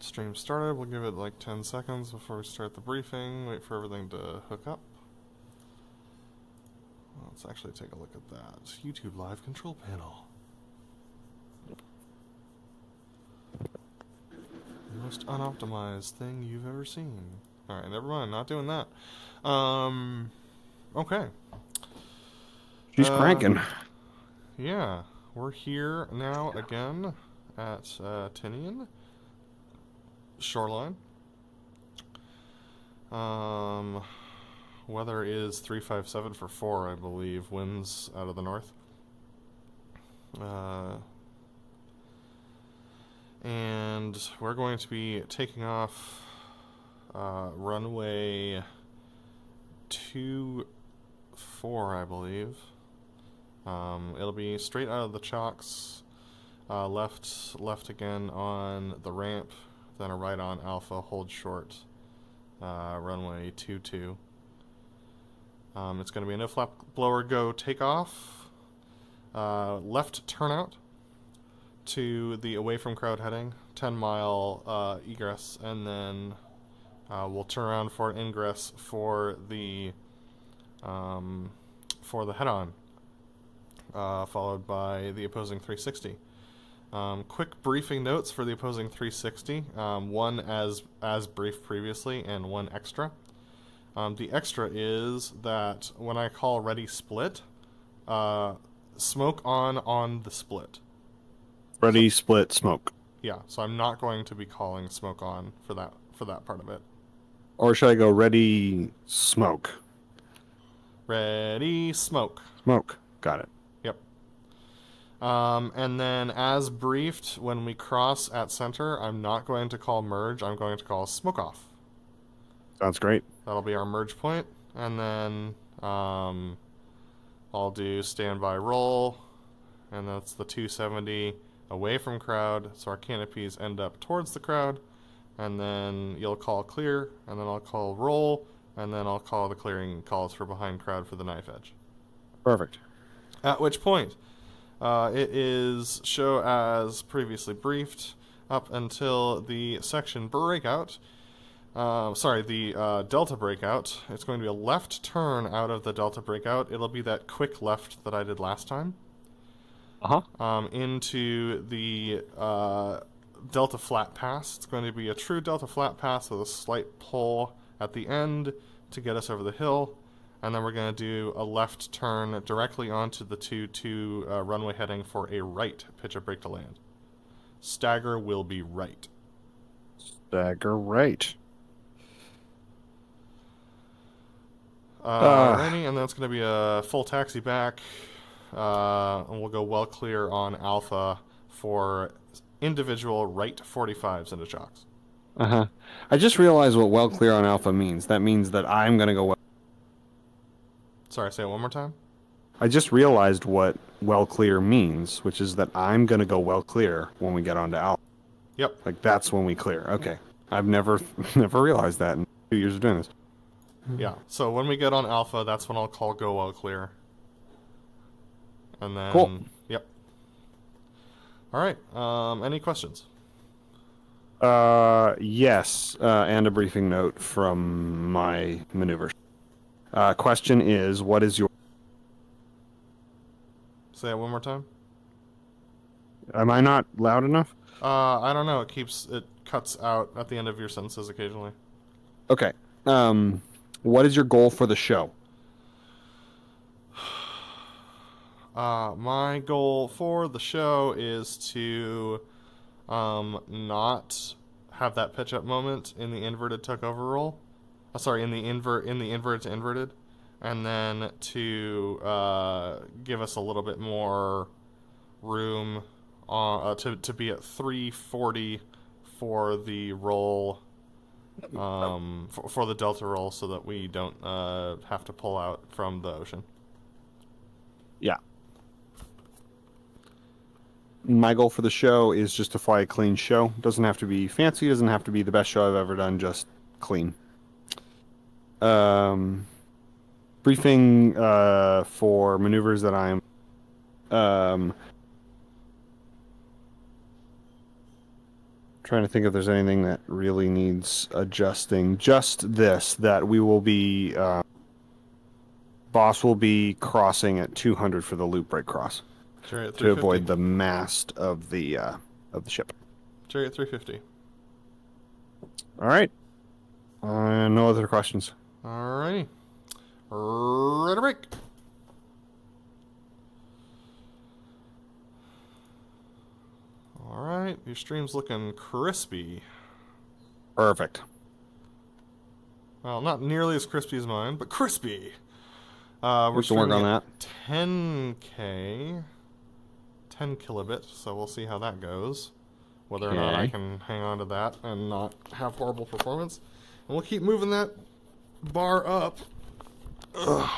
Stream started. We'll give it like 10 seconds before we start the briefing. Wait for everything to hook up. Let's actually take a look at that. YouTube live control panel. The most unoptimized thing you've ever seen. Alright, never mind. Not doing that. Okay. She's cranking. Yeah. We're here now again at Tinian. Shoreline. Weather is 357 for 4, I believe. Winds out of the north. And we're going to be taking off runway 24, I believe. It'll be straight out of the chocks, left again on the ramp, then a right on Alpha, hold short, runway 22. It's going to be a no-flap blower go takeoff, left turnout to the away from crowd heading, 10-mile egress, and then we'll turn around for an ingress for the head-on, followed by the opposing 360. Quick briefing notes for the opposing 360. One as briefed previously, and one extra. The extra is that when I call ready split, smoke on the split. Ready, split, smoke. Yeah, so I'm not going to be calling smoke on for that part of it. Or should I go ready, smoke? Ready, smoke. Smoke. Got it. Yep. And then as briefed, when we cross at center, I'm not going to call merge, I'm going to call smoke off. Sounds great. That'll be our merge point, and then I'll do standby roll, and that's the 270 away from crowd, so our canopies end up towards the crowd, and then you'll call clear, and then I'll call roll, and then I'll call the clearing calls for behind crowd for the knife edge. Perfect. At which point, it is show as previously briefed up until the section breakout. The Delta breakout. It's going to be a left turn out of the Delta breakout. It'll be that quick left that I did last time. Into the Delta flat pass. It's going to be a true Delta flat pass with a slight pull at the end to get us over the hill. And then we're going to do a left turn directly onto the 2-2 runway heading for a right pitch of brake to land. Stagger will be right. Stagger right. Alrighty, and then it's going to be a full taxi back, and we'll go well clear on Alpha for individual right 45s into chocks. I just realized what well clear on Alpha means. That means that I'm going to go well. Sorry, say it one more time? I just realized what well clear means, which is that I'm going to go well clear when we get onto Alpha. Yep. Like, that's when we clear. Okay. I've never realized that in 2 years of doing this. Yeah, so when we get on Alpha, that's when I'll call go well clear. And then... Cool. Yep. Alright, any questions? Yes, and a briefing note from my maneuvers. Question is, what is your... Say it one more time? Am I not loud enough? I don't know, it cuts out at the end of your sentences occasionally. Okay. What is your goal for the show? My goal for the show is to not have that pitch up moment in the inverted tuck over roll. In the inverted to inverted, and then to give us a little bit more room to be at 340 for the roll. For the Delta roll, so that we don't have to pull out from the ocean. Yeah. My goal for the show is just to fly a clean show. Doesn't have to be fancy, doesn't have to be the best show I've ever done, just clean. Briefing for maneuvers that I'm Trying to think if there's anything that really needs adjusting. Just this, that we will be, boss will be crossing at 200 for the loop break cross Chariot to 350. avoid the mast of the ship. Chariot 350. All right. No other questions. Alrighty. Ready to break. Alright, your stream's looking crispy. Perfect. Well, not nearly as crispy as mine, but crispy. We We're can work streaming on at that. 10K. 10 kilobit, so we'll see how that goes. Whether or not I Okay. can hang on to that and not have horrible performance. And we'll keep moving that bar up. Ugh.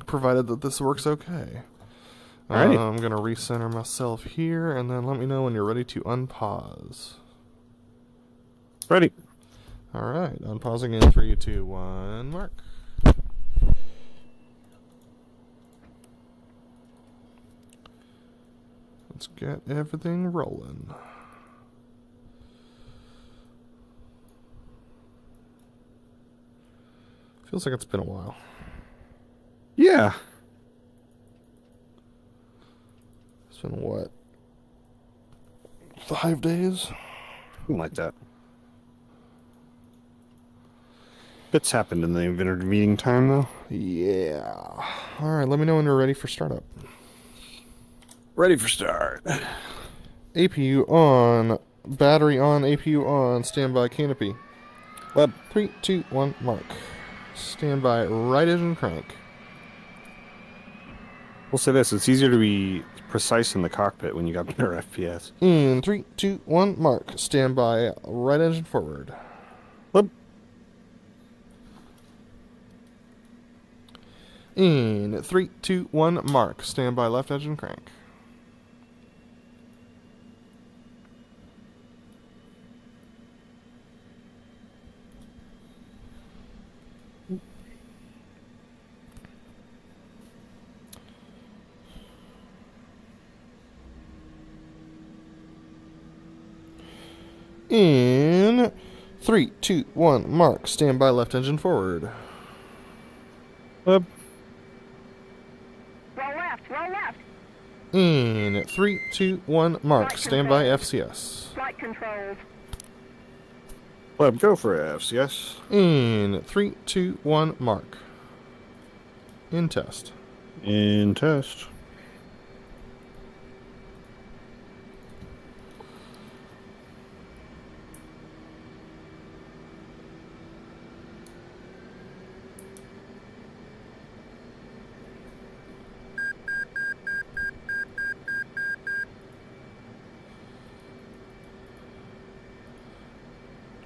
Provided that this works okay. Alright. I'm going to recenter myself here, and then let me know when you're ready to unpause. Ready. Alright, unpausing in 3, 2, 1, mark. Let's get everything rolling. Feels like it's been a while. Yeah. It's been what? 5 days? Something like that. Bits happened in the intervening time, though. Yeah. Alright, let me know when you're ready for startup. Ready for start. APU on. Battery on. APU on. Standby canopy. Web. 3, 2, 1, mark. Standby right engine crank. We'll say this, it's easier to be precise in the cockpit when you got better FPS. In 3, 2, 1, mark. Standby right engine forward. Web. In 3, 2, 1, mark. Standby left engine crank. In 3, 2, 1, mark. Standby left engine forward. Web. Roll left, roll left. In 3, 2, 1, mark. Standby FCS. Flight controls. Web, go for FCS. In 3, 2, 1, mark. In test. In test.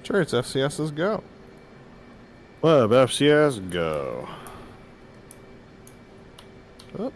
Chariot's FCS's go. Web, FCS, go. Oh.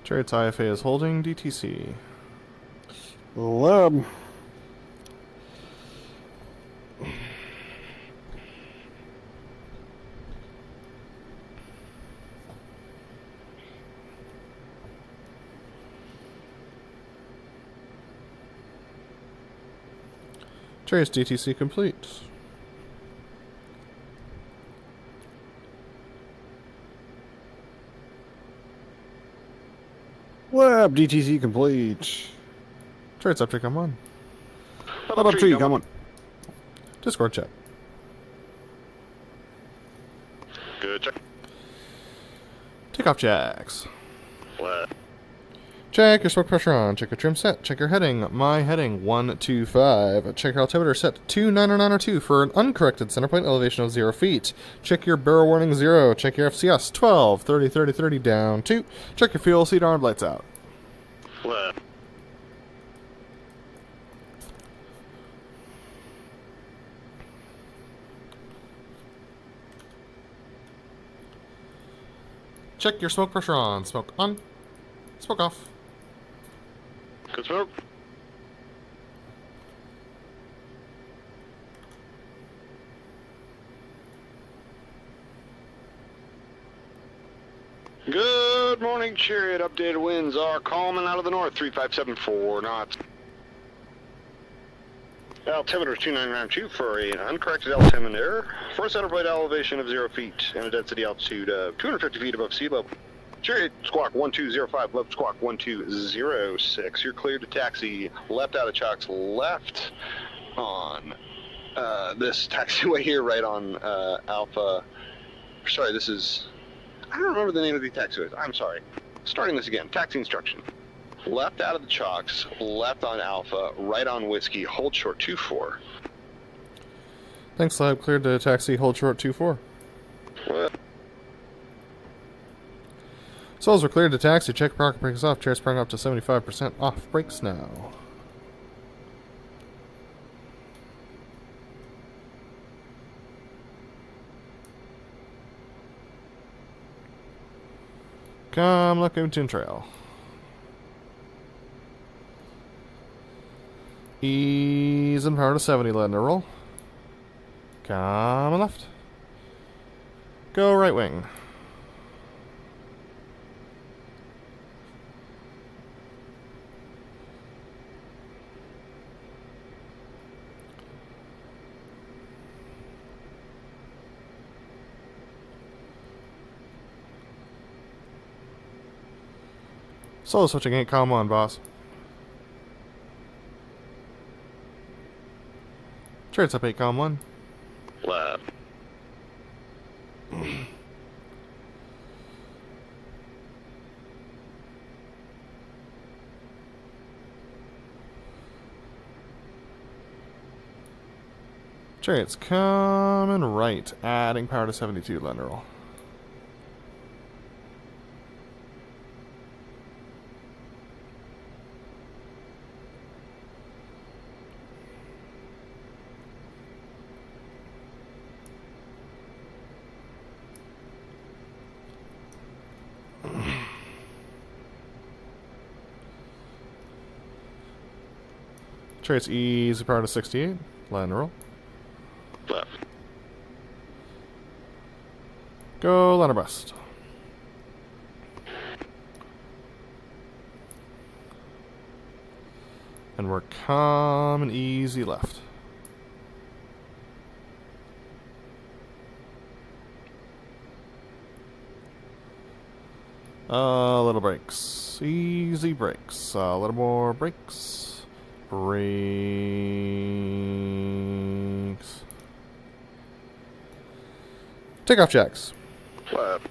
Chariot's IFA is holding DTC. Web. Trace DTC complete. Lab DTC complete. Trace update, come on. Up tree, come on. Discord chat. Good check. Takeoff jacks. Left. Check your smoke pressure on. Check your trim set. Check your heading. My heading 125. Check your altimeter set to 29902 for an uncorrected center point elevation of 0 feet. Check your barrel warning 0. Check your FCS 12. 30, 30, 30 down 2. Check your fuel. Seat arm lights out. Left. Check your smoke pressure on. Smoke on. Smoke off. Good smoke. Good morning, Chariot. Updated winds are calming out of the north, 3574 knots. Altimeter is 2992 for an uncorrected altimeter for a center point elevation of 0 feet and a density altitude of 250 feet above sea level. Chariot Squawk 1205, left Squawk 1206. You're cleared to taxi left out of Chalks, left on this taxiway here, right on Alpha. Sorry, this is... I don't remember the name of the taxiways. I'm sorry. Starting this again. Taxi instruction. Left out of the Chalks, left on Alpha, right on Whiskey, hold short 24. Thanks, Lab. Cleared to taxi. Hold short 24. Well, Souls are cleared to taxi. Check parking brakes off. Chair sprung up to 75% off. Brakes now. Come, look, Tune Trail. Ease and power to 70, letting it roll. Come and left. Go right wing. Solo switching ain't calm on, boss. Chariots up 8, calm 1. left. Chariots coming right, adding power to 72, letting it roll. Chariots easy power to 68, letting it roll. Left. Go ladder bust. And we're coming easy left. Little brakes. Easy brakes. A little more brakes. Brakes. Takeoff jacks. Left.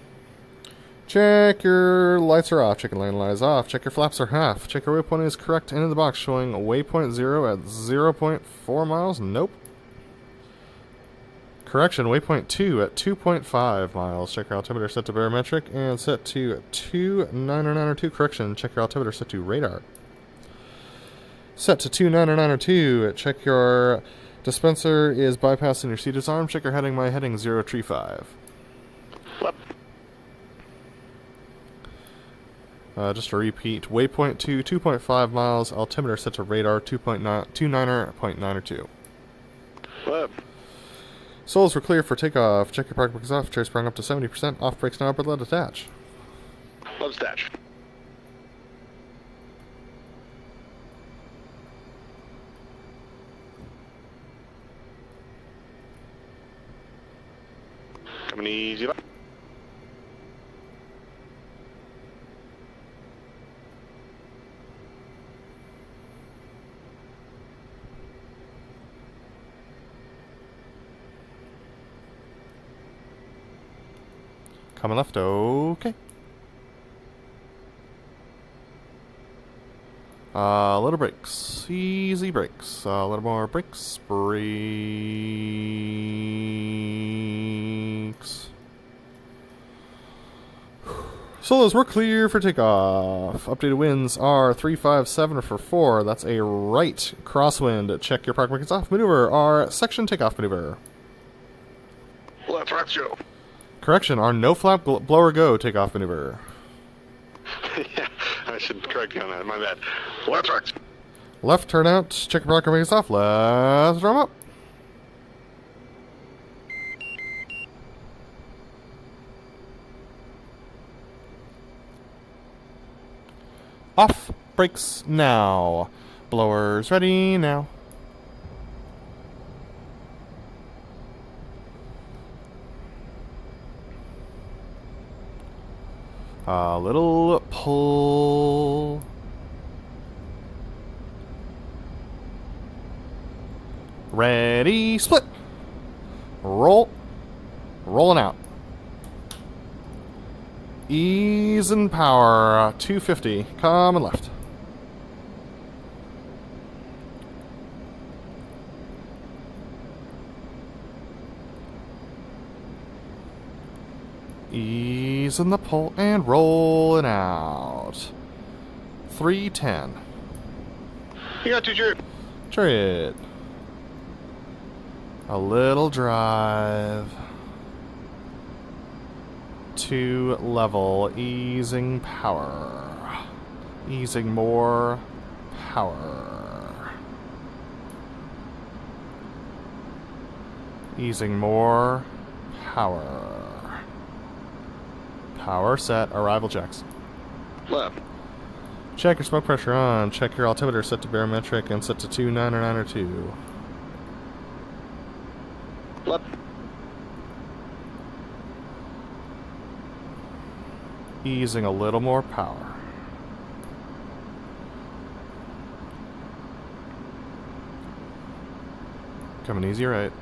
Check your lights are off. Check your landing light is off. Check your flaps are half. Check your waypoint is correct into the box, showing waypoint 0 at 0.4 miles. Nope. Correction, waypoint 2 at 2.5 miles. Check your altimeter set to barometric and set to 29902. Correction, check your altimeter set to radar. Set to 29902. Check your dispenser is bypassing your seat disarm. Check your heading, my heading 035. Left. Just to repeat, waypoint 2, 2.5 miles, altimeter set to radar 2.9.902. Left. Souls were clear for takeoff. Check your park brakes off. Chair sprung up to 70%. Off brakes now, but let attach. Left stage. Coming easy left. Coming left, okay. Little brakes, easy brakes. A little more brakes, brakes. Solos, we're clear for takeoff. Updated winds are 357 for 4. That's a right crosswind. Check your park markings off maneuver. Our section takeoff maneuver. Left rock show. Correction, our no flap blower go takeoff maneuver. Yeah, I should correct you on that. My bad. Left rock. Left turn out. Check your park markings off. Let's drum up. Off brakes now. Blowers ready now. A little pull. Ready, split. Roll. Rolling out. Ease and power, 250. Coming left. Ease in the pull and rolling out. 310. You got 2 Chariot. Chariot. A little drive. 2 level. Easing power. Easing more power. Easing more power. Power set. Arrival checks. Left. Check your smoke pressure on. Check your altimeter set to barometric and set to 29902. Left. Easing a little more power. Coming easy right.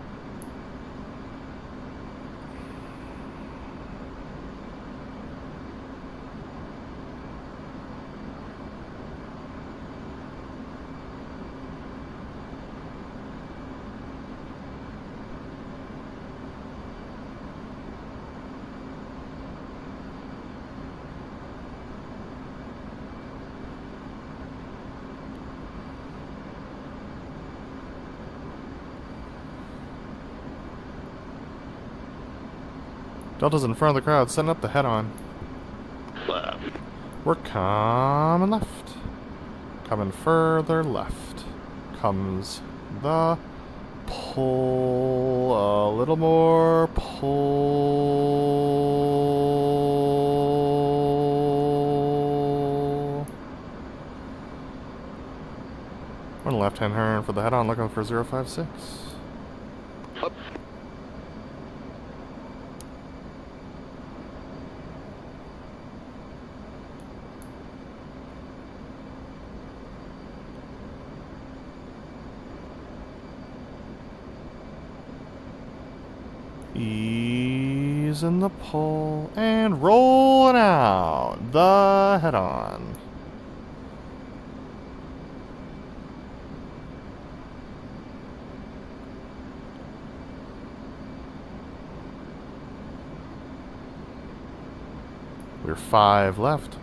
Delta's in front of the crowd, setting up the head-on. Left. We're coming left. Coming further left. Comes the pull. A little more pull. We're in left-hand turn for the head-on, looking for 056. Up. Ease in the pull and rolling out the head-on. We're 5 left.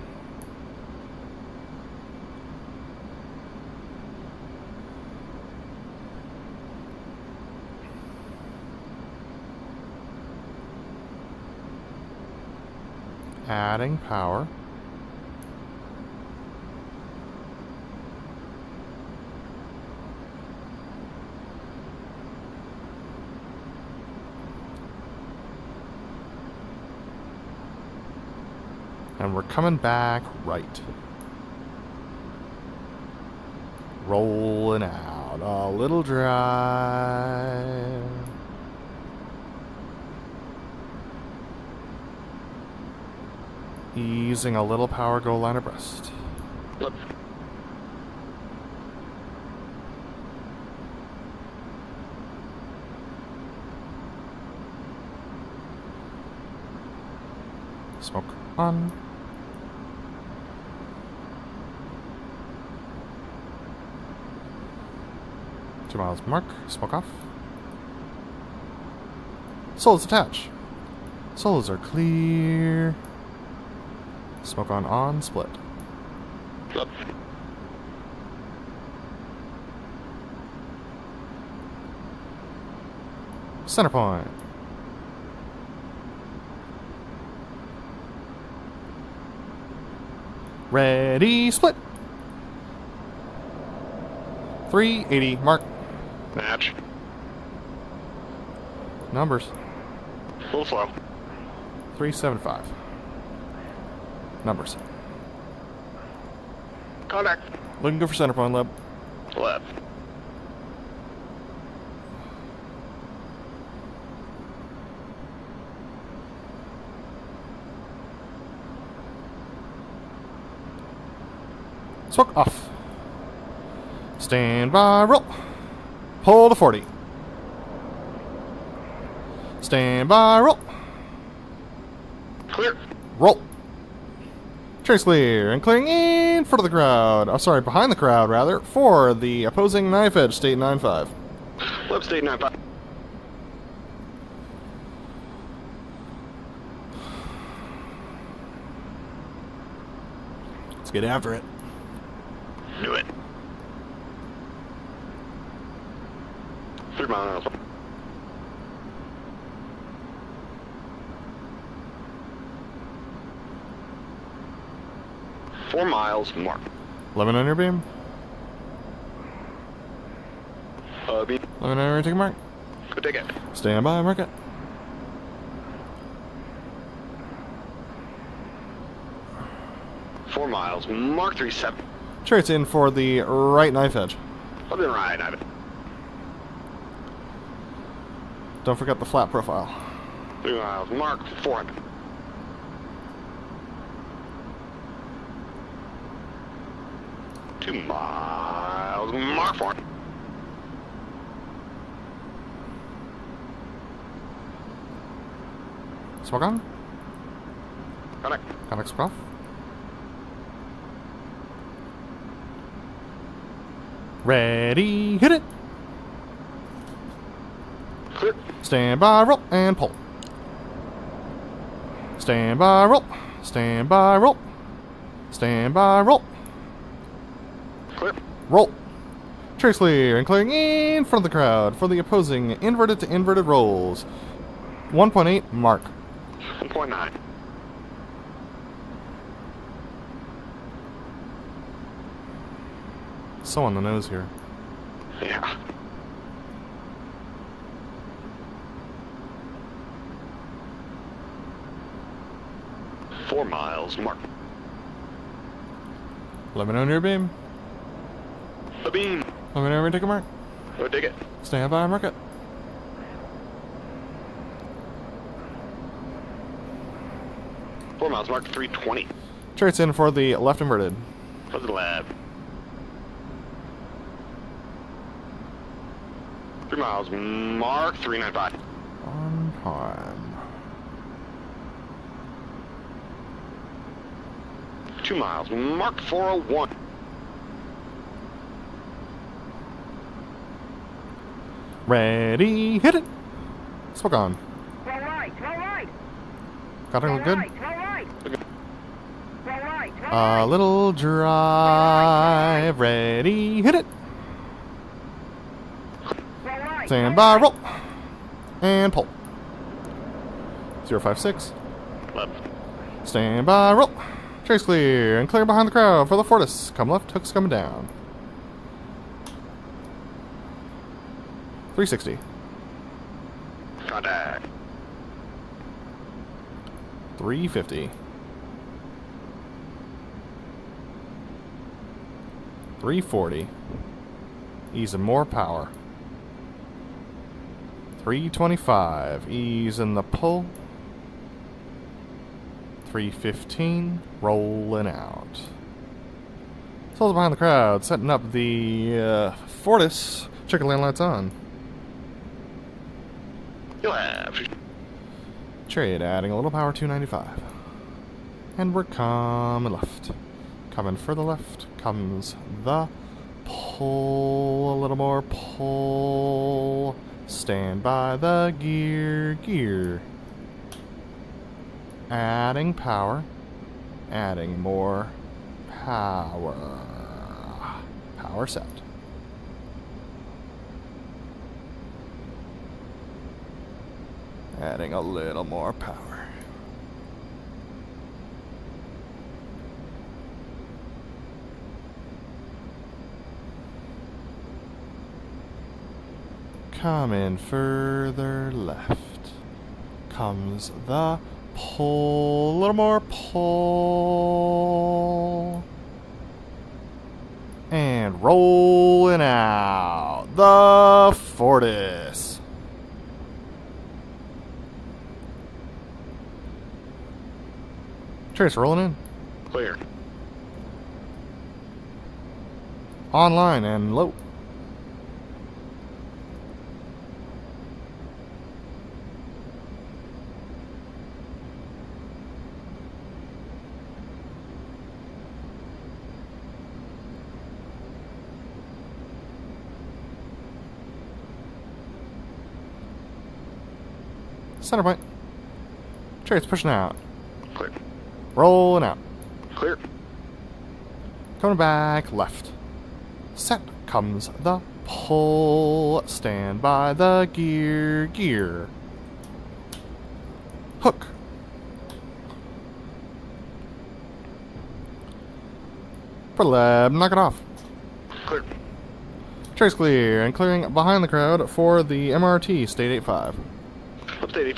Adding power. And we're coming back right. Rolling out. A little drive. Easing a little power, go line abreast. Left. Smoke on. Two miles mark. Smoke off. Solos attach. Solos are clear. Smoke on, split. Left. Center point. Ready, split. 380, mark. Match. Numbers. A little slow. 375. Numbers. Contact. Looking good for center point, Leb. Left. Smoke off. Stand by, roll. Pull to 40. Stand by, roll. Clear. Roll. Trace clear and clearing in front of the crowd. Oh, sorry, behind the crowd, rather, for the opposing knife edge, state 9-5. Left state 9-5. Let's get after it. Do it. 3 miles. Four miles, mark. 11 on your beam. Beam. 11 on your take a mark. Go take it. Stand by, mark it. Four miles, mark 37. Chariot's in for the right knife edge. I've been right, Ivan. Don't forget the flat profile. 3 miles, mark 400. Two miles, mark 400. Smoke on. Connect. Contact smoke off. Ready, hit it. Clear. Stand by, roll, and pull. Stand by, roll. Stand by, roll. Stand by, roll. Clear. Roll. Trace clear and clearing in front of the crowd for the opposing inverted to inverted rolls. 1.8 mark. 1.9. So on the nose here. Yeah. Four miles, mark. 11 on your beam. A beam. 11 over, take a mark. Go dig it. Stand by, mark it. Four miles, mark 320. Chariot's in for the left inverted. BrotherLeb. 3 miles, mark 395. On time. 2 miles, mark 401. Ready, hit it. Smoke on. Roll right, roll right. Got it Roll look good. right, roll right. Roll right, roll A right. little drive. Ready, hit it. Roll right. Stand by, roll. And pull. 056. Left. Stand by, roll. Trace clear and clear behind the crowd for the Fortis. Come left, hook's coming down. 360. Contact. 350. 340. Easing more power. 325. Easing the pull. 315, rolling out. Souls behind the crowd, setting up the Fortis. Chicken land lights on. You'll have. Chariot adding a little power, 295. And we're coming left. Coming further left comes the pull. A little more pull. Stand by the gear. Adding power. Adding more power. Power set. Adding a little more power. Coming further left comes the pull. A little more pull. And rolling out the Fortis. Cheers, rolling in. Clear. Online and low. Center point. Chariot's pushing out. Clear. Rolling out. Clear. Coming back left. Set comes the pull. Stand by the gear. Hook. BrotherLeb, knock it off. Clear. Chariot's clear, and clearing behind the crowd for the MRT, State 85. Update.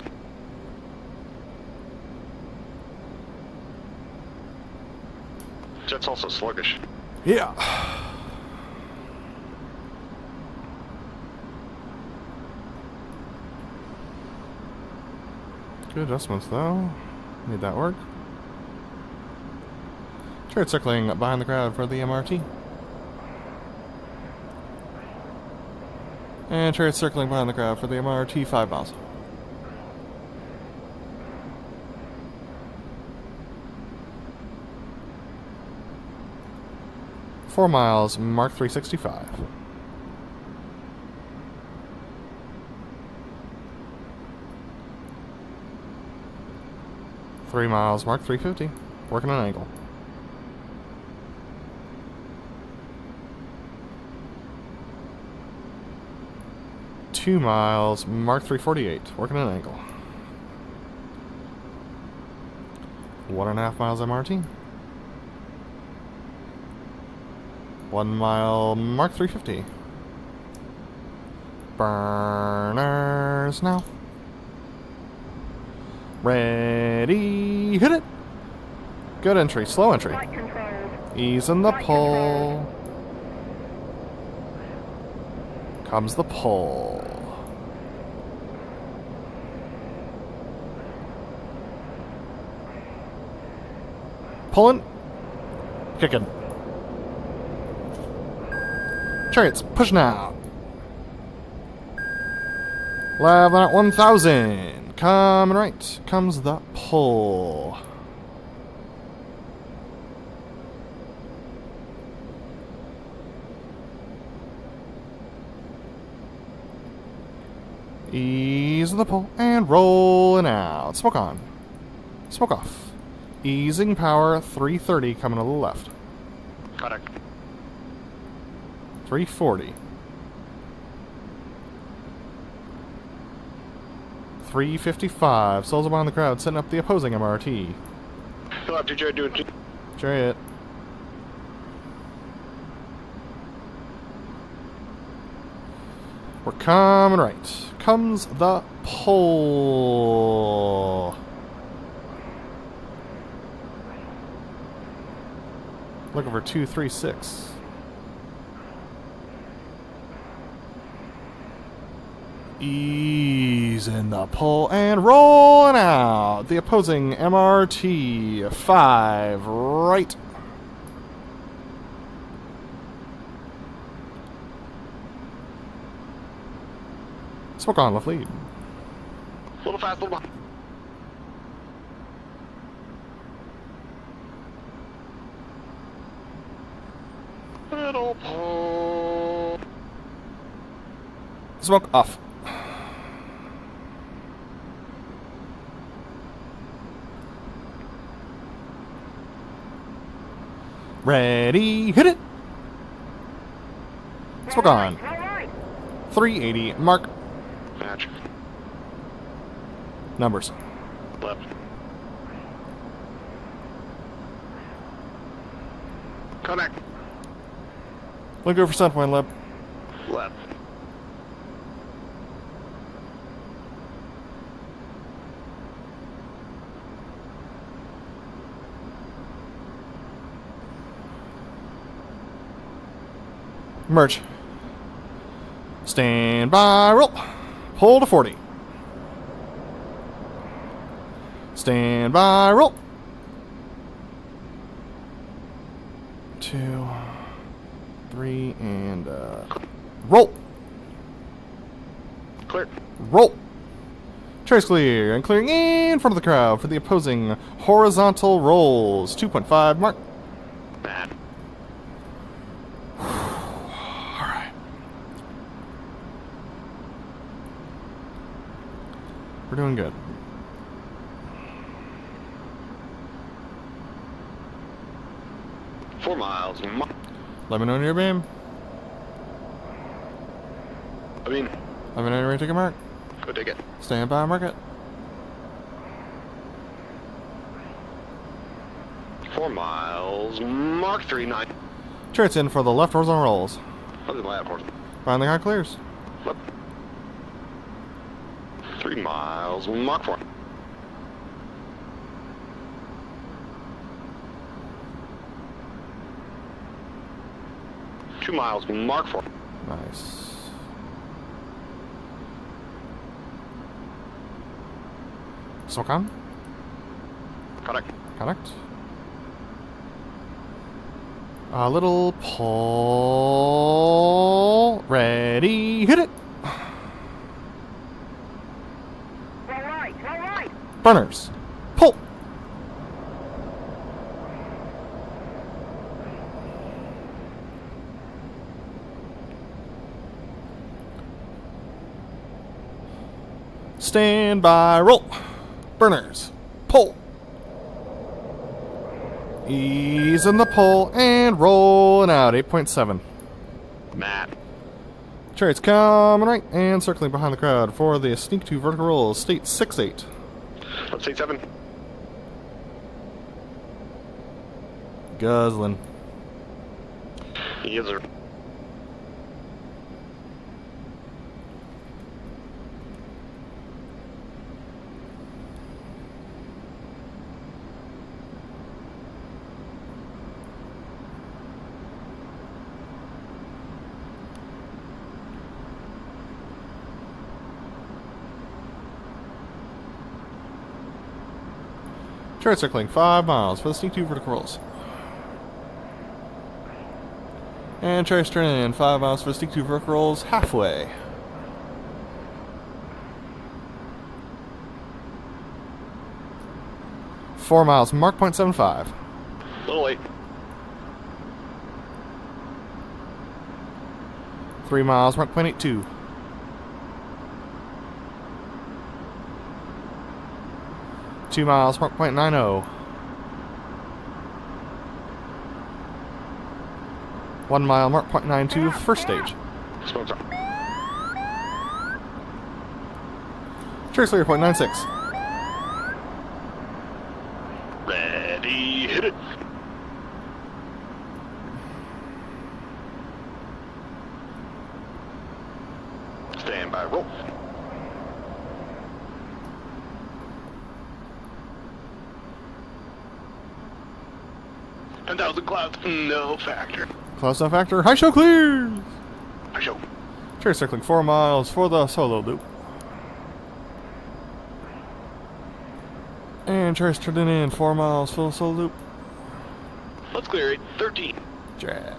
Jet's also sluggish. Yeah. Good adjustments, though. Made that work. Chariot circling behind the crowd for the MRT. And Chariot circling behind the crowd for the MRT, 5 miles. Four miles, Mark 365. Three miles, Mark 350. Working an angle. 2 miles, Mark 348. Working an angle. 1.5 miles MRT. 1 mile, Mark 350. Burners now. Ready, hit it. Good entry, slow entry. Flight controls. Easing the Flight pull. Comes the pull. Pulling. Kicking. Chariot's pushing out. Leveling at 1,000. Coming right. Comes the pull. Easing the pull and rolling out. Smoke on. Smoke off. Easing power, 330 coming to the left. Contact. 340. 355. Souls behind the crowd, setting up the opposing MRT. You'll have to try doing. Chariot. We're coming right. Comes the pull. Looking for 236. Easy. Ease in the pull and rolling out. The opposing MRT 5 right. Smoke on, left lead. A little fast, a little behind. Little pull. Smoke off. Ready, hit it. Smoke on. 380, mark. Match. Numbers. Left. Connect. Look over for center point, Leb. Left. Merge. Stand by, roll. Pull to 40. Stand by, roll. 2, 3, and roll. Clear. Roll. Trace clear, and clearing in front of the crowd for the opposing horizontal rolls. 2.5 mark. Bad. Alright. We're doing good. Four miles. Let me know when you're beam. I mean, Let me know you're ready to take a mark. go take it. Stand by, mark it. 4 miles. Mark 39. Chariots in for the left horizontal rolls. Other than that, horse. Behind the guy clears. Left. 3 miles. Mark 4. Two miles. Mark 4. Nice. Smoke on. Connect. Connect. A little pull. Ready. Hit it. All right, all right. Burners. Pull. Stand by. Roll. Burners. Pull. Ease in the pull and rolling out. 8.7. Matt. Chariots coming right and circling behind the crowd for the sneak 2 vertical rolls. State 6-8. Let's say 7. Guzzling. Yes, sir. Chariot circling 5 miles for the sneak 2 vertical rolls. And Chariot turning in 5 miles for the sneak 2 vertical rolls halfway. Four miles, mark 0.75. A little late. 3 miles, mark 0.82. 2 miles, mark 0.90. 1 mile, mark 0.92, first stage. Smokes up. Chariot clear 0.96. Ready, hit it. Stand by, roll. And that was the clouds, no factor. Close enough factor, high show clears! I show. Chariot circling 4 miles for the solo loop. And Char's turning in 4 miles, full solo loop. Let's clear it. 13. Drag.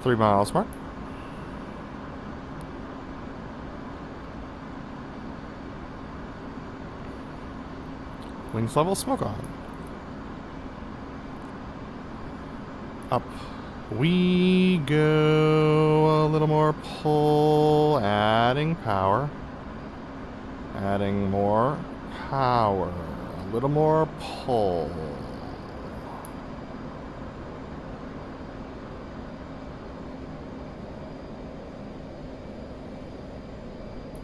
Three miles mark. Wings level, smoke on. Up we go. A little more pull, adding power. Adding more power. A little more pull.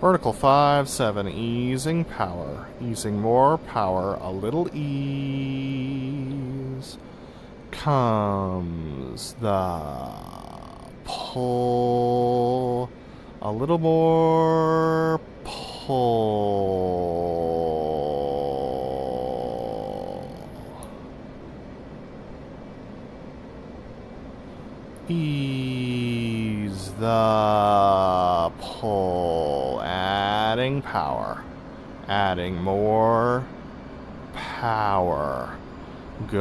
Vertical 5-7, easing power. Easing more power, a little ease. Comes the pull. A little more pull. Ease the pull. Adding power. Adding more power. Go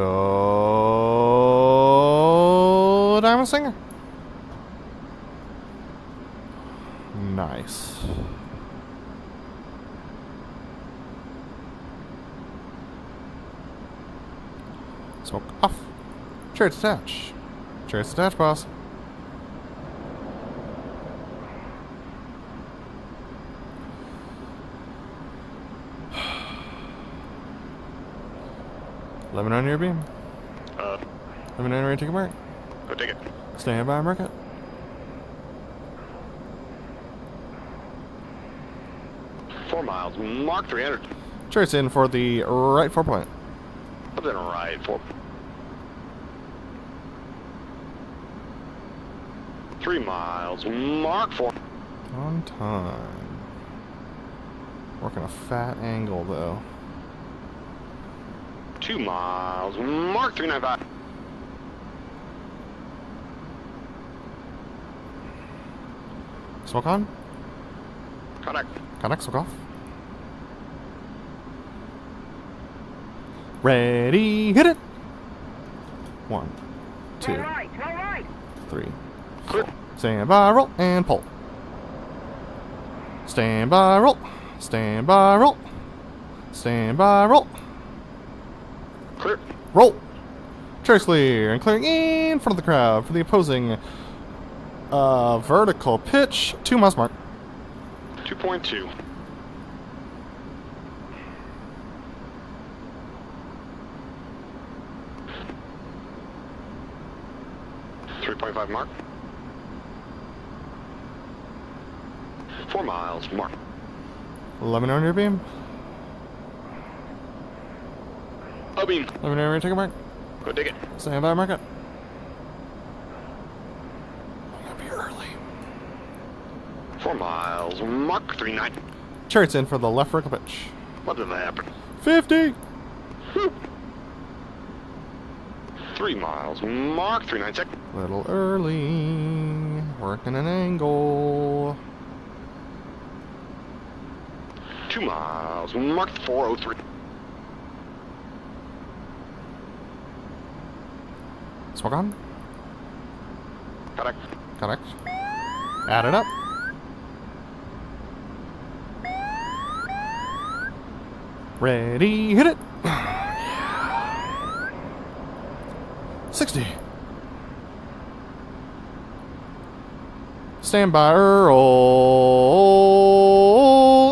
Diamond Singer. Nice. Smoke off. Chariots attach. Chariots attach, boss. Let me know on your beam. Let me know when you take a break. Go take it. Stand by, market. Four miles. Mark 300. Chariots in for the right 4 point. Up and right. 4. 3 miles. Mark 4. On time. Working a fat angle though. 2 miles. Mark 395. Smoke on. Contact. Connect, smoke off. Ready, hit it. 1, 2, All right, all right. 3, Clear. 4. Stand by, roll, and pull. Stand by, roll. Stand by, roll. Stand by, roll. Clear. Roll. Trace clear and clearing in front of the crowd for the opposing vertical pitch. 2 miles mark. 2.2. 3.5 mark. 4 miles. Mark. Let me know on your beam. Beam. Let me know when you take a break. Go dig it. Stand by, market. I'm gonna be early. 4 miles. Mark 390. Chariots in for the left vertical pitch. What did that happen? 50. 3 miles. Mark 396. Little early. Working an angle. 2 miles. Mark 403. Smoke on. Contact. Connect. Add it up. Ready, hit it. 60. Stand by, roll,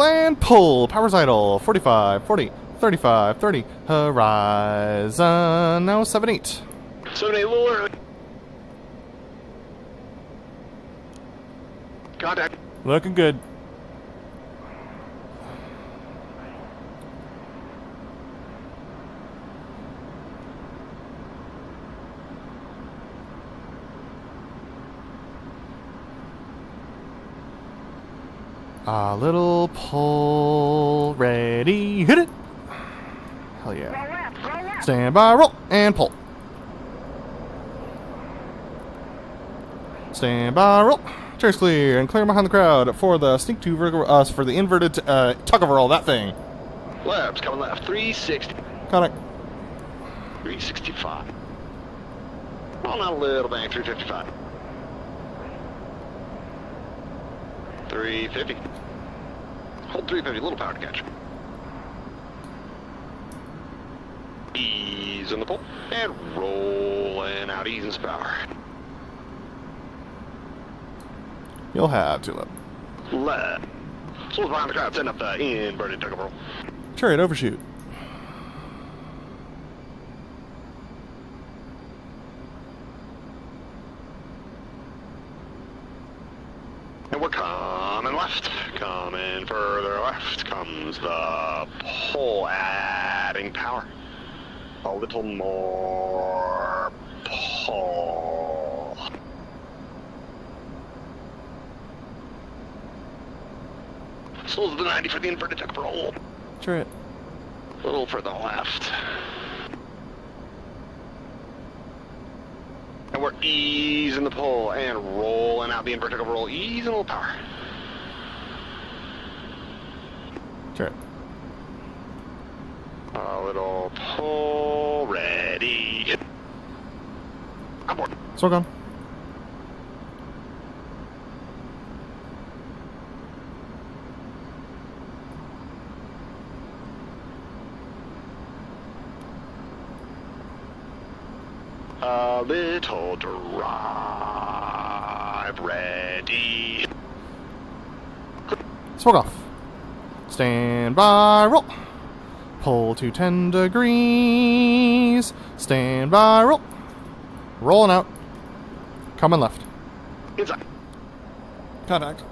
and pull. Power's idle. 45, 40, 35, 30. Horizon. Now 7-8. 7-8, a little early. Contact. Looking good. A little pull, ready, hit it. Hell Go yeah. left, go left. Stand by, roll, and pull. Stand by, roll. Chairs clear and clear behind the crowd for the sneak to vertical, for the inverted tug of roll, that thing. Labs coming left, 360. Connect. 365. On out a little bank, 355. 350. Hold 350, little power to catch. Ease in the pull, and rolling out, ease and power. You'll have to let. Left. Slows behind the crowd, setting up the inverted tug of roll. Chariot overshoot. And we're coming left. Coming further left comes the pull, adding power. A little more pull. Slows to the 90 for the inverted tug roll. Chariot. A little further left. And we're easing the pull and rolling out the inverted tug roll. Easing a little power. Chariot. A little pull, ready. Aboard. So gone. A little drive, ready. Swag off. Stand by, roll. Pull to 10 degrees. Stand by, roll. Rolling out. Coming left. Inside. Contact.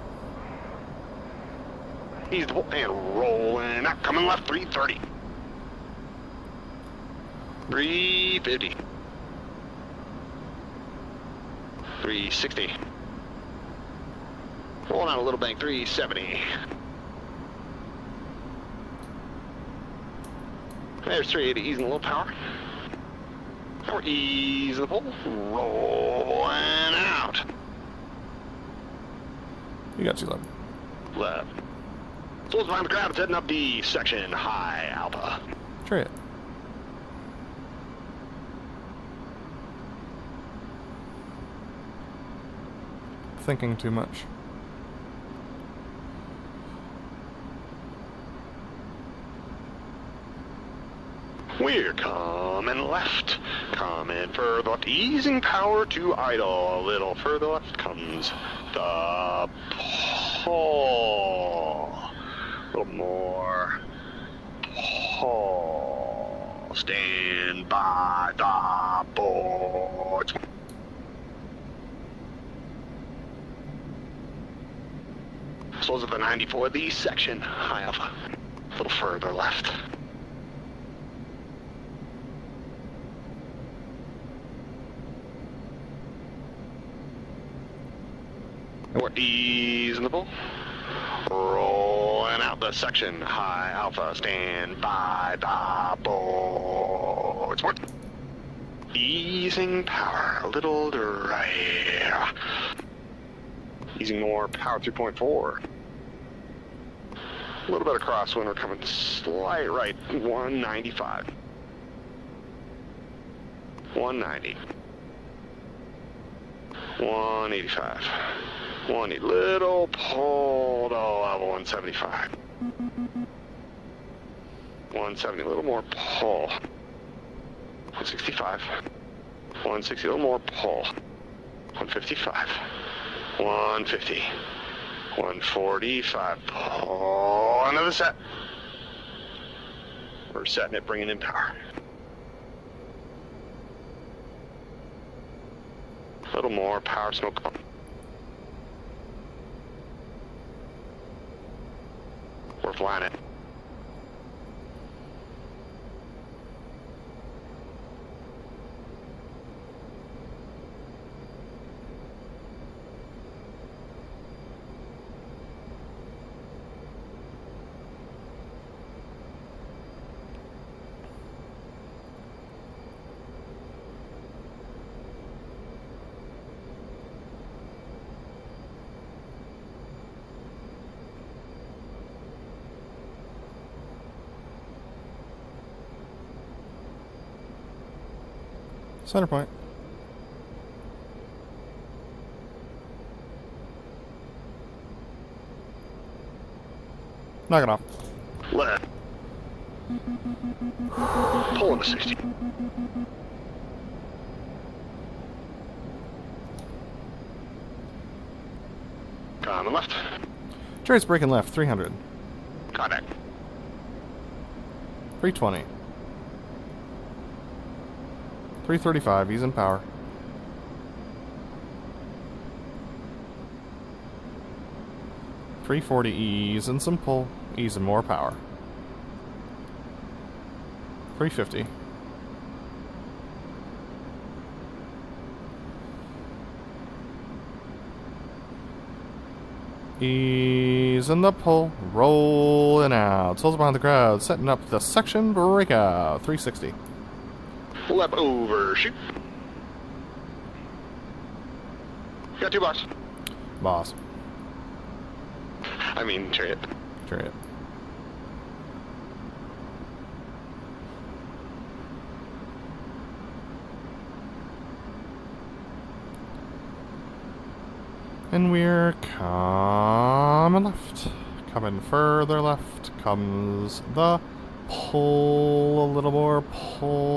Ease the pull and rolling out. Coming left, 330. 350. 360. Rolling out a little bank, 370. There's 380, easing a little power. Power, ease the pull, rolling out. You got you, left. Left. Slows behind the crowd, it's heading up the section, high alpha. Chariot. Thinking too much. We're coming left, coming further left, easing power to idle. A little further left comes the pull. A little more pull. Stand by the boards. Slows at the 94, the section, high alpha. A little further left. And we're easing the pull. Rolling out the section, high alpha, stand by the boards. Easing power, a little to right. Easing more power, 3.4. A little bit of crosswind, we're coming slight right, 195. 190. 185. 180. Little pull to level 175. 170. A little more pull. 165. 160. A little more pull. 155. 150. 145. Pull. Another set. We're setting it, bringing in power. A little more power, smoke. We're flying it. Center point. Knock it off. Left. Pull into 60. On the left. Chariot's braking left, 300. Contact. 320. 335, ease in power. .340 ease and some pull, ease and more power. 350. Ease in the pull, rolling out. Souls behind the crowd, setting up the section breakout. 360. Left overshoot. Got 2 box. Boss. I mean, Chariot. Chariot. And we're coming left. Coming further left comes the pull. A little more pull.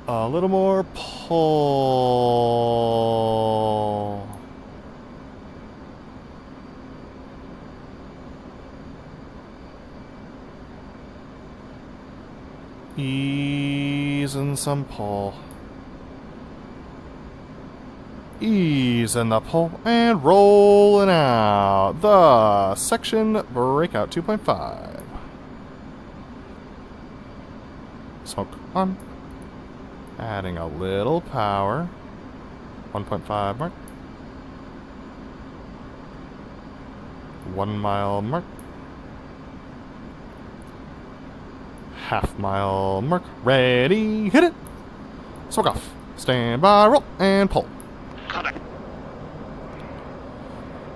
A little more pull. Ease and some pull. Ease in the pull and rolling out. The section breakout 2.5. Smoke on. Adding a little power. 1.5 mark. 1 mile mark. Half-mile mark. Ready. Hit it. Smoke off. Stand by, roll, and pull. Contact.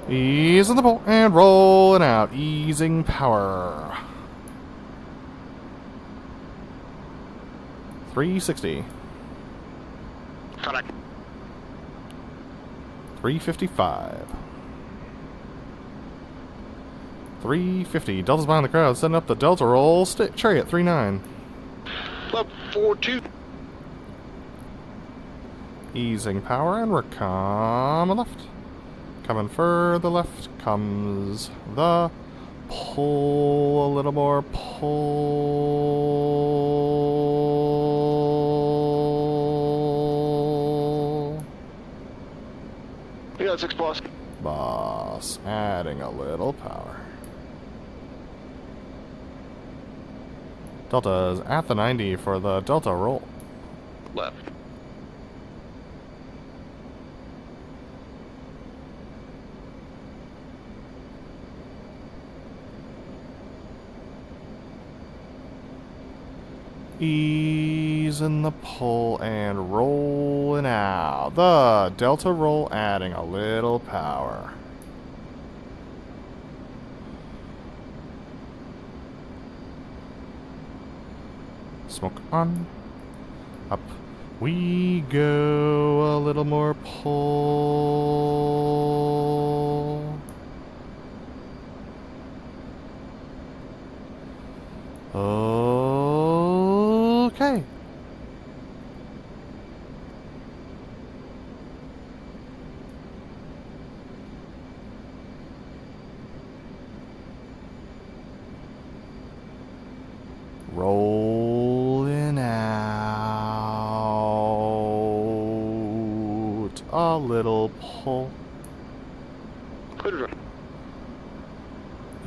Ease in the pull and rolling out. Easing power. 360. Contact. 355. 350. Delta's behind the crowd, setting up the Delta roll. Chariot 39. Left 42. Easing power, and we're coming left. Coming further left comes the pull. A little more pull. We got 6 plus. Boss, adding a little power. Delta's at the 90 for the Delta roll. Left. Ease in the pull and rolling out. The Delta roll adding a little power. Smoke on. Up we go. A little more pull. Okay. Rolling out. A little pull. Clear.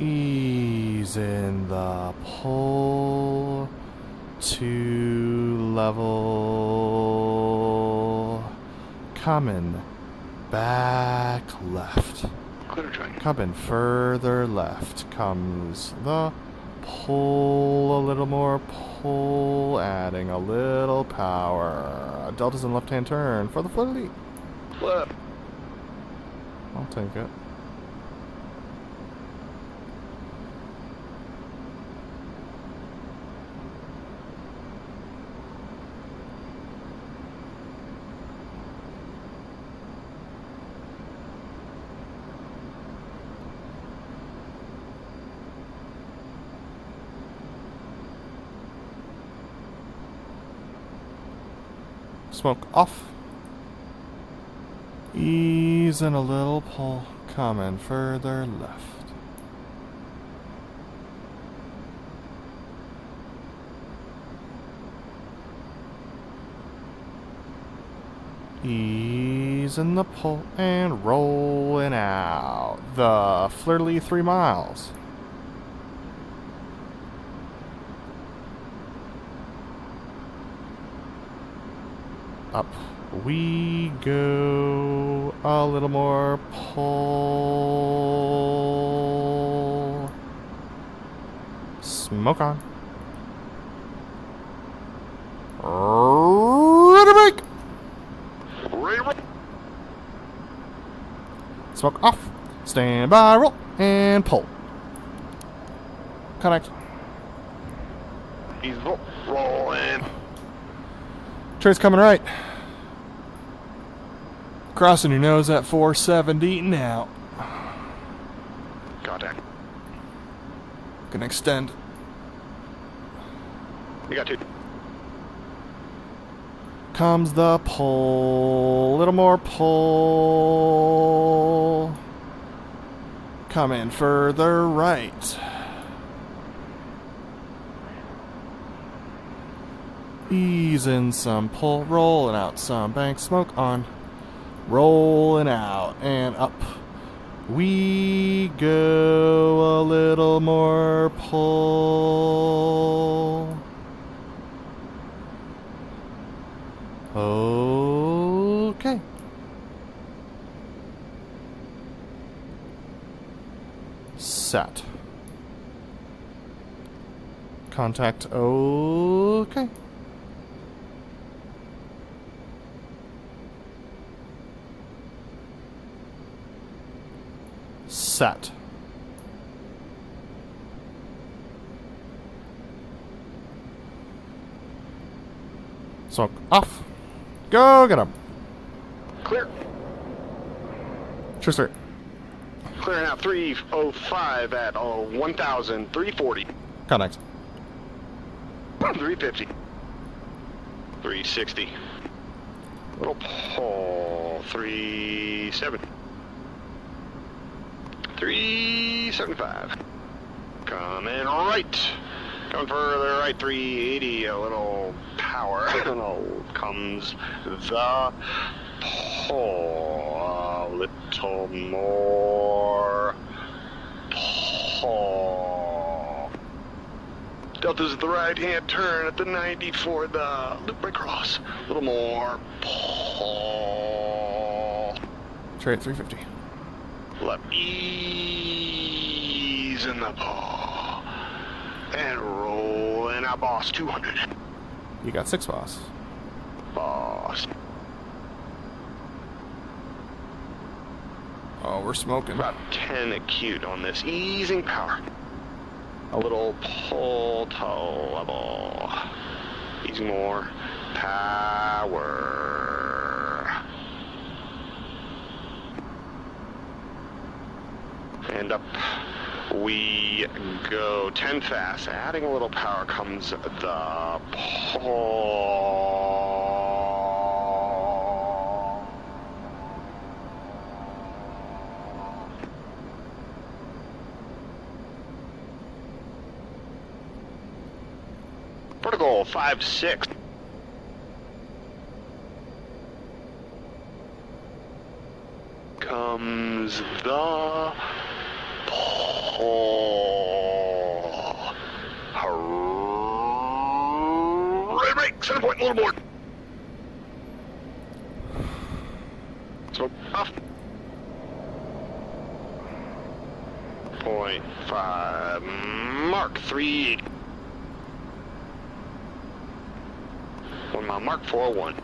Ease in the pull to level. Coming back left. Clear train. Coming further left comes the pull. A little more pull, adding a little power. Delta's in left-hand turn for the flip. Left. I'll take it. Smoke off. Ease in a little pull. Coming further left. Ease in the pull and rolling out the flirty 3 miles. Up we go. A little more pull. Smoke on. Ready to break. Smoke off. Stand by, roll, and pull. Connect. He's rolling. Trace coming right. Crossing your nose at 470 now. Contact. Gonna extend. You got 2. Comes the pull. Little more pull. Coming further right. Easing some pull. Rolling out some bank smoke on. Rolling out and up. We go. A little more pull. Okay. Set. Contact. Okay. Set. Smoke off. Go get him. Clear. Sure, sir. Clearing out 305 at 1,340. Connect. 350. 360. Little pull. 370. 375. Coming right. Coming further right. 380. A little power. Comes the pull. A little more pull. Delta's at the right hand turn at the 90 for the loop break cross. A little more pull. Trade 350. Let ease in the pull. And rolling out, boss. 200. You got 6, boss. Boss. Oh, we're smoking. About 10 acute on this. Easing power. A little pull to level. Easing more power. And up we go. 10 fast. Adding a little power comes the pull. Vertical 5-6. Comes the pull. Right break, center point, a little more. Smoke off. 0.5 mark 380. 1 mile mark 401.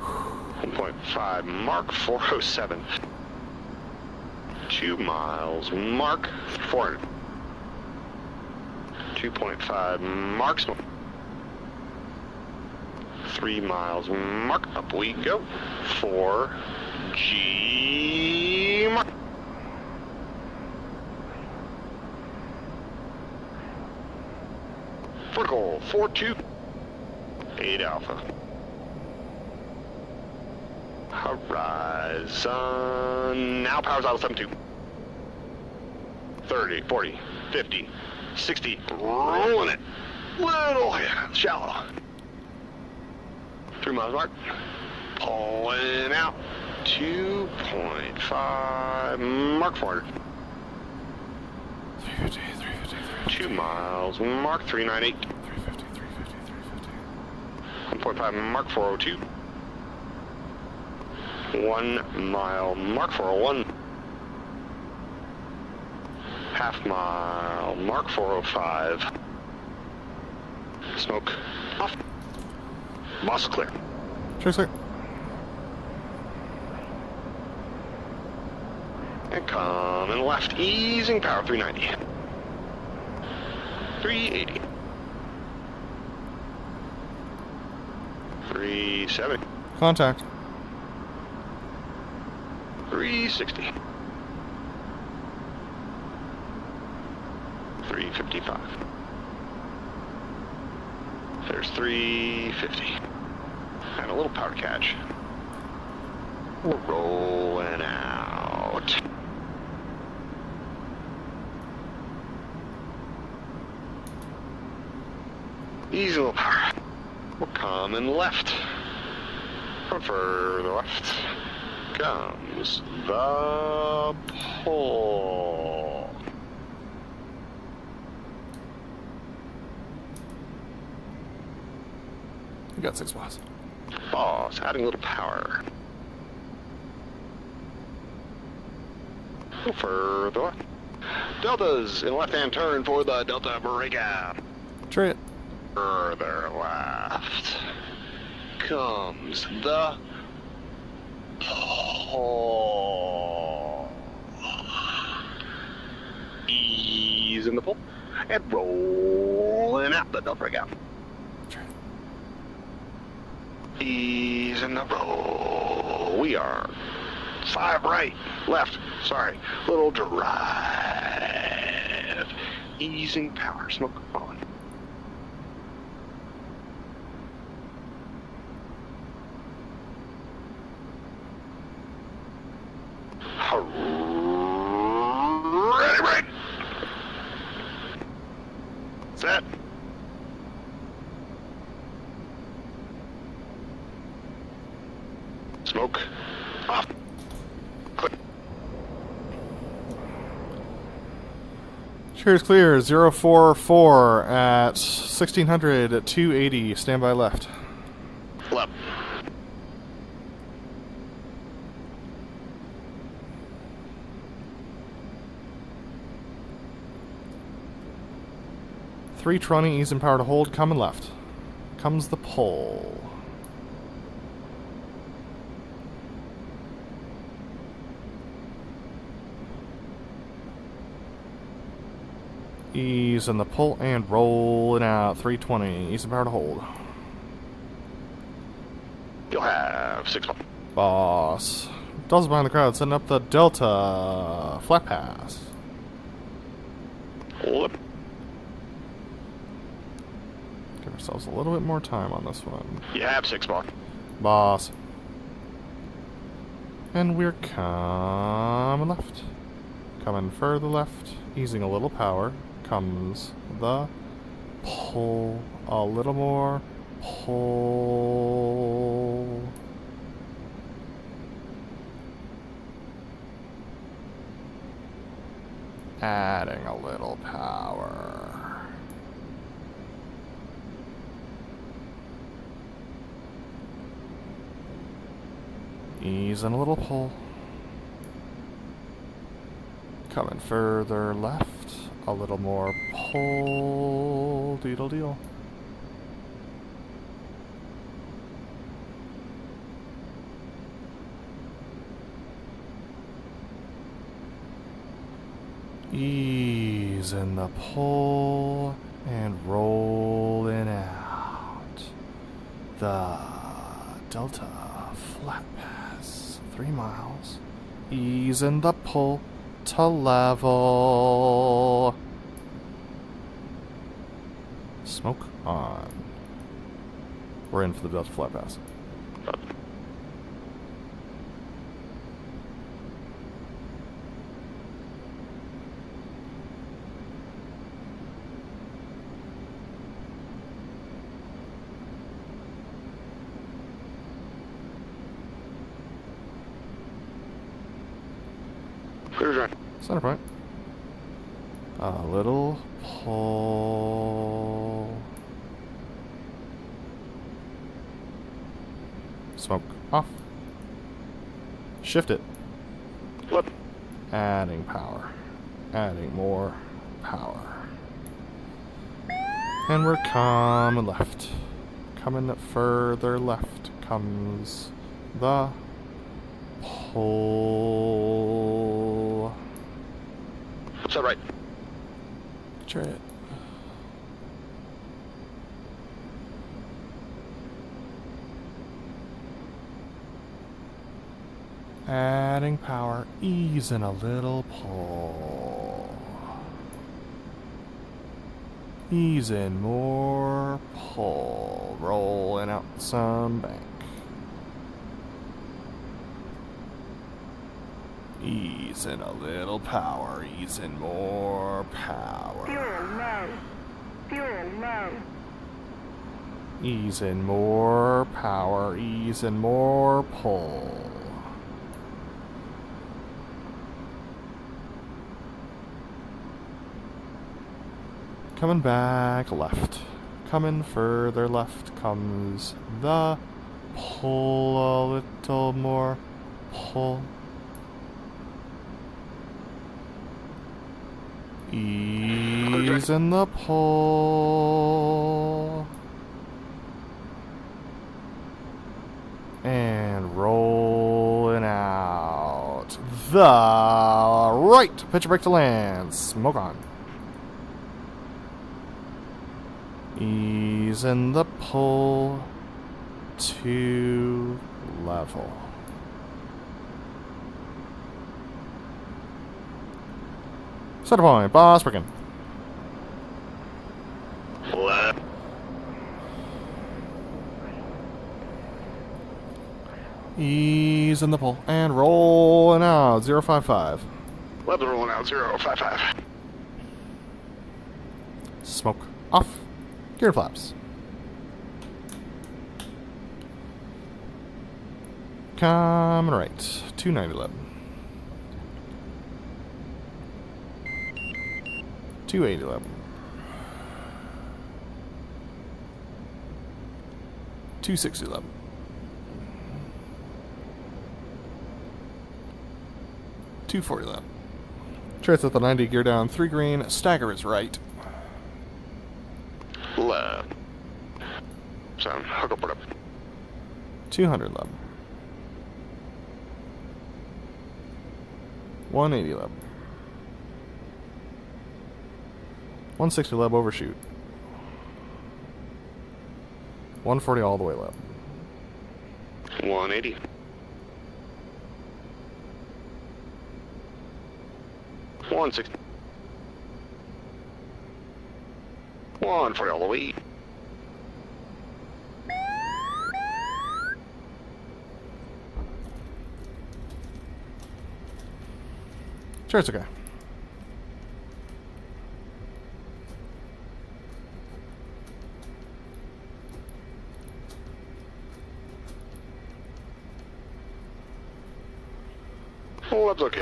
1.5 mark 407. 2 miles mark 400. 2.5 mark smoke. 3 miles mark, up we go. 4G mark. Vertical 4-2. 8 alpha. Horizon. Now power's out of 72. 30, 40, 50, 60. Rolling it. Little shallow. 3 miles mark. Pulling out. 2.5. Mark 400. 2 miles. Mark 398. 1.5. Mark 402. 1 mile. Mark 401. Half mile. Mark 405. Smoke off. Boss clear. Sure, sir. And coming left, easing power 390. 380. 370. Contact. 360. 355. There's 350. And a little power catch. We're rolling out. Easy little power. We're coming left. From further left comes the pole. You got 6 miles. Boss, adding a little power. Go further left. Deltas in left-hand turn for the Delta breakout. Chariot. Further left comes the pole. Ease in the pole and rolling out the Delta breakout. Ease in the roll. We are 5 right, left, sorry, little drive. Easing power, smoke on. Ready, break. Set. Smoke off. Click. Cheers clear. 044 at 1600 at 280. Standby left. Left. Three Tronny, ease and power to hold. Coming left. Comes the pole. Ease in the pull and rolling out. 320. Ease and power to hold. You'll have 6 months. Boss. Delta's behind the crowd, setting up the Delta flat pass. Hold up. Give ourselves a little bit more time on this one. You have 6 months. Boss. And we're coming left. Coming further left. Easing a little power. Comes the pull. A little more. Pull. Adding a little power. Ease and a little pull. Coming further left. A little more pull. Deedle deal. Ease in the pull and rolling out the Delta flat pass. 3 miles. Ease in the pull to level. Smoke on. We're in for the Delta flat pass. Cruise right. Center point. A little pull. Smoke off. Shift it. Flip. Adding power. Adding more power. And we're coming left. Coming further left comes the pull. What's that right? Chariot. Adding power, easing a little pull. Easing more pull. Rolling out some bank. Easing a little power, easing more power. Fuel low. Fuel low. Easing more power, easing more pull. Coming back left. Coming further left comes the pull. A little more pull. Easing the pull. And rolling out the right. Pitch brake to land. Smoke on. Easing the pull to level. Center point, boss breaking. Left. Easing the pull and rolling out 055. Left rolling out 055. Smoke off. Gear flaps. Coming right. 29011. 28011. 26011. 24011. Chariots at the 90, gear down, 3 green, stagger is right. Left. Sound. Hook up, put up. 211. 18011. 160 leb overshoot. 140 all the way leb. 180. 160. 140 all the way. Sure, it's okay. Oh, that's okay.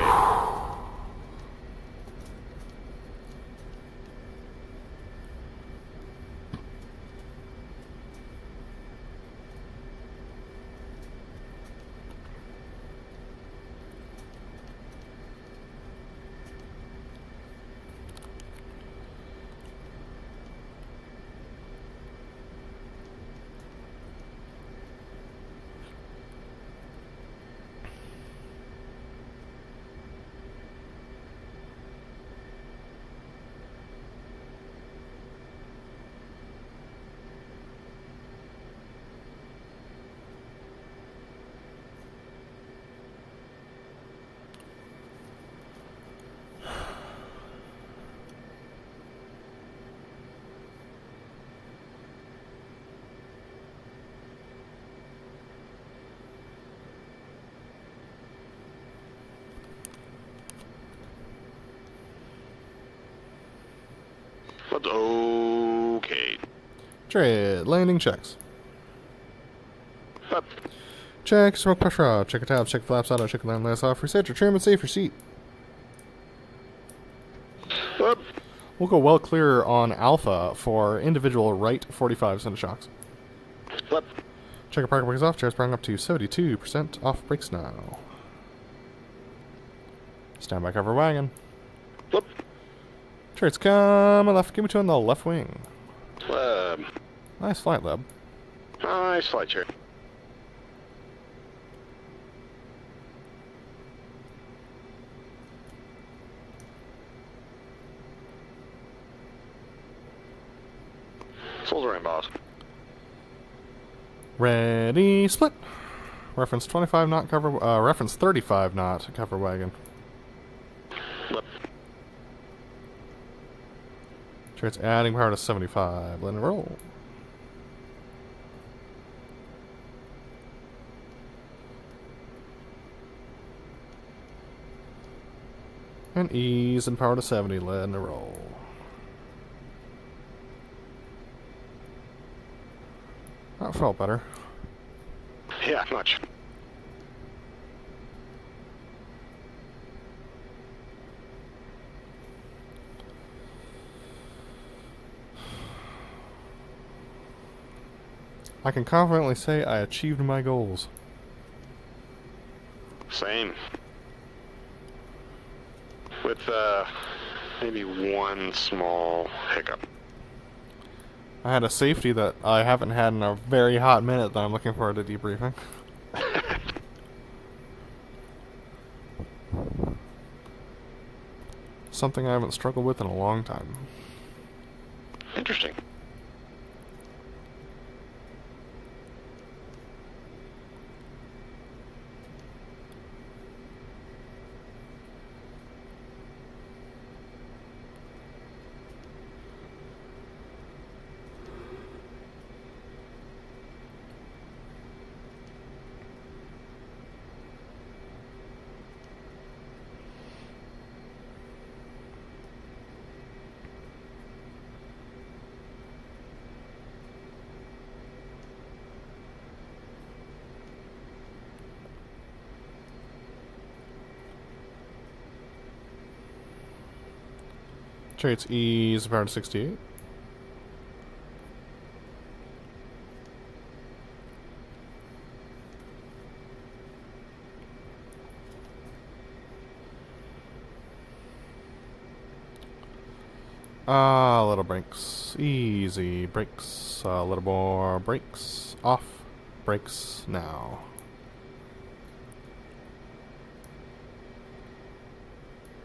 That's okay. Trade. Landing checks. Up. Check smoke pressure out. Check your tabs. Check flaps auto. Check land last off. Reset your trim and save your seat. We'll go well clear on Alpha for individual right 45 center shocks. Flip. Check our parking brakes off. Chairs parking up to 72% off brakes now. Stand by cover wagon. Flip. Chariots coming left. Give me two on the left wing. Leb. Nice flight, Leb. Nice flight, Chariot. Full terrain, boss. Ready, split. Reference 25 knot cover. Reference 35 knot cover wagon. Lep. Chariots adding power to 75. Let it roll. And ease and power to 70. Letting it roll. That felt better. Yeah, much. I can confidently say I achieved my goals. Same. With, maybe one small hiccup. I had a safety that I haven't had in a very hot minute that I'm looking forward to debriefing. Something I haven't struggled with in a long time. Interesting. Chariots ease power to 68. Little brakes. Easy brakes. A little more brakes. Off. Brakes now.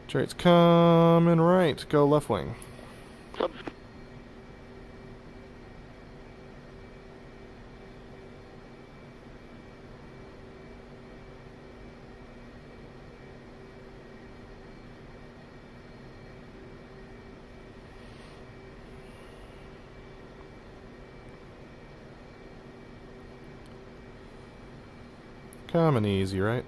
Chariots coming right. Go left wing. Flip. Coming easy, right?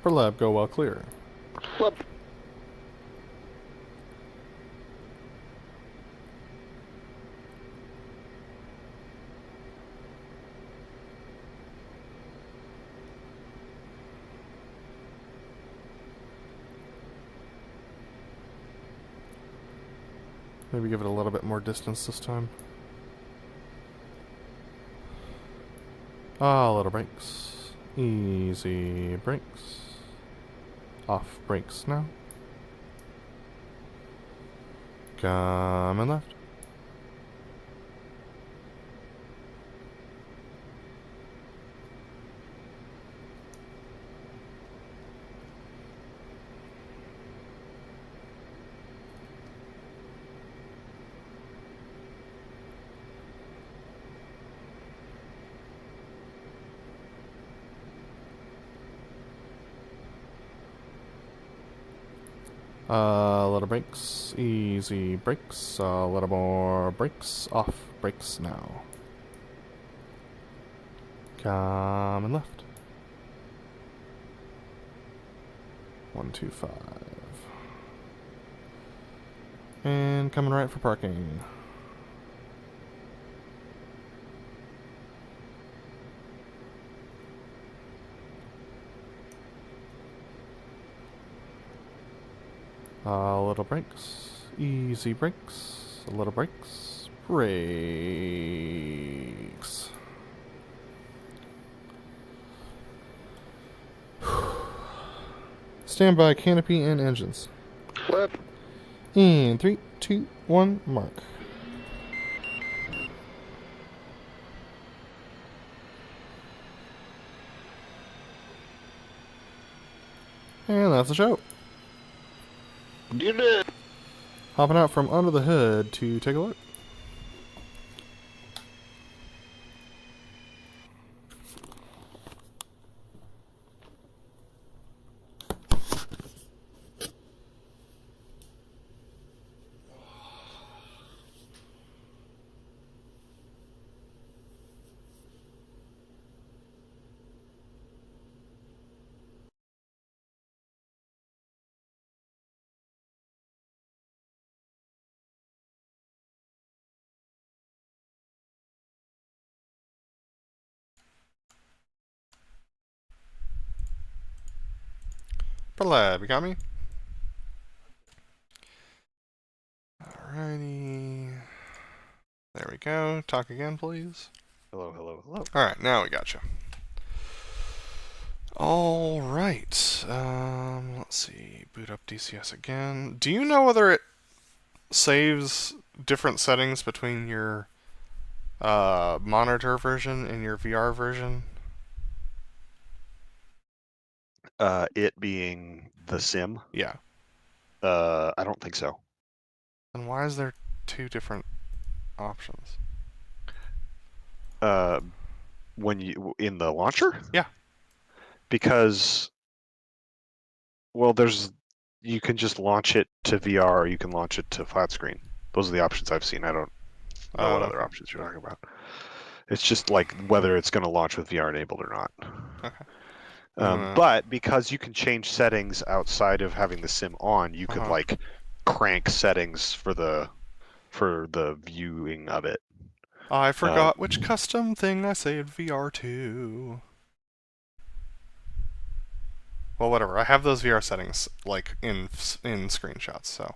BrotherLeb, go well clear. Flip. Maybe give it a little bit more distance this time. Little brakes. Easy brakes. Off brakes now. Coming left. Little brakes, easy brakes, a little more brakes, off brakes now. Coming left. 125. And coming right for parking. Little brakes. Easy brakes. Little brakes. Brakes. Standby canopy and engines. Flip. In 3, 2, 1, mark. And that's the show. You did. Hopping out from under the hood to take a look. BrotherLeb, you got me? Alrighty. There we go. Talk again, please. Hello, hello, hello. Alright, now we got you. Alright. Let's see. Boot up DCS again. Do you know whether it saves different settings between your monitor version and your VR version? It being the sim? Yeah. I don't think so. Then why is there two different options? When you in the launcher? Yeah. Because, well, you can just launch it to VR or you can launch it to flat screen. Those are the options I've seen. I don't know what other options you're talking about. It's just like whether it's going to launch with VR enabled or not. Okay. But because you can change settings outside of having the sim on, you could like crank settings for the viewing of it. I forgot which custom thing I saved VR to. Well, whatever. I have those VR settings like in screenshots, so.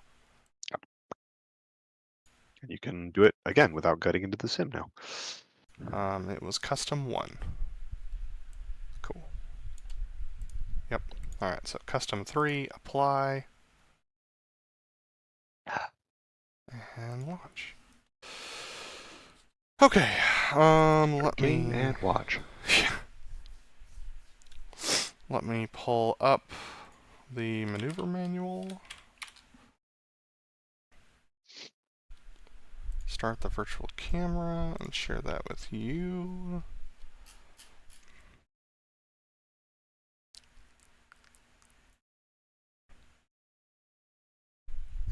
And you can do it again without getting into the sim now. It was custom 1. Cool. Yep. Alright, so custom 3, apply. And launch. Okay. Let me and watch. Let me pull up the maneuver manual. Start the virtual camera and share that with you.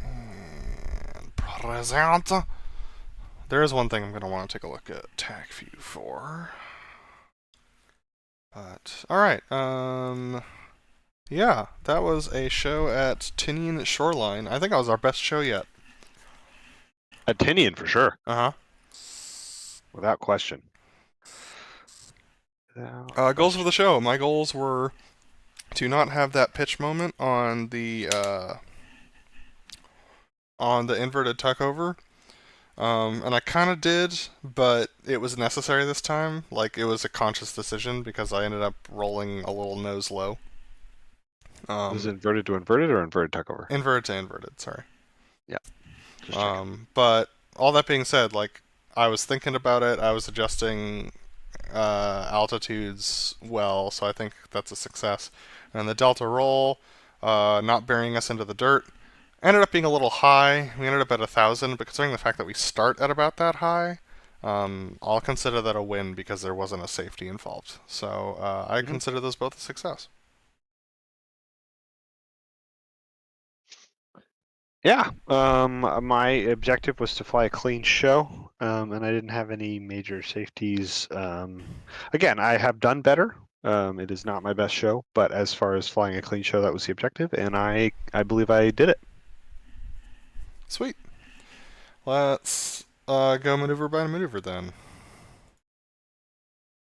And present. There is one thing I'm going to want to take a look at TAC View for. But, alright, yeah, that was a show at Tinian at Shoreline. I think that was our best show yet. At Tinian, for sure. Uh-huh. Without question. Goals for the show. My goals were to not have that pitch moment on the inverted tuckover. And I kind of did, but it was necessary this time. Like, it was a conscious decision because I ended up rolling a little nose low. Is it inverted to inverted or inverted tuckover? Inverted to inverted, sorry. Yeah. But all that being said, like, I was thinking about it. I was adjusting altitudes well, so I think that's a success. And the delta roll, not burying us into the dirt, ended up being a little high. We ended up at 1,000, but considering the fact that we start at about that high, I'll consider that a win because there wasn't a safety involved. So I consider those both a success. Yeah. My objective was to fly a clean show, and I didn't have any major safeties. Again, I have done better. It is not my best show, but as far as flying a clean show, that was the objective, and I believe I did it. Sweet. Let's go maneuver by maneuver then.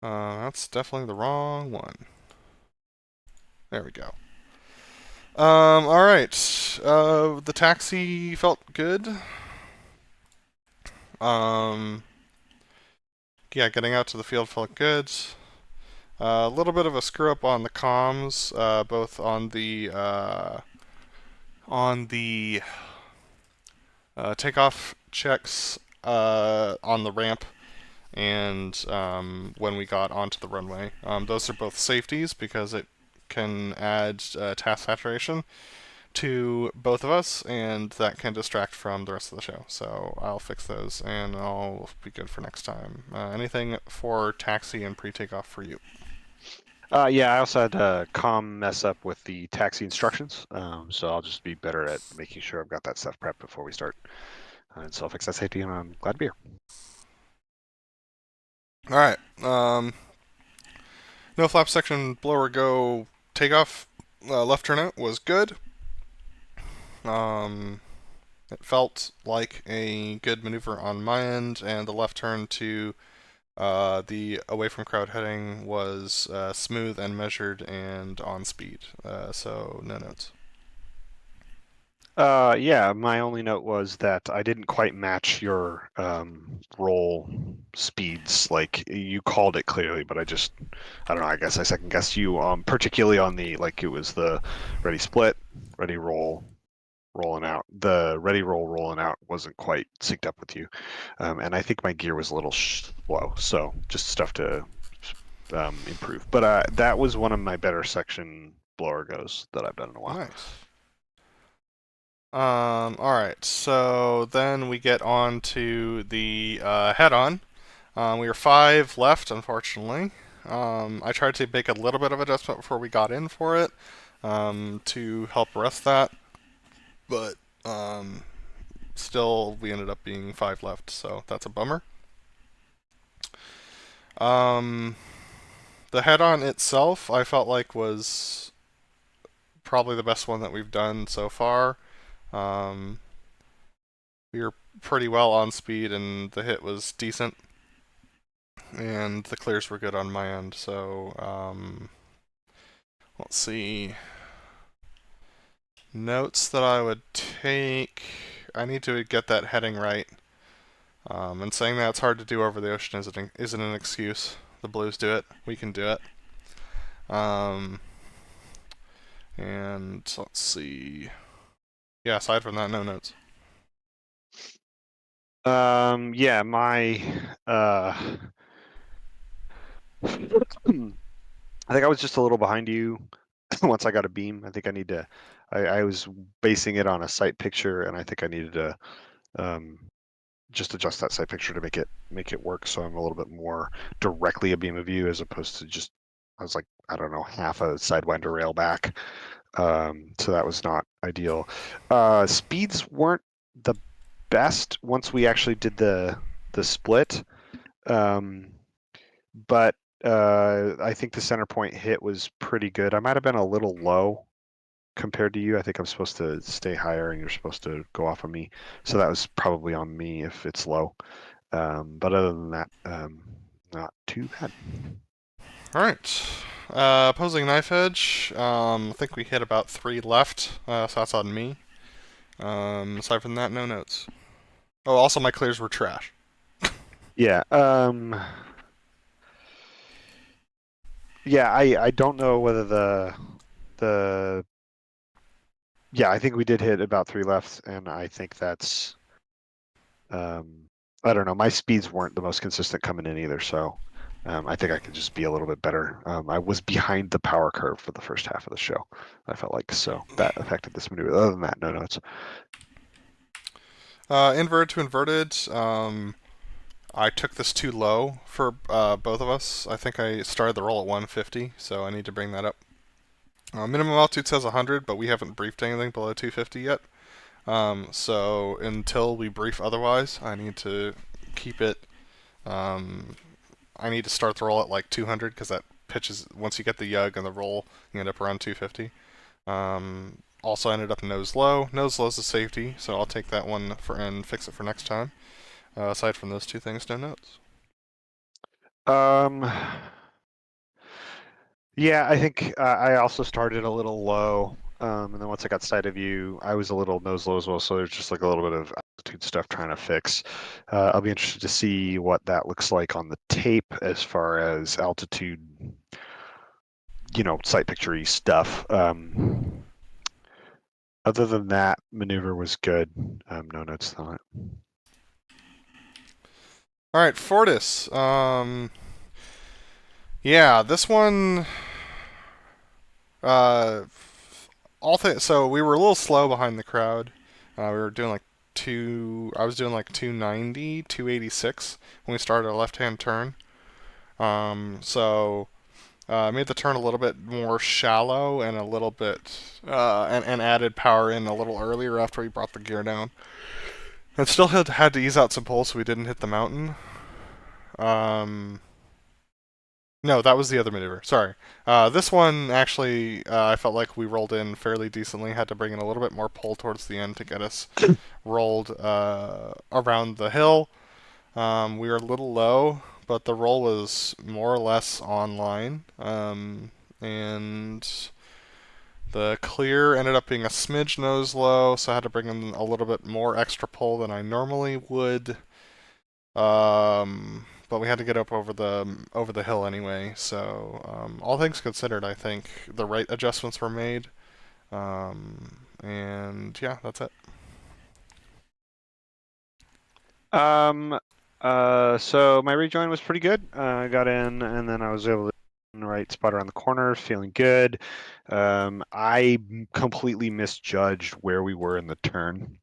That's definitely the wrong one. There we go. All right. The taxi felt good. Yeah, getting out to the field felt good. A little bit of a screw up on the comms, both on the takeoff checks on the ramp and when we got onto the runway. Those are both safeties because it can add task saturation to both of us, and that can distract from the rest of the show. So I'll fix those, and I'll be good for next time. Anything for taxi and pre-takeoff for you? Yeah, I also had a comm mess up with the taxi instructions, so I'll just be better at making sure I've got that stuff prepped before we start. And so I'll fix that safety, and I'm glad to be here. All right. No flap section blower go takeoff. Left turnout was good. It felt like a good maneuver on my end, and the left turn to the away from crowd heading was smooth and measured and on speed. So no notes. Yeah, my only note was that I didn't quite match your roll speeds. Like you called it clearly, but I don't know. I guess I second guessed you, particularly on the it was the ready split, ready roll, rolling out. The ready roll rolling out wasn't quite synced up with you, and I think my gear was a little slow. So just stuff to improve. But that was one of my better section blower goes that I've done in a while. Nice. Alright, so then we get on to the head-on. We were 5 left, unfortunately. I tried to make a little bit of adjustment before we got in for it to help rest that, but still we ended up being 5 left, so that's a bummer. The head-on itself, I felt like was probably the best one that we've done so far. We were pretty well on speed, and the hit was decent, and the clears were good on my end. So let's see. Notes that I would take. I need to get that heading right. And saying that it's hard to do over the ocean isn't an excuse. The Blues do it. We can do it. And let's see. Yeah, aside from that, no notes. Yeah, my I think I was just a little behind you once I got a beam. I think I need to I was basing it on a sight picture, and I think I needed to just adjust that sight picture to make it work, so I'm a little bit more directly a beam of view as opposed to just I was like, I don't know, half a sidewinder rail back. So that was not ideal. Speeds weren't the best once we actually did the split, but I think the center point hit was pretty good. I might have been a little low compared to you. I think I'm supposed to stay higher, and you're supposed to go off of me. So that was probably on me if it's low. But other than that, not too bad. All right. Opposing knife edge. I think we hit about 3 left, so that's on me. Aside from that, no notes. Oh, also my clears were trash. Yeah. Yeah, I don't know whether the yeah, I think we did hit about 3 left, and I think that's I don't know. My speeds weren't the most consistent coming in either, so I think I could just be a little bit better. I was behind the power curve for the first half of the show, I felt like, so that affected this maneuver. Other than that, no notes. Inverted to inverted. I took this too low for both of us. I think I started the roll at 150, so I need to bring that up. Minimum altitude says 100, but we haven't briefed anything below 250 yet. So until we brief otherwise, I need to keep it. I need to start the roll at like 200 because that pitches. Once you get the yug and the roll, you end up around 250. Also ended up nose low. Nose low is a safety, so I'll take that one and fix it for next time. Aside from those two things, no notes. Yeah, I think I also started a little low. and then once I got sight of you, I was a little nose low as well, so there's just like a little bit of altitude stuff trying to fix. I'll be interested to see what that looks like on the tape as far as altitude, sight picture-y stuff. Other than that, maneuver was good. No notes on it. All right, Fortis. Yeah, this one. So we were a little slow behind the crowd. We were doing like I was doing like 290, 286 when we started a left-hand turn. So made the turn a little bit more shallow and a little bit and added power in a little earlier after we brought the gear down. And still had to ease out some pulls so we didn't hit the mountain. No, that was the other maneuver. Sorry. This one, actually, I felt like we rolled in fairly decently. Had to bring in a little bit more pull towards the end to get us rolled around the hill. We were a little low, but the roll was more or less online. And the clear ended up being a smidge nose low, so I had to bring in a little bit more extra pull than I normally would. But we had to get up over the hill anyway. So all things considered, I think the right adjustments were made. And yeah, that's it. So my rejoin was pretty good. I got in, and then I was able to in the right spot around the corner, feeling good. I completely misjudged where we were in the turn.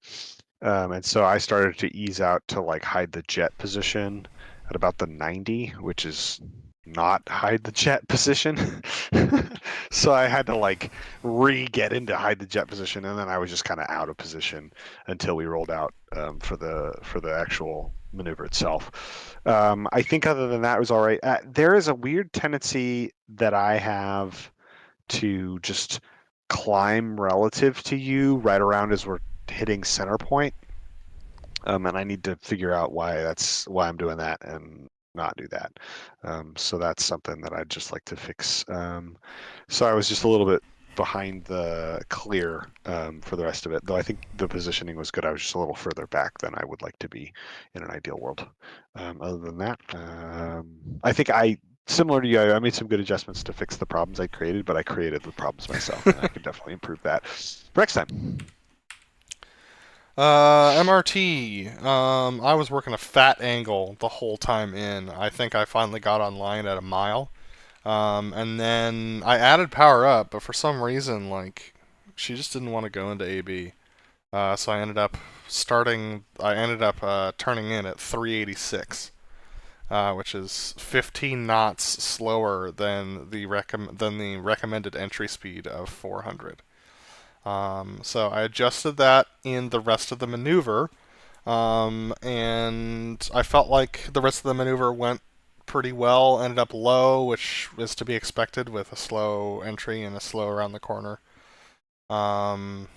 And so I started to ease out to like hide the jet position at about the 90, which is not hide the jet position. So I had to like get into hide the jet position, and then I was just kind of out of position until we rolled out for the actual maneuver itself. I think other than that, it was all right. There is a weird tendency that I have to just climb relative to you right around as we're hitting center point, and I need to figure out why I'm doing that and not do that. So that's something that I'd just like to fix. So I was just a little bit behind the clear for the rest of it, though I think the positioning was good. I was just a little further back than I would like to be in an ideal world. Other than that, I think similar to you, I made some good adjustments to fix the problems I created, but I created the problems myself, and I could definitely improve that for next time. MRT. I was working a fat angle the whole time in. I think I finally got online at a mile. And then I added power up, but for some reason, like, she just didn't want to go into AB. So I ended up turning in at 386, which is 15 knots slower than the recommended entry speed of 400. So I adjusted that in the rest of the maneuver, and I felt like the rest of the maneuver went pretty well. Ended up low, which is to be expected with a slow entry and a slow around the corner. And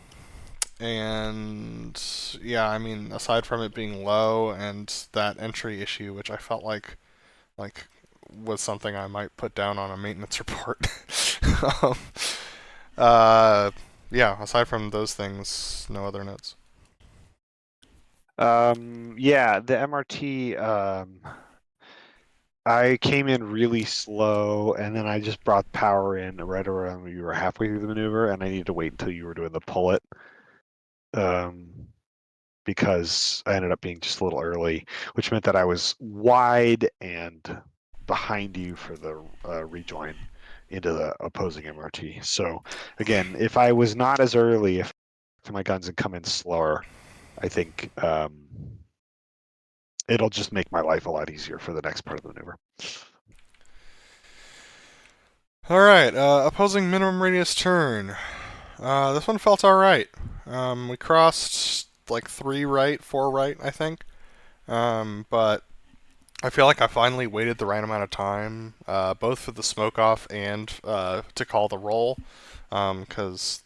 yeah, I mean, aside from it being low and that entry issue, which I felt like was something I might put down on a maintenance report. Yeah, aside from those things, no other notes. Yeah, the MRT, I came in really slow, and then I just brought power in right around when you were halfway through the maneuver, and I needed to wait until you were doing the pull it, because I ended up being just a little early, which meant that I was wide and behind you for the rejoin into the opposing MRT. So again, if I was not as early, if my guns had come in slower, I think it'll just make my life a lot easier for the next part of the maneuver. All right, opposing minimum radius turn. This one felt all right. We crossed like 3 right, 4 right, I think. But I feel like I finally waited the right amount of time, both for the smoke off and to call the roll, because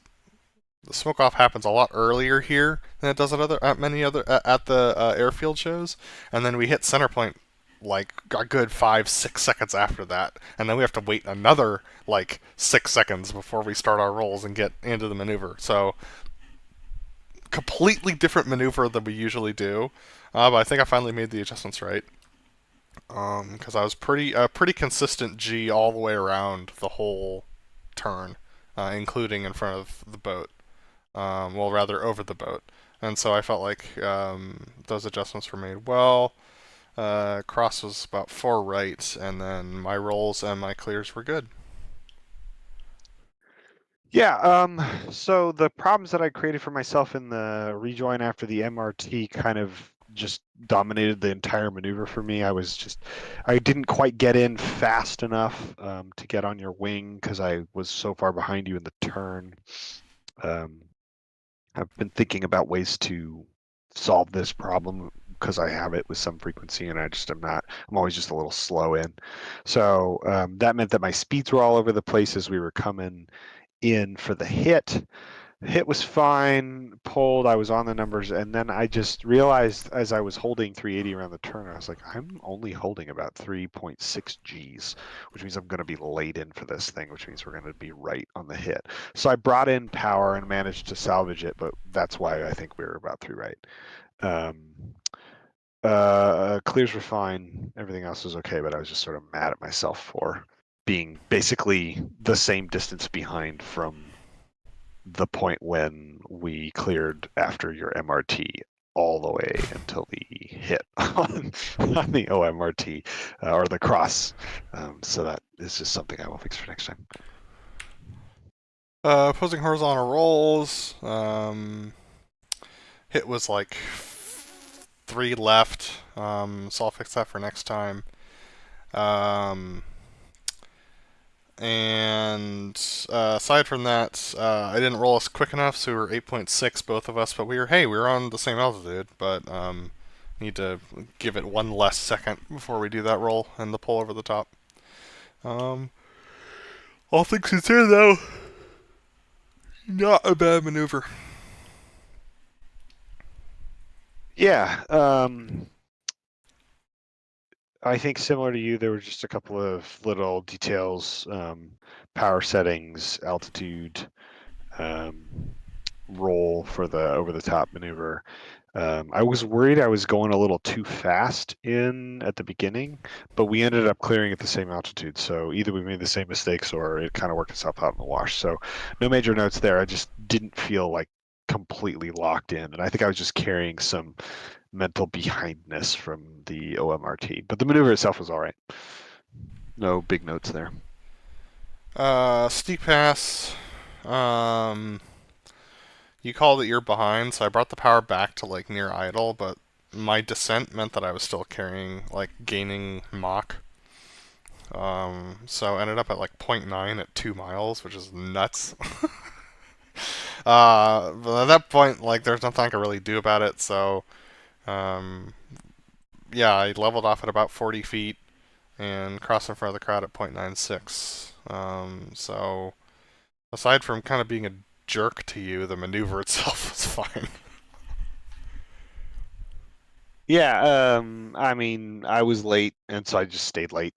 the smoke off happens a lot earlier here than it does at the airfield shows, and then we hit center point like a good 5-6 seconds after that, and then we have to wait another like 6 seconds before we start our rolls and get into the maneuver. So completely different maneuver than we usually do. But I think I finally made the adjustments right. Because I was pretty consistent G all the way around the whole turn, including in front of the boat. Well, rather over the boat. And so I felt like those adjustments were made well. Cross was about 4 right, and then my rolls and my clears were good. Yeah, so the problems that I created for myself in the rejoin after the MRT kind of just dominated the entire maneuver for me. I didn't quite get in fast enough to get on your wing because I was so far behind you in the turn. I've been thinking about ways to solve this problem because I have it with some frequency and I'm always just a little slow in. So that meant that my speeds were all over the place as we were coming in for the hit. Hit was fine, pulled, I was on the numbers, and then I just realized as I was holding 380 around the turn, I was like, I'm only holding about 3.6 Gs, which means I'm going to be late in for this thing, which means we're going to be right on the hit. So I brought in power and managed to salvage it, but that's why I think we were about 3 right. Clears were fine, everything else was okay, but I was just sort of mad at myself for being basically the same distance behind from the point when we cleared after your MRT all the way until the hit on the OMRT or the cross. So that is just something I will fix for next time. Opposing horizontal rolls. Hit was like 3 left, so I'll fix that for next time. And aside from that, I didn't roll us quick enough, so we were 8.6 both of us, but we were on the same altitude, but need to give it 1 less second before we do that roll and the pull over the top. All things considered, though, not a bad maneuver. Yeah, I think similar to you, there were just a couple of little details, power settings, altitude, roll for the over the top maneuver. I was worried I was going a little too fast in at the beginning, but we ended up clearing at the same altitude. So either we made the same mistakes or it kind of worked itself out in the wash. So no major notes there. I just didn't feel like completely locked in. And I think I was just carrying some mental behindness from the OMRT. But the maneuver itself was all right. No big notes there. Steep pass. You called it you're behind, so I brought the power back to like near idle, but my descent meant that I was still carrying, like, gaining Mach. So I ended up at like 0.9 at 2 miles, which is nuts. But at that point, like, there's nothing I could really do about it, so yeah, I leveled off at about 40 feet and crossed in front of the crowd at 0.96. So aside from kind of being a jerk to you, the maneuver itself was fine. Yeah, I mean, I was late, and so I just stayed late.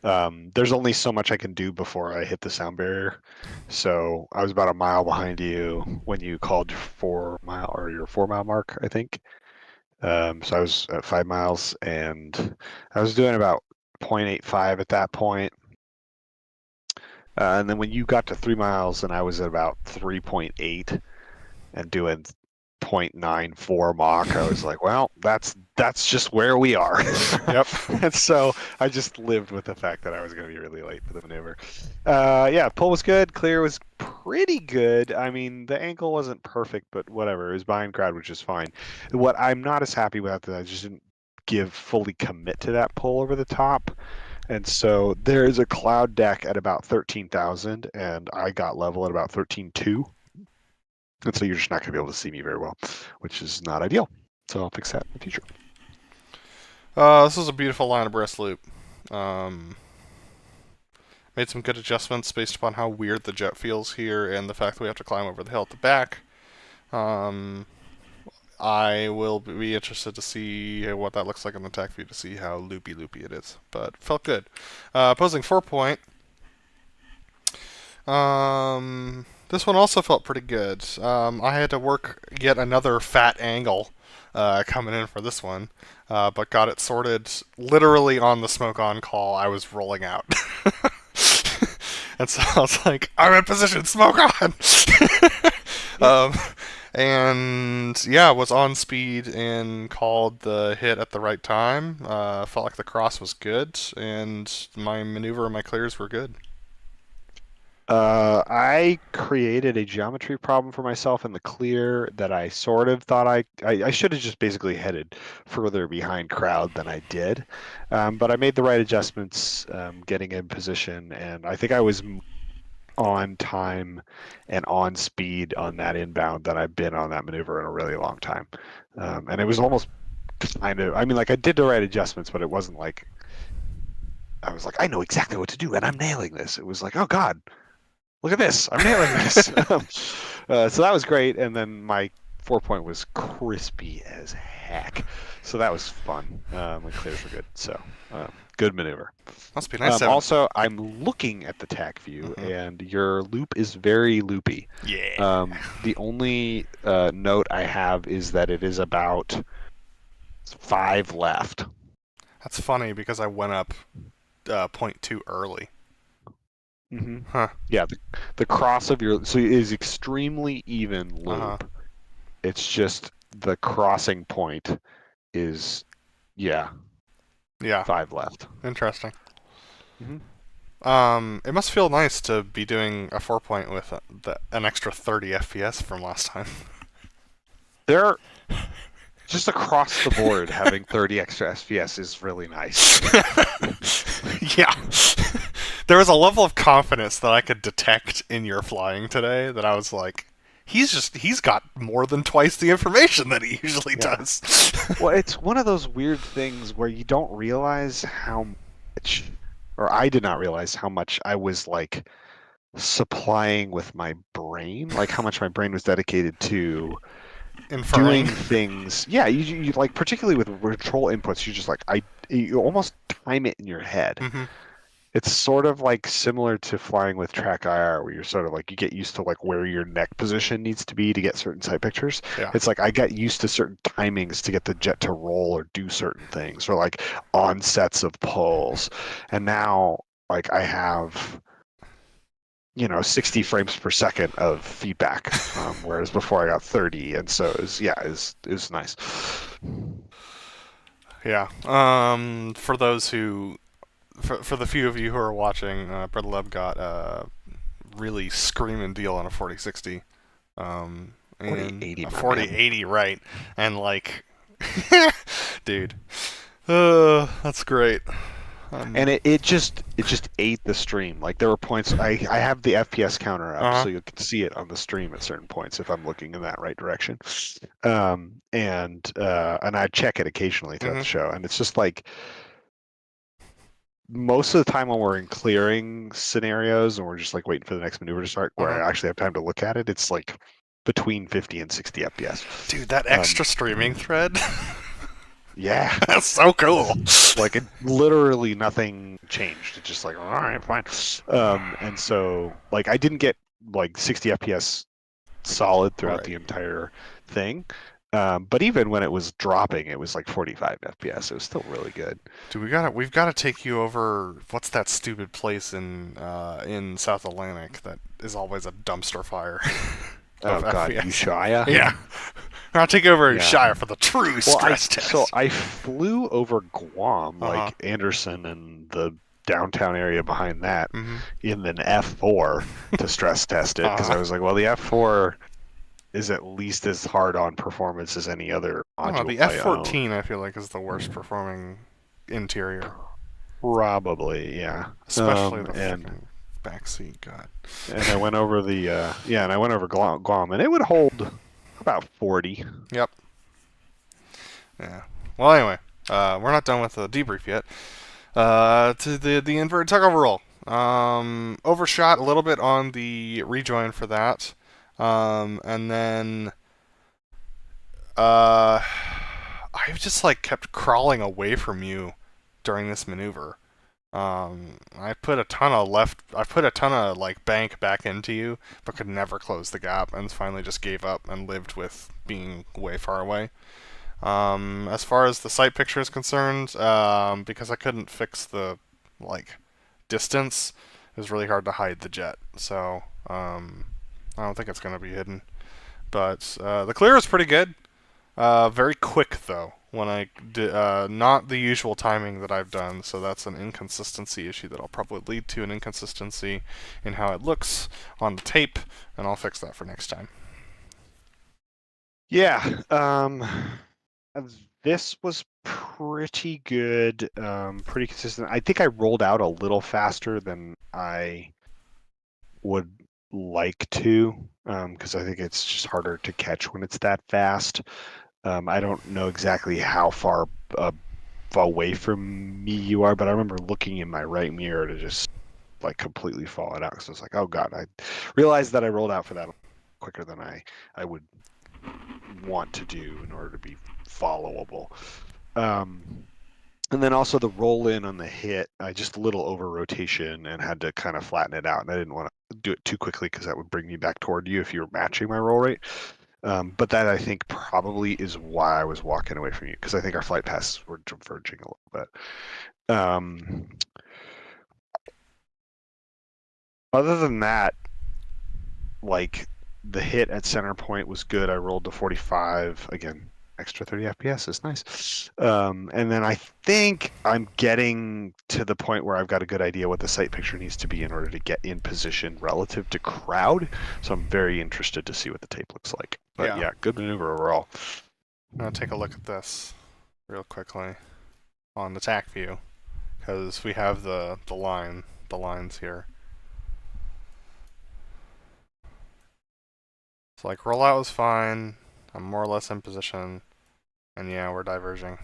There's only so much I can do before I hit the sound barrier. So I was about a mile behind you when you called your 4-mile or your 4-mile mark, I think. So I was at 5 miles, and I was doing about 0.85 at that point. And then when you got to 3 miles, and I was at about 3.8 and doing 0.94 Mach, I was like, well, that's just where we are. Yep. And so I just lived with the fact that I was going to be really late for the maneuver. Yeah, pull was good. Clear was pretty good. I mean, the angle wasn't perfect, but whatever. It was behind crowd, which is fine. What I'm not as happy with that I just didn't fully commit to that pull over the top. And so there is a cloud deck at about 13,000, and I got level at about 13.2. And so you're just not going to be able to see me very well, which is not ideal. So I'll fix that in the future. This was a beautiful line abreast loop. Made some good adjustments based upon how weird the jet feels here and the fact that we have to climb over the hill at the back. I will be interested to see what that looks like in the tech view to see how loopy it is. But felt good. Opposing 4-point. This one also felt pretty good. I had to work yet another fat angle coming in for this one, but got it sorted literally on the smoke on call I was rolling out. And so I was like, I'm in position, smoke on! And yeah, was on speed and called the hit at the right time. Felt like the cross was good, and my maneuver and my clears were good. I created a geometry problem for myself in the clear that I sort of thought I should have just basically headed further behind crowd than I did. But I made the right adjustments, getting in position, and I think I was on time and on speed on that inbound than I've been on that maneuver in a really long time. And it was almost kind of, I mean, like I did the right adjustments, but it wasn't like, I was like, I know exactly what to do and I'm nailing this. It was like, oh God, look at this, I'm nailing this. So that was great. And then my 4-point was crispy as heck. So that was fun. My clears were good. So good maneuver. Must be nice. Also, I'm looking at the tack view, and your loop is very loopy. Yeah. The only note I have is that it is about 5 left. That's funny because I went up 0.2 early. Mm-hmm. Huh. Yeah, the cross of your, so it is extremely even loop. It's just the crossing point is, yeah, 5 left. Interesting. Mm-hmm. It must feel nice to be doing a 4-point with an extra 30 FPS from last time. They're just across the board having 30 extra FPS is really nice. Yeah. There was a level of confidence that I could detect in your flying today that I was like, he's got more than twice the information that he usually does. Well, it's one of those weird things where you don't realize how much, or I did not realize how much I was like supplying with my brain, like how much my brain was dedicated to Inferring. doing things. Yeah, you like, particularly with control inputs, you just like, you almost time it in your head. Mm-hmm. It's sort of like similar to flying with track IR, where you're sort of like, you get used to like where your neck position needs to be to get certain sight pictures. Yeah. It's like I got used to certain timings to get the jet to roll or do certain things, or like onsets of pulls. And now like I have, 60 frames per second of feedback, whereas before I got 30, and so it was nice. Yeah. For those who, for the few of you who are watching, BrotherLeb got a really screaming deal on a 4060. 4080, a 4080, right? And like, dude, that's great. And it just ate the stream. Like there were points, I have the FPS counter up, so you can see it on the stream at certain points if I'm looking in that right direction. And I check it occasionally throughout the show, and it's just like, most of the time when we're in clearing scenarios and we're just like waiting for the next maneuver to start, where I actually have time to look at it, it's like between 50 and 60 FPS. Dude, that extra streaming thread. Yeah. That's so cool. Like, it literally nothing changed. It's just like, all right, fine. And so, like, I didn't get like 60 FPS solid throughout the entire thing. But even when it was dropping, it was like 45 FPS. It was still really good. Dude, we've got to take you over. What's that stupid place in South Atlantic that is always a dumpster fire? Oh God, Ushuaia? Yeah. I'll take over Ushuaia for the true stress test. So I flew over Guam, like Anderson and the downtown area behind that, in an F4 to stress test it, because I was like, well, the F4 is at least as hard on performance as any other module. The F14 I feel like is the worst performing interior. Probably, yeah. Especially the backseat, God. And I went over and I went over Guam, and it would hold about 40. Yep. Yeah. Well, anyway, we're not done with the debrief yet. To the inverted tug overroll. Overshot a little bit on the rejoin for that. And then I've just like kept crawling away from you during this maneuver. I put a ton of like bank back into you, but could never close the gap, and finally just gave up and lived with being way far away. As far as the sight picture is concerned, because I couldn't fix the like distance, it was really hard to hide the jet. So I don't think it's gonna be hidden. But the clear is pretty good. Very quick though. When I did, not the usual timing that I've done, so that's an inconsistency issue that'll probably lead to an inconsistency in how it looks on the tape, and I'll fix that for next time. Yeah, this was pretty good, pretty consistent. I think I rolled out a little faster than I would like to, because I think it's just harder to catch when it's that fast. I don't know exactly how far away from me you are, but I remember looking in my right mirror to just like completely fall it out, because I was like, oh god, I realized that I rolled out for that quicker than I would want to do in order to be followable. And then also the roll in on the hit, I just a little over rotation and had to kind of flatten it out, and I didn't want to do it too quickly because that would bring me back toward you if you were matching my roll rate. But that I think probably is why I was walking away from you, because I think our flight paths were diverging a little bit. Other than that, like the hit at center point was good. I rolled to 45 again. Extra 30 FPS is nice. And then I think I'm getting to the point where I've got a good idea what the sight picture needs to be in order to get in position relative to crowd. So I'm very interested to see what the tape looks like. But yeah, good maneuver overall. I'm going to take a look at this real quickly on the TAC view, because we have the lines here. So like rollout was fine. I'm more or less in position. And yeah, we're diverging.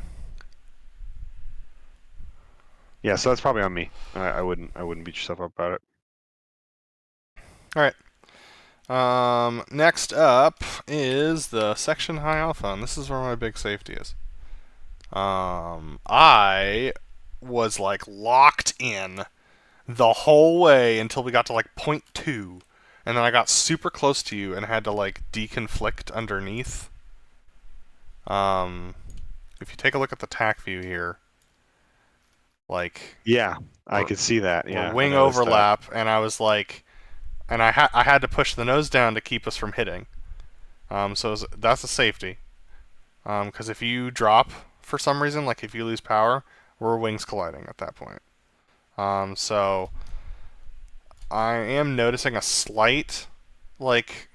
Yeah, so that's probably on me. I wouldn't beat yourself up about it. All right. Next up is the section high alpha, and this is where my big safety is. I was like locked in the whole way until we got to like 0.2, and then I got super close to you and had to like deconflict underneath. If you take a look at the TAC view here, like yeah, I could see that. Yeah, wing overlap, and I was like, and I had to push the nose down to keep us from hitting. So that's a safety. Because if you drop for some reason, like if you lose power, we're wings colliding at that point. So I am noticing a slight like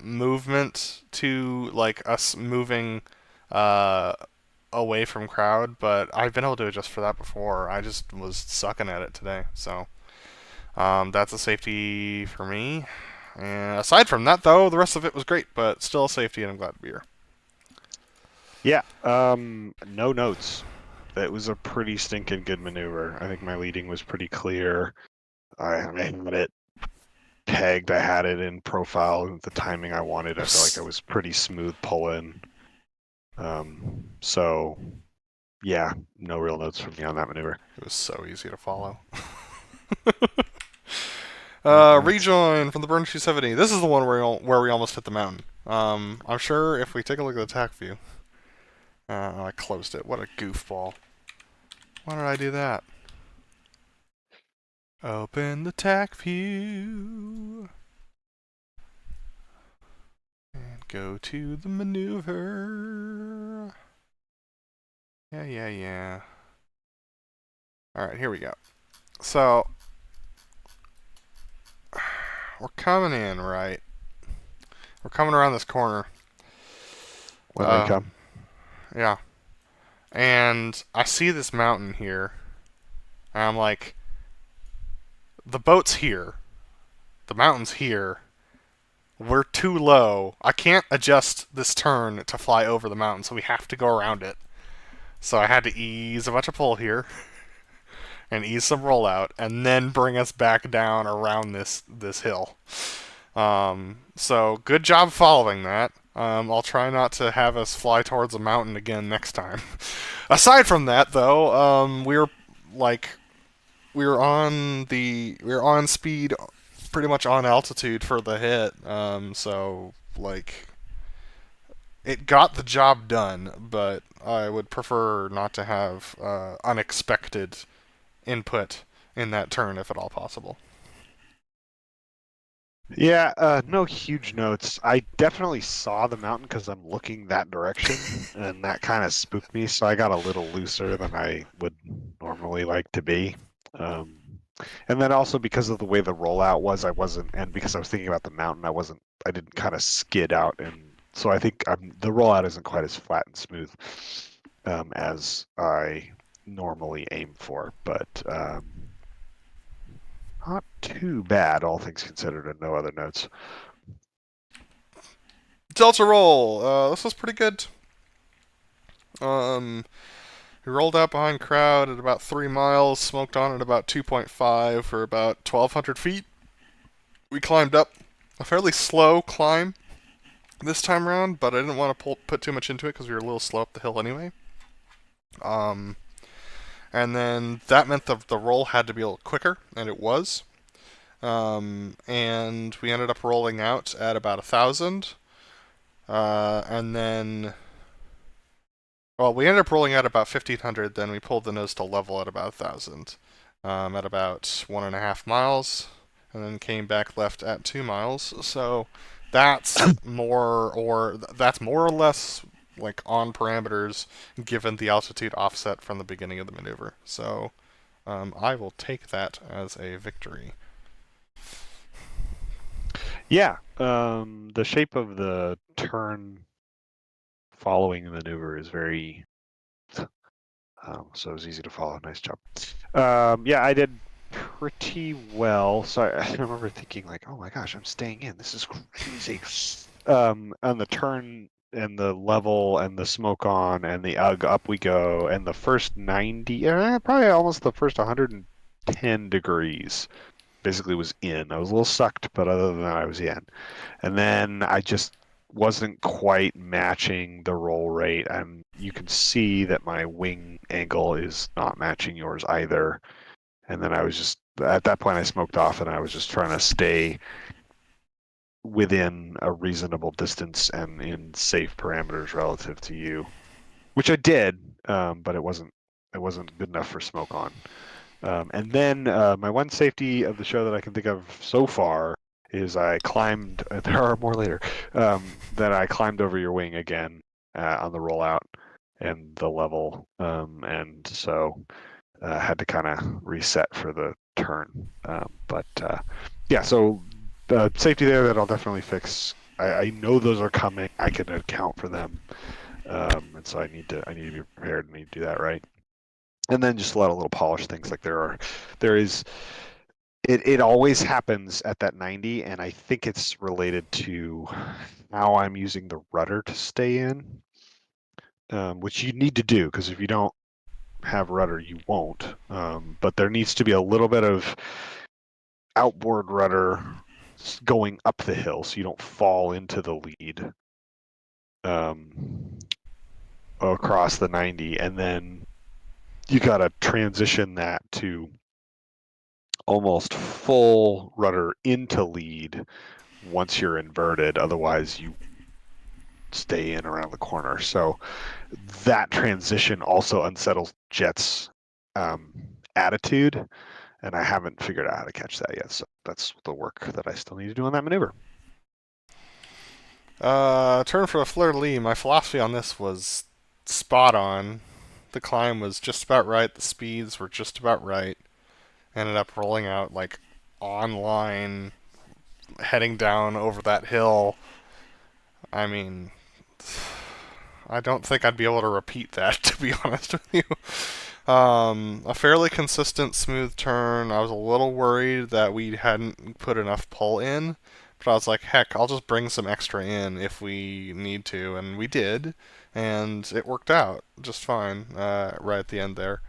movement to like us moving away from crowd, but I've been able to adjust for that before. I just was sucking at it today, so that's a safety for me. And aside from that, though, the rest of it was great, but still a safety, and I'm glad to be here. Yeah, no notes. That was a pretty stinking good maneuver. I think my leading was pretty clear. I had it pegged. I had it in profile. The timing I wanted, I felt like I was pretty smooth pulling. So, yeah, no real notes from me on that maneuver. It was so easy to follow. Rejoin from the Burn 270. This is the one where we almost hit the mountain. I'm sure if we take a look at the TAC view. I closed it. What a goofball. Why did I do that? Open the TAC view. And go to the maneuver. Yeah. Alright, here we go. So, we're coming in, right? We're coming around this corner. When they come. Yeah. And I see this mountain here. And I'm like, the boat's here. The mountain's here. We're too low. I can't adjust this turn to fly over the mountain, so we have to go around it. So I had to ease a bunch of pull here. And ease some rollout, and then bring us back down around this hill. So good job following that. I'll try not to have us fly towards a mountain again next time. Aside from that, though, we were on speed, pretty much on altitude for the hit. So like it got the job done, but I would prefer not to have unexpected input in that turn if at all possible. Yeah, no huge notes. I definitely saw the mountain because I'm looking that direction, and that kind of spooked me, so I got a little looser than I would normally like to be. Um, and then also because of the way the rollout was, and because I was thinking about the mountain, I didn't kind of skid out, and so I think the rollout isn't quite as flat and smooth as I normally aim for, but not too bad, all things considered, and no other notes. Delta roll. This was pretty good. We rolled out behind crowd at about 3 miles, smoked on at about 2.5 for about 1,200 feet. We climbed up a fairly slow climb this time around, but I didn't want to put too much into it because we were a little slow up the hill anyway. And then that meant the roll had to be a little quicker, and it was. And we ended up rolling out at about 1,000. And then, well, we ended up rolling out about 1,500. Then we pulled the nose to level at about 1,000, at about 1.5 miles, and then came back left at 2 miles. So that's more or less like on parameters given the altitude offset from the beginning of the maneuver. So I will take that as a victory. Yeah, the shape of the turn following the maneuver is very so it was easy to follow. Nice job. Yeah, I did pretty well. So I remember thinking like, oh my gosh, I'm staying in. This is crazy. On the turn and the level and the smoke on and the up we go, and the first 90, probably almost the first 110 degrees basically was in. I was a little sucked, but other than that, I was in. And then I just wasn't quite matching the roll rate, and you can see that my wing angle is not matching yours either. And then I was just, at that point I smoked off, and I was just trying to stay within a reasonable distance and in safe parameters relative to you, which I did, but it wasn't good enough for smoke on. And then my one safety of the show that I can think of so far is I climbed, there are more later, that I climbed over your wing again on the rollout and the level, and so had to kind of reset for the turn. But yeah, so safety there that I'll definitely fix. I know those are coming. I can account for them, and so I need to be prepared and need to do that right. And then just a lot of little polish things like it always happens at that 90, and I think it's related to how I'm using the rudder to stay in, which you need to do, because if you don't have rudder, you won't. But there needs to be a little bit of outboard rudder going up the hill so you don't fall into the lead across the 90, and then you got to transition that to almost full rudder into lead once you're inverted. Otherwise, you stay in around the corner. So that transition also unsettles Jet's attitude, and I haven't figured out how to catch that yet. So that's the work that I still need to do on that maneuver. Turn for a fleur-de-lis. My philosophy on this was spot on. The climb was just about right. The speeds were just about right. Ended up rolling out like online, heading down over that hill. I mean, I don't think I'd be able to repeat that, to be honest with you. A fairly consistent, smooth turn. I was a little worried that we hadn't put enough pull in, but I was like, heck, I'll just bring some extra in if we need to, and we did, and it worked out just fine right at the end there.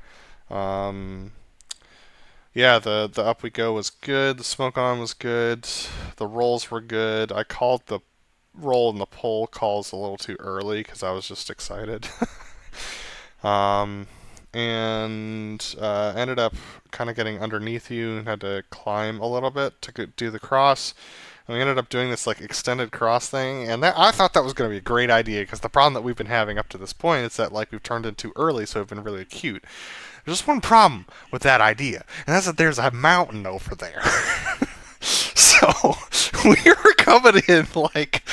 Yeah, the up we go was good. The smoke on was good. The rolls were good. I called the roll in the pole calls a little too early because I was just excited. um, and ended up kind of getting underneath you and had to climb a little bit to do the cross. And we ended up doing this like extended cross thing, and I thought that was going to be a great idea because the problem that we've been having up to this point is that like we've turned in too early, so we've been really acute. There's just one problem with that idea, and that's that there's a mountain over there. So we were coming in like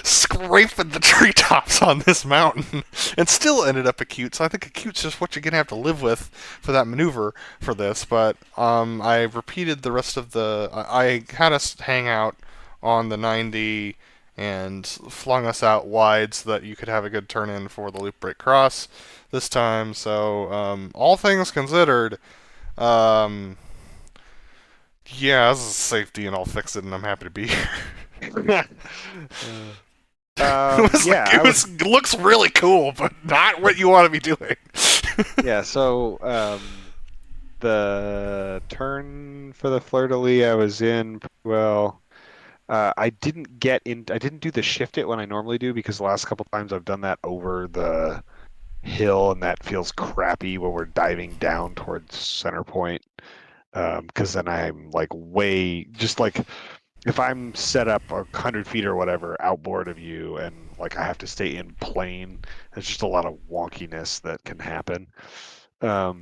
scraping the treetops on this mountain and still ended up acute. So I think acute's just what you're going to have to live with for that maneuver for this. But I repeated the rest of the... I had us hang out on the 90 and flung us out wide so that you could have a good turn in for the loop break cross this time. So all things considered... yeah, this is safety and I'll fix it and I'm happy to be here. It looks really cool, but not what you want to be doing. Yeah, so the turn for the fleur-de-lis I was in well. I didn't do the shift it when I normally do because the last couple times I've done that over the hill and that feels crappy when we're diving down towards center point. Because then I'm like just like if I'm set up 100 feet or whatever outboard of you and like I have to stay in plane, there's just a lot of wonkiness that can happen. So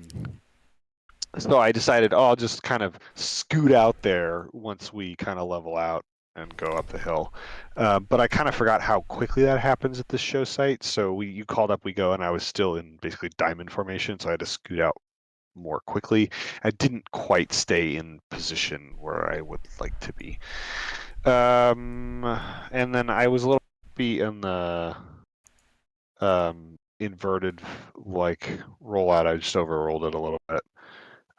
I decided, I'll just kind of scoot out there once we kind of level out and go up the hill. But I kind of forgot how quickly that happens at the show site. So you called up, we go, and I was still in basically diamond formation, so I had to scoot out more quickly. I didn't quite stay in position where I would like to be. And then I was a little bit in the inverted like rollout. I just overrolled it a little bit.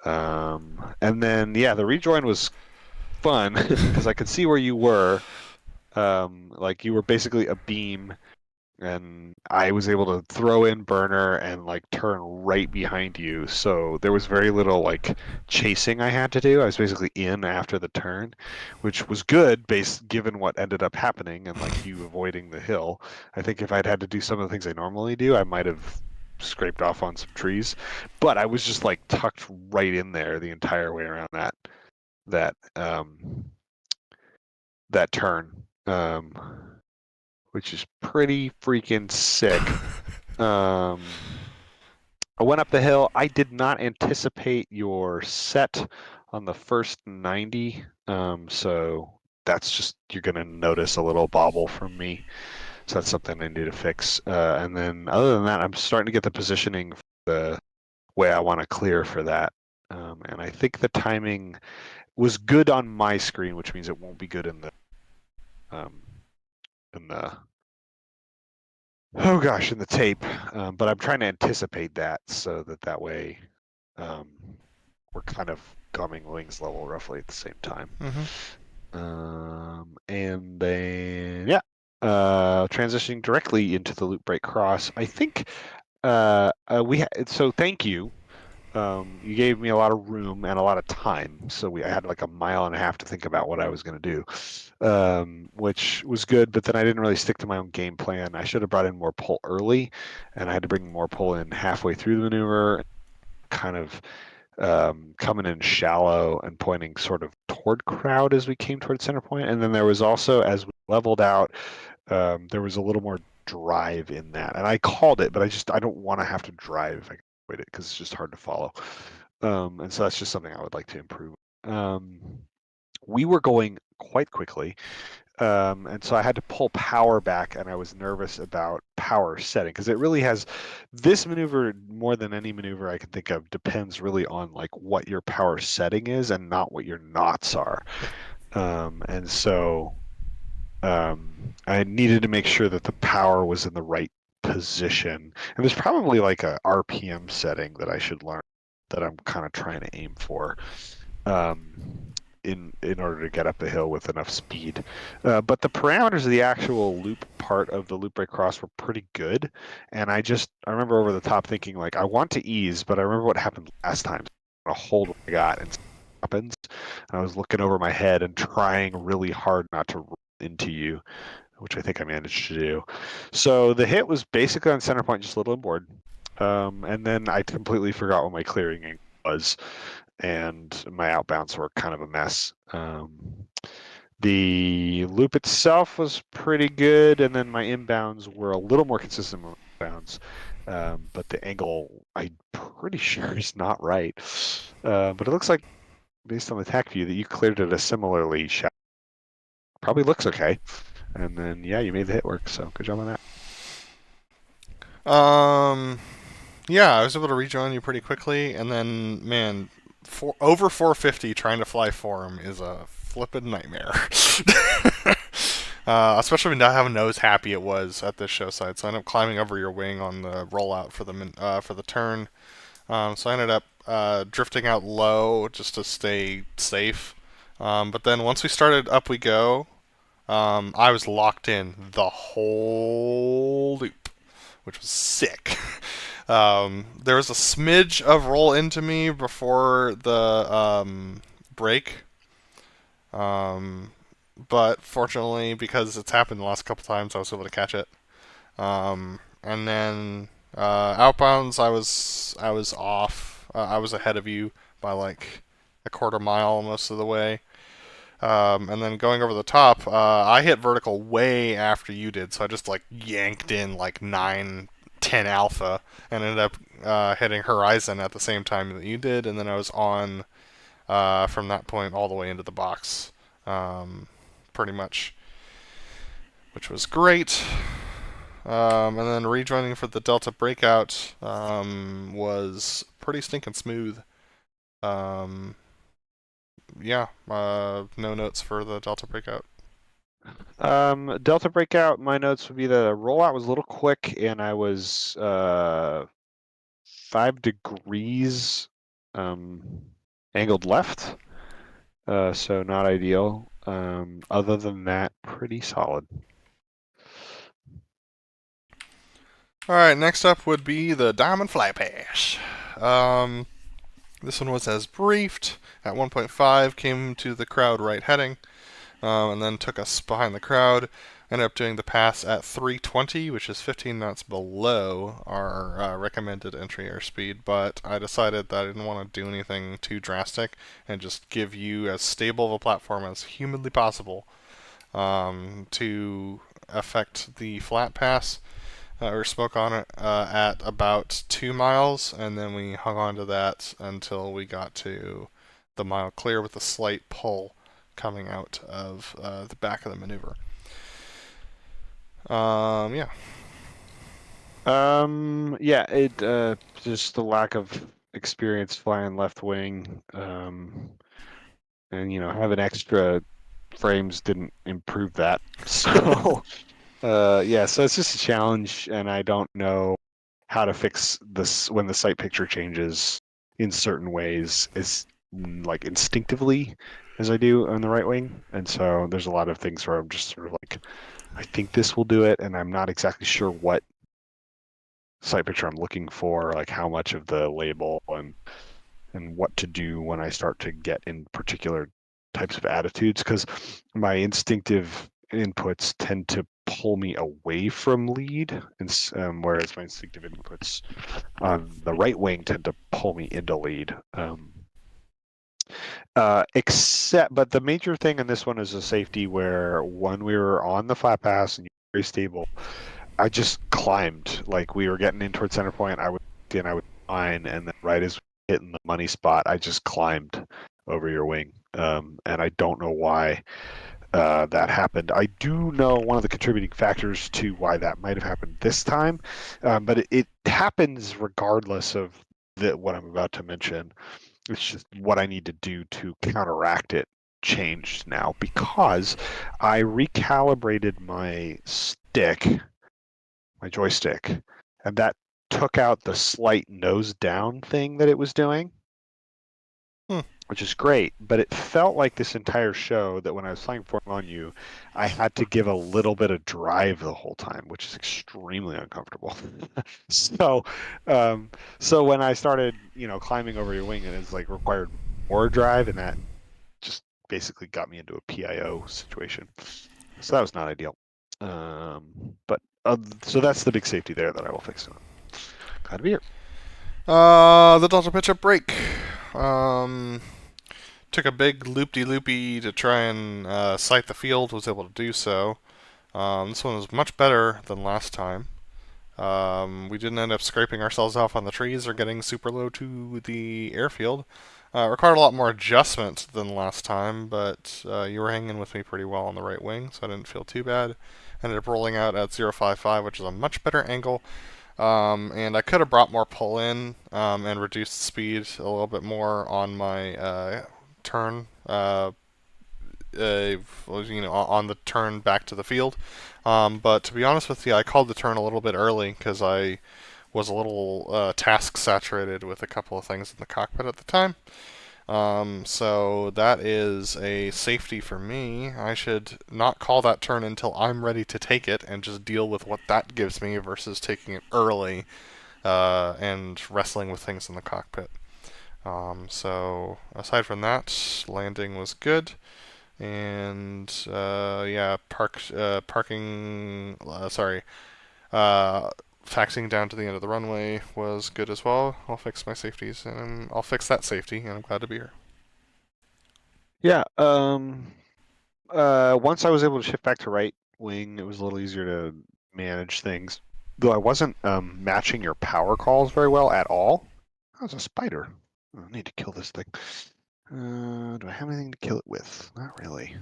And then the rejoin was fun because I could see where you were. Like you were basically a beam. And I was able to throw in burner and like turn right behind you. So there was very little like chasing I had to do. I was basically in after the turn, which was good given what ended up happening and like you avoiding the hill. I think if I'd had to do some of the things I normally do, I might have scraped off on some trees. But I was just like tucked right in there the entire way around that turn. Which is pretty freaking sick. I went up the hill. I did not anticipate your set on the first 90, so that's just, you're going to notice a little bobble from me. So that's something I need to fix. And then other than that, I'm starting to get the positioning for the way I want to clear for that. And I think the timing was good on my screen, which means it won't be good in the tape, but I'm trying to anticipate that so that way we're kind of gumming wings level roughly at the same time. And then transitioning directly into the loop break cross. I think so thank you. You gave me a lot of room and a lot of time, so I had like a mile and a half to think about what I was going to do, which was good, but then I didn't really stick to my own game plan. I should have brought in more pull early, and I had to bring more pull in halfway through the maneuver, kind of coming in shallow and pointing sort of toward crowd as we came toward center point. And then there was also, as we leveled out, there was a little more drive in that, and I called it, but I don't want to have to drive if I can avoid it because it's just hard to follow. And so that's just something I would like to improve. We were going quite quickly, and so I had to pull power back, and I was nervous about power setting because it really has, this maneuver more than any maneuver I can think of depends really on like what your power setting is and not what your knots are. And so I needed to make sure that the power was in the right position, and there's probably like a RPM setting that I should learn that I'm kind of trying to aim for in order to get up the hill with enough speed. But the parameters of the actual loop part of the loop break cross were pretty good, and I remember over the top thinking like I want to ease, but I remember what happened last time. I want to hold what I got, and happens. And I was looking over my head and trying really hard not to run into you. which I think I managed to do. So the hit was basically on center point, just a little inboard. And then I completely forgot what my clearing angle was, and my outbounds were kind of a mess. The loop itself was pretty good, and then my inbounds were a little more consistent with inbounds. But the angle, I'm pretty sure, is not right. But it looks like, based on the TAC view, that you cleared it a similarly shallow. Probably looks okay. And then, yeah, you made the hit work, so good job on that. Yeah, I was able to rejoin you pretty quickly, and then, man, over 450 trying to fly Forum is a flippin' nightmare. Especially when not having knows happy it was at this show site. So I ended up climbing over your wing on the rollout for the turn. So I ended up drifting out low just to stay safe. But then once we started Up We Go, I was locked in the whole loop, which was sick. There was a smidge of roll into me before the break. But fortunately, because it's happened the last couple times, I was able to catch it. And then outbounds, I was off. I was ahead of you by like a quarter mile most of the way. And then going over the top, I hit vertical way after you did, so I just like yanked in like 9-10 alpha and ended up hitting Horizon at the same time that you did, and then I was on from that point all the way into the box, pretty much, which was great. And then rejoining for the Delta breakout was pretty stinking smooth. Yeah, no notes for the Delta breakout. Delta breakout, my notes would be the rollout was a little quick, and I was 5 degrees angled left, so not ideal. Other than that, pretty solid. All right, next up would be the Diamond Fly Pass. This one was as briefed. At 1.5, came to the crowd right heading, and then took us behind the crowd. Ended up doing the pass at 320, which is 15 knots below our recommended entry airspeed, but I decided that I didn't want to do anything too drastic and just give you as stable of a platform as humanly possible to affect the flat pass. Or smoke on it at about 2 miles, and then we hung on to that until we got to the mile clear with a slight pull coming out of the back of the maneuver. Yeah. Yeah, it just the lack of experience flying left wing, and having extra frames didn't improve that. So yeah, so it's just a challenge, and I don't know how to fix this when the sight picture changes in certain ways as like instinctively as I do on the right wing. And so there's a lot of things where I'm just sort of like, I think this will do it, and I'm not exactly sure what sight picture I'm looking for, like how much of the label and what to do when I start to get in particular types of attitudes, because my instinctive inputs tend to pull me away from lead, and whereas my instinctive inputs on the right wing tend to pull me into lead. But the major thing in this one is a safety where when we were on the flat pass and very stable, I just climbed. Like we were getting in towards center point, I would fine, and then right as we hit in the money spot, I just climbed over your wing. And I don't know why that happened. I do know one of the contributing factors to why that might have happened this time, but it happens regardless of what I'm about to mention. It's just what I need to do to counteract it changed now, because I recalibrated my joystick, and that took out the slight nose down thing that it was doing. Which is great, but it felt like this entire show that when I was flying Forum on you, I had to give a little bit of drive the whole time, which is extremely uncomfortable. So when I started, climbing over your wing, and it's like required more drive, and that just basically got me into a PIO situation. So that was not ideal. But so that's the big safety there that I will fix. Glad to be here. The Delta pitch up break. Took a big loop-de-loopy to try and sight the field, was able to do so. This one was much better than last time. We didn't end up scraping ourselves off on the trees or getting super low to the airfield. Required a lot more adjustment than last time, but you were hanging with me pretty well on the right wing, so I didn't feel too bad. Ended up rolling out at 055, which is a much better angle. And I could have brought more pull in and reduced speed a little bit more on my turn, on the turn back to the field. But to be honest with you, I called the turn a little bit early because I was a little task saturated with a couple of things in the cockpit at the time. So that is a safety for me. I should not call that turn until I'm ready to take it and just deal with what that gives me versus taking it early and wrestling with things in the cockpit. So aside from that, landing was good. And taxiing down to the end of the runway was good as well. I'll fix my safeties, and I'll fix that safety, and I'm glad to be here. Yeah. Once I was able to shift back to right wing, it was a little easier to manage things. Though I wasn't matching your power calls very well at all. That was a spider. I need to kill this thing. Do I have anything to kill it with? Not really.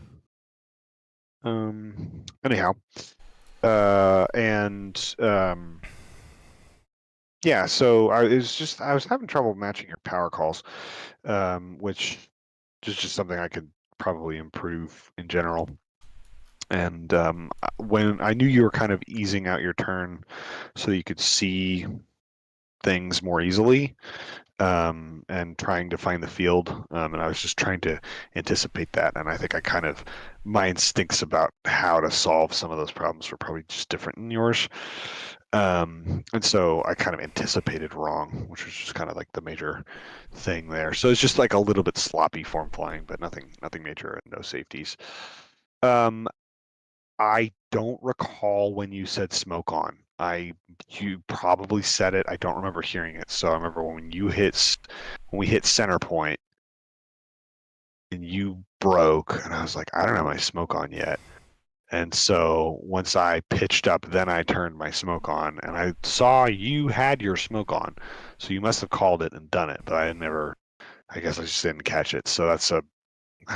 Anyhow. Yeah, so I was having trouble matching your power calls, which is just something I could probably improve in general. And when I knew you were kind of easing out your turn so that you could see things more easily, and trying to find the field, and I was just trying to anticipate that. And I think my instincts about how to solve some of those problems were probably just different than yours. And so I kind of anticipated wrong, which was just kind of like the major thing there. So it's just like a little bit sloppy form flying, but nothing major and no safeties. I don't recall when you said smoke on. You probably said it. I don't remember hearing it. So I remember when we hit center point and you broke, and I was like, I don't have my smoke on yet. And so once I pitched up, then I turned my smoke on, and I saw you had your smoke on. So you must have called it and done it, but I guess I just didn't catch it. So I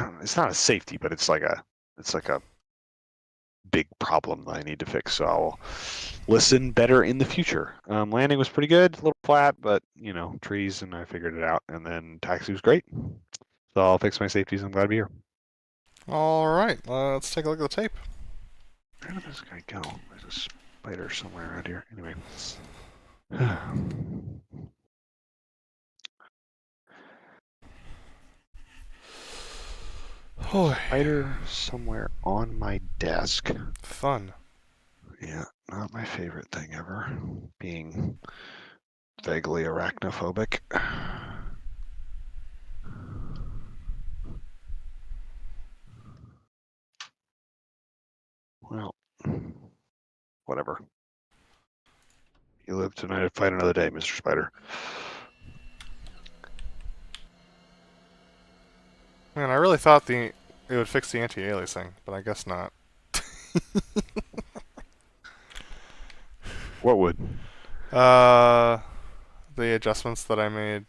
don't know, it's not a safety, but it's like a big problem that I need to fix. So I'll listen better in the future. Landing was pretty good, a little flat, but trees, and I figured it out. And then taxi was great. So I'll fix my safeties. I'm glad to be here. All right, let's take a look at the tape. Where did this guy go? There's a spider somewhere around here. Anyway. Spider somewhere on my desk. Fun. Yeah, not my favorite thing ever. Being vaguely arachnophobic. Well, whatever. You live tonight to fight another day, Mr. Spider. Man, I really thought it would fix the anti-aliasing, but I guess not. What would? The adjustments that I made.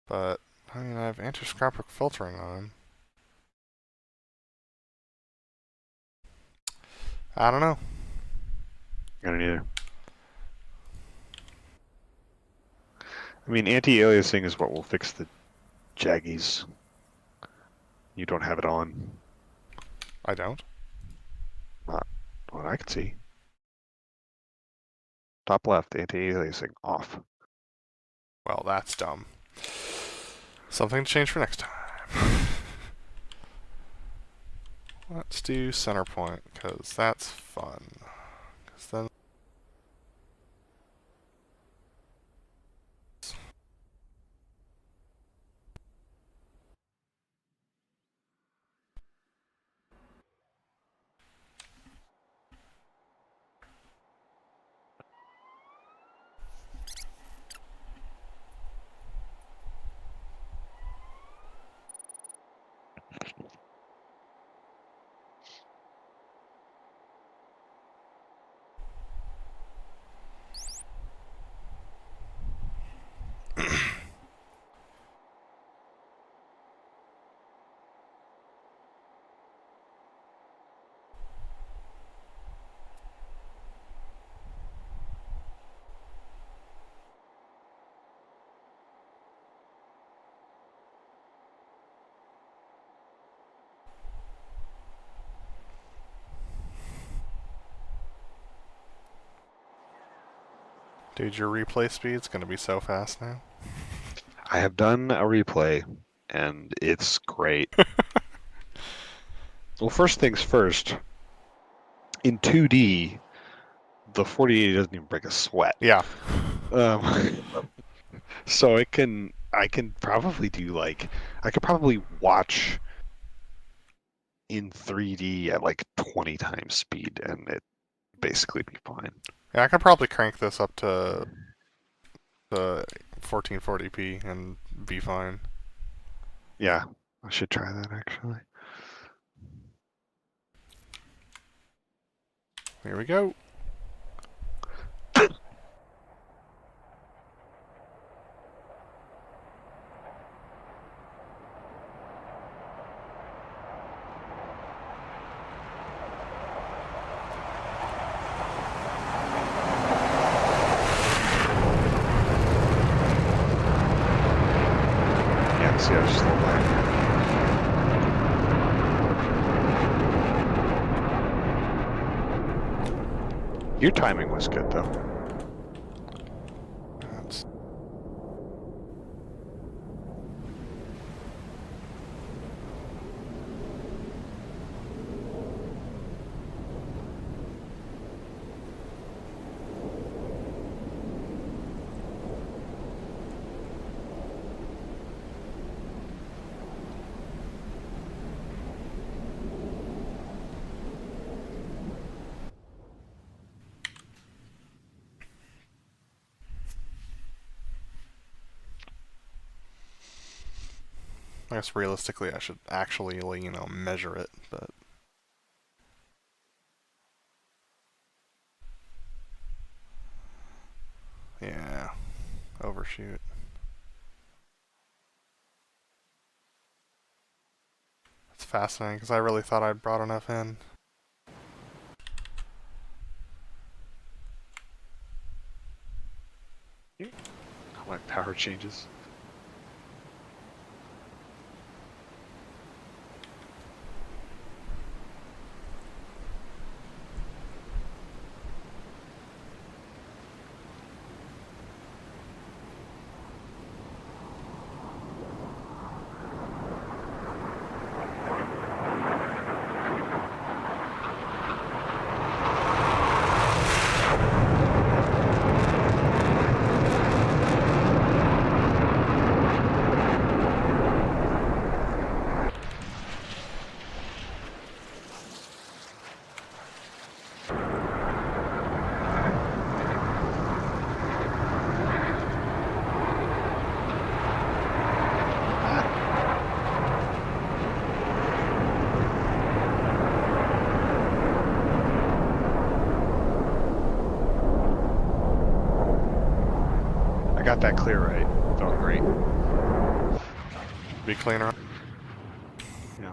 But, I mean, I have anti-scopic filtering on. I don't know. I don't either. I mean, anti-aliasing is what will fix the jaggies. You don't have it on. I don't? Not what I can see. Top left, anti-aliasing off. Well, that's dumb. Something to change for next time. Let's do center point, because that's fun. Because then... Dude, your replay speed's gonna be so fast now. I have done a replay, and it's great. Well, first things first. In 2D, the 4080 doesn't even break a sweat. Yeah. So I can probably do like I could probably watch in 3D at like 20 times speed, and it basically be fine. Yeah, I could probably crank this up to the 1440p and be fine. Yeah, I should try that actually. Here we go. Yeah, see, I was slow by. Your timing was good though. That's... I guess realistically I should actually, you know, measure it, but... Yeah. Overshoot. It's fascinating, because I really thought I'd brought enough in. How my power changes. I got that clear right. Felt great. Be cleaner. Yeah.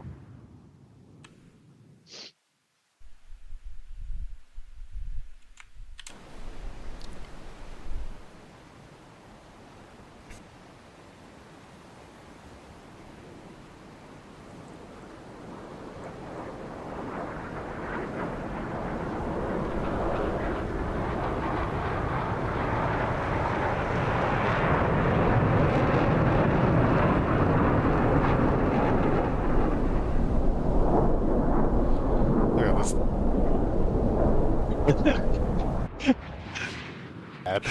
Look at this. Bad.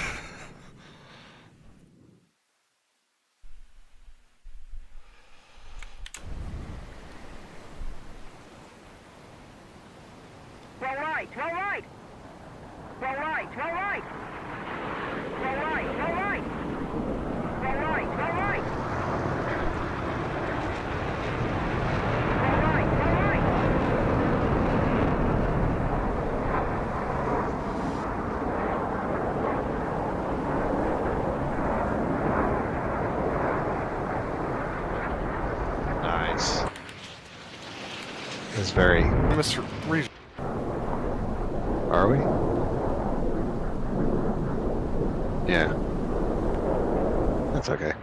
Roll right, roll right. Roll right, roll right. Roll right, roll right. Roll right, roll right. Roll right, roll right. Nice. It's very. Mr. Reeve. Are we? Yeah. That's okay.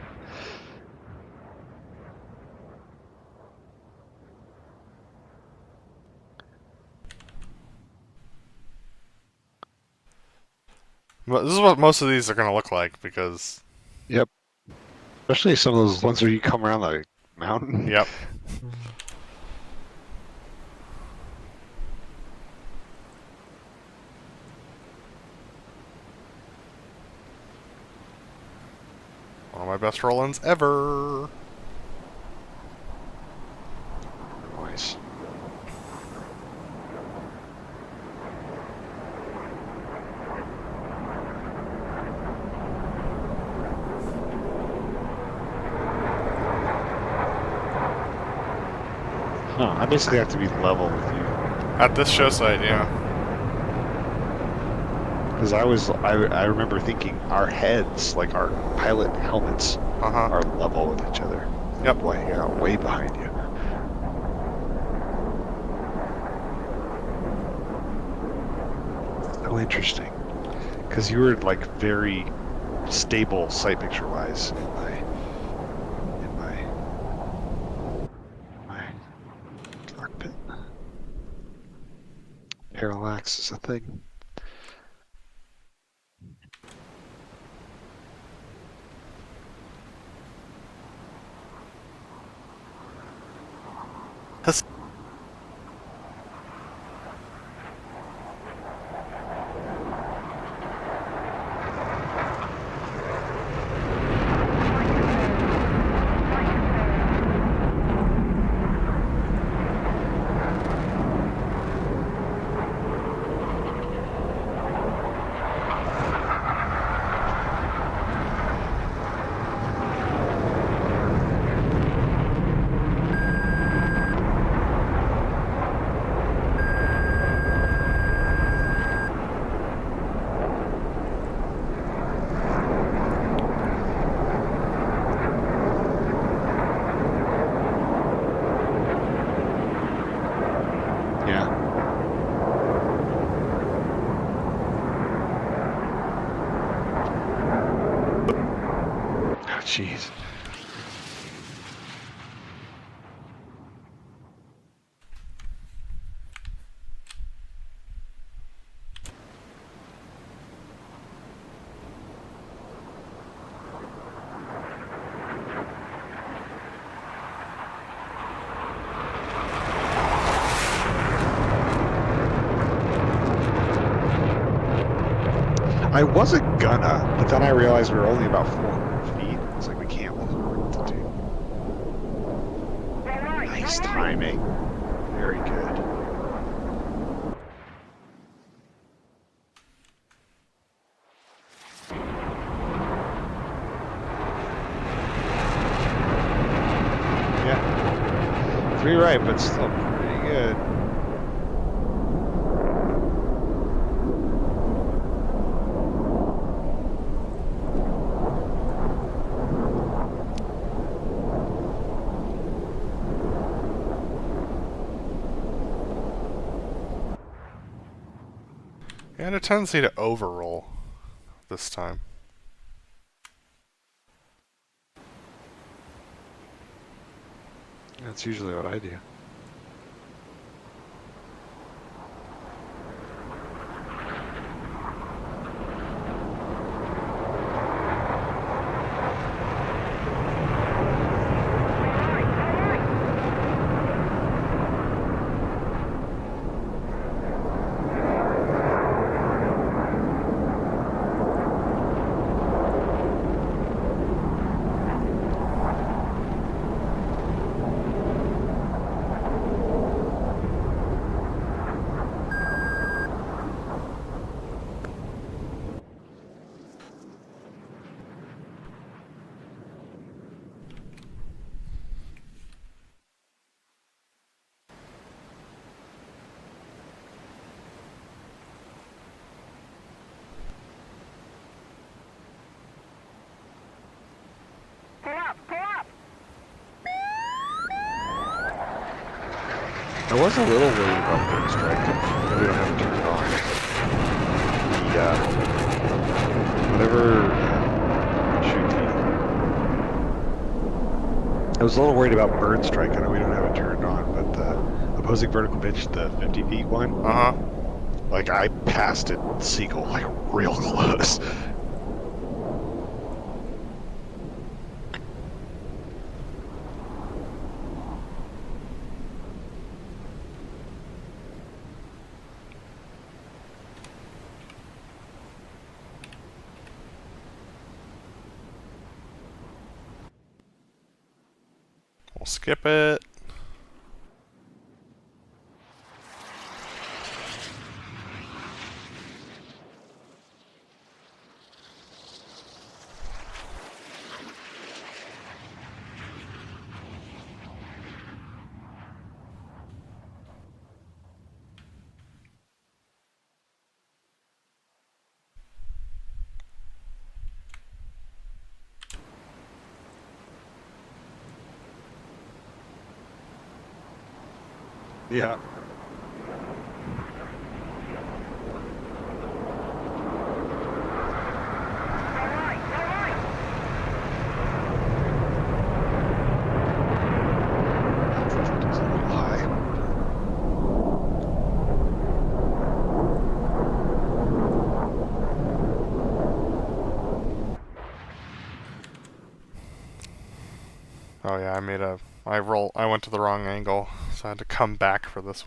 But this is what most of these are going to look like because. Yep. Especially some of those ones where you come around the mountain. Yep. One of my best roll-ins ever. Nice. Huh, I basically have to be level with you. At this show site, yeah. Because I remember thinking our heads, like our pilot helmets, Uh-huh. are level with each other. Yep. Boy, yeah, way behind you. So interesting. Because you were like very stable sight picture wise in my cockpit. Parallax is a thing. Jeez. I wasn't gonna, but then I realized we were only about 400 feet. It's like we can't let it to do. Nice timing. Very good. Yeah. 3 right, but still pretty good. I had a tendency to overroll this time. That's usually what I do. I was a little worried about bird strike. We don't have it turned on. I was a little worried about bird strike. I know we don't have it turned on, but the opposing vertical pitch, the 50 feet one. Like, I passed it, Seagull, like, real close. We'll skip it. Yeah. It's a little high. Oh yeah, I went to the wrong angle, so I had to come back for this.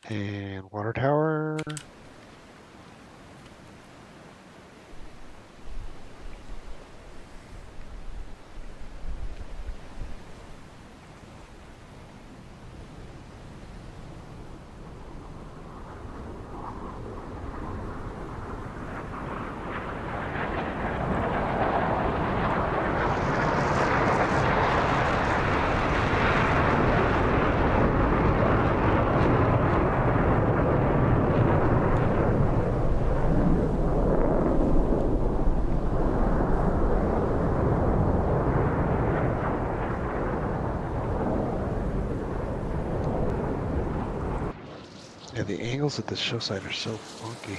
And water tower. Yeah, the angles at the show site are so funky.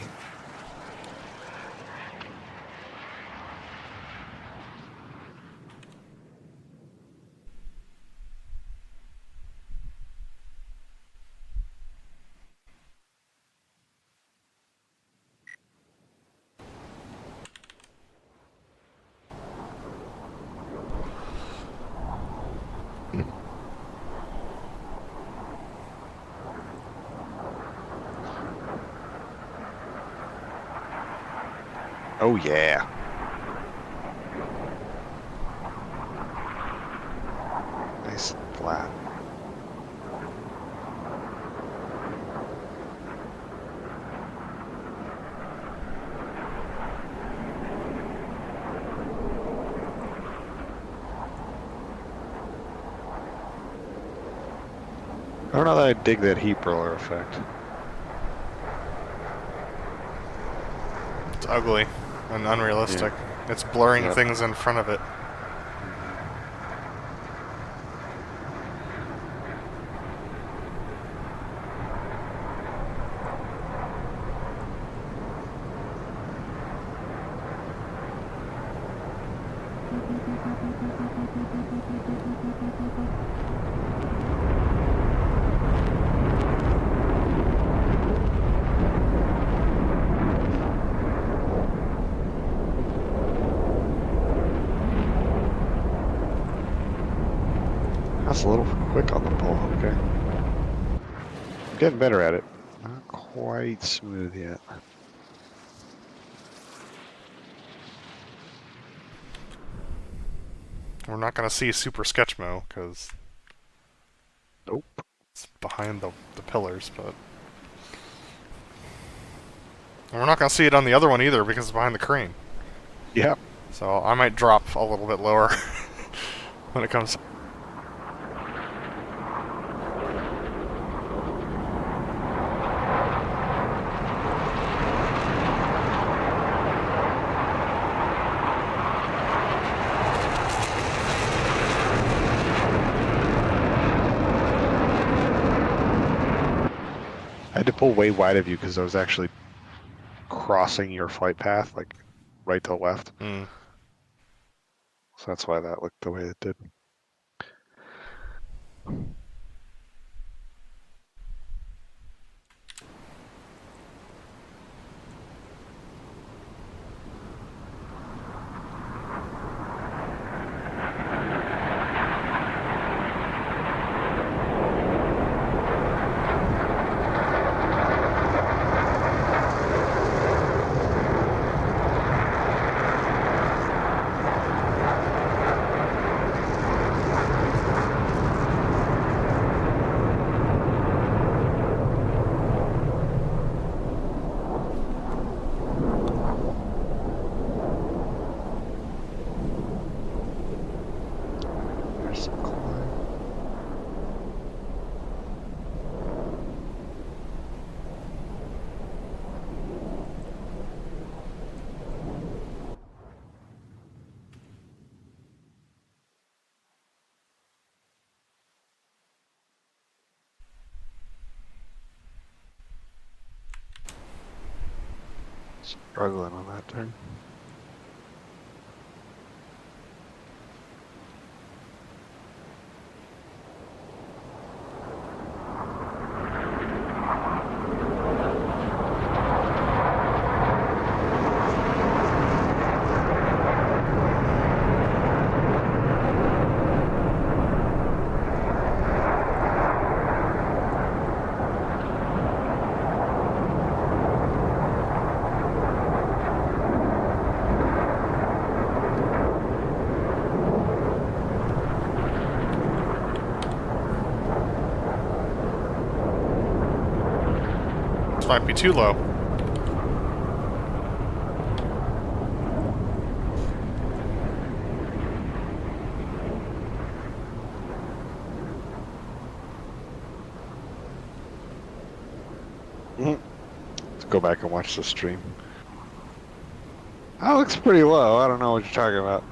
Oh yeah. Nice and flat. I don't know that I dig that heat roller effect. It's ugly and unrealistic. It's blurring things in front of it. That's a little quick on the pull. Okay. I'm getting better at it. Not quite smooth yet. We're not going to see Super Sketchmo because Nope. it's behind the pillars, but... And we're not going to see it on the other one either because it's behind the crane. Yeah. So I might drop a little bit lower when it comes. I had to pull way wide of you because I was actually crossing your flight path, like right to left. Mm. So that's why that looked the way it did. There's some climb. Struggling on that turn. This might be too low. Let's go back and watch the stream. That looks pretty low. I don't know what you're talking about.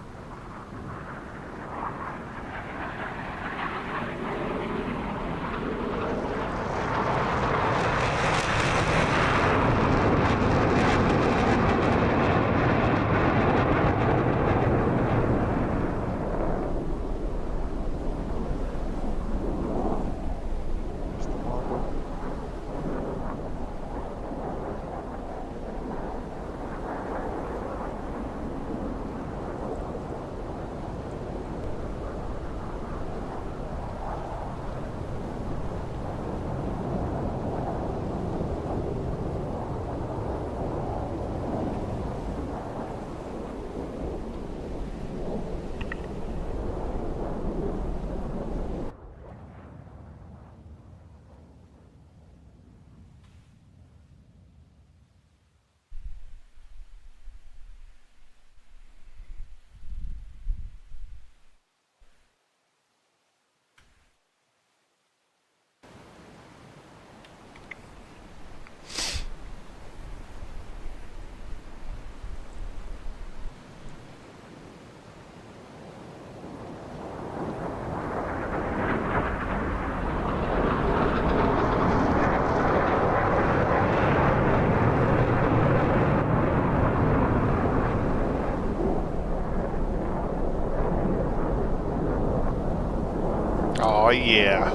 Oh yeah.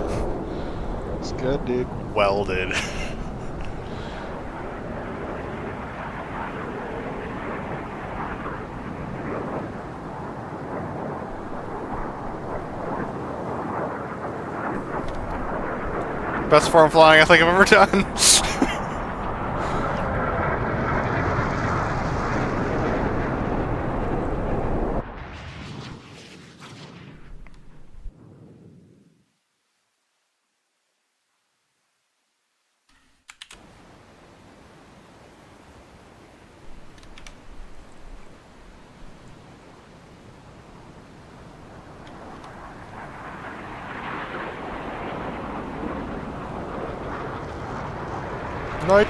It's good, dude. Welded. Best form flying I think I've ever done. Night.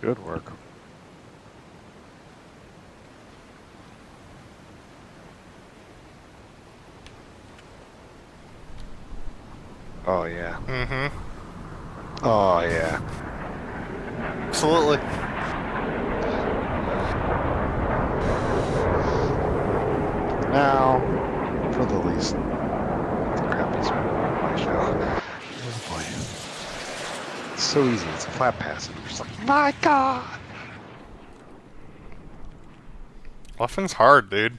Good work. Oh yeah. Mm-hmm. Oh yeah. Absolutely. Now, for the least, the crappiest part of my show. Oh boy. It's so easy. It's a flat pass, and I'm just like, my God. Leffing's hard, dude.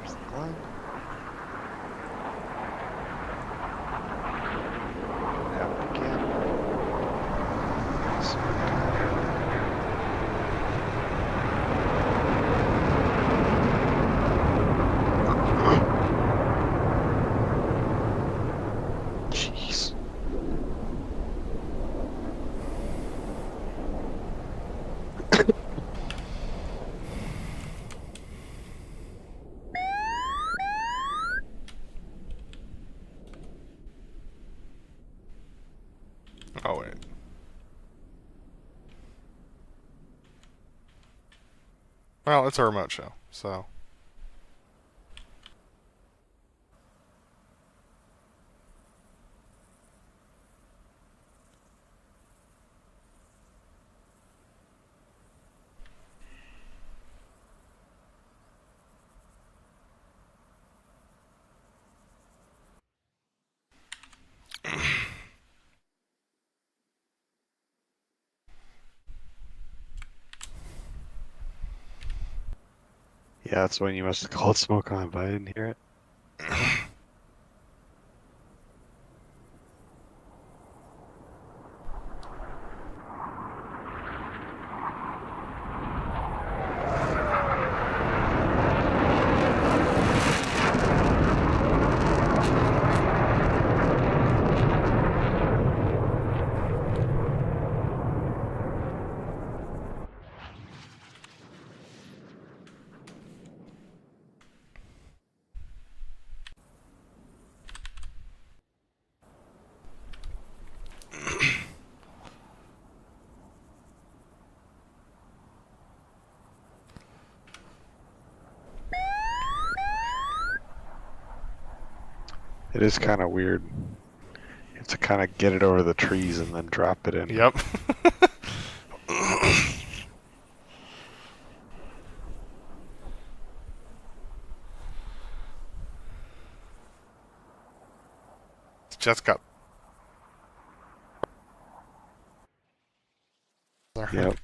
There's the climb. Have it again. Jeez. Oh, wait. Well, it's a remote show, so... Yeah, that's when you must have called smoke on, but I didn't hear it. It is kind of weird. You have to kind of get it over the trees and then drop it in. Yep. Just got... Yep.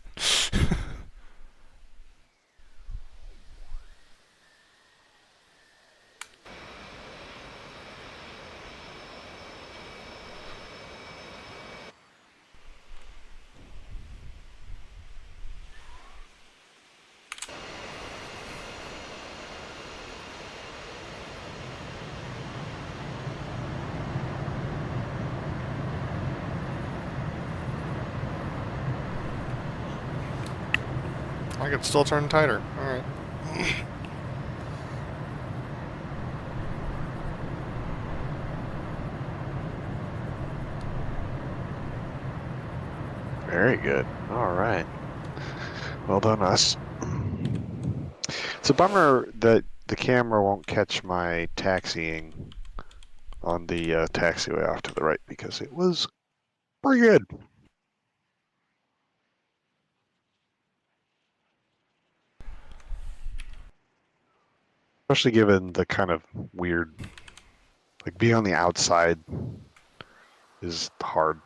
I could still turn tighter. Alright. Very good. All right. Well done, us. It's a bummer that the camera won't catch my taxiing on the taxiway off to the right because it was pretty good. Especially given the kind of weird, like being on the outside is hard.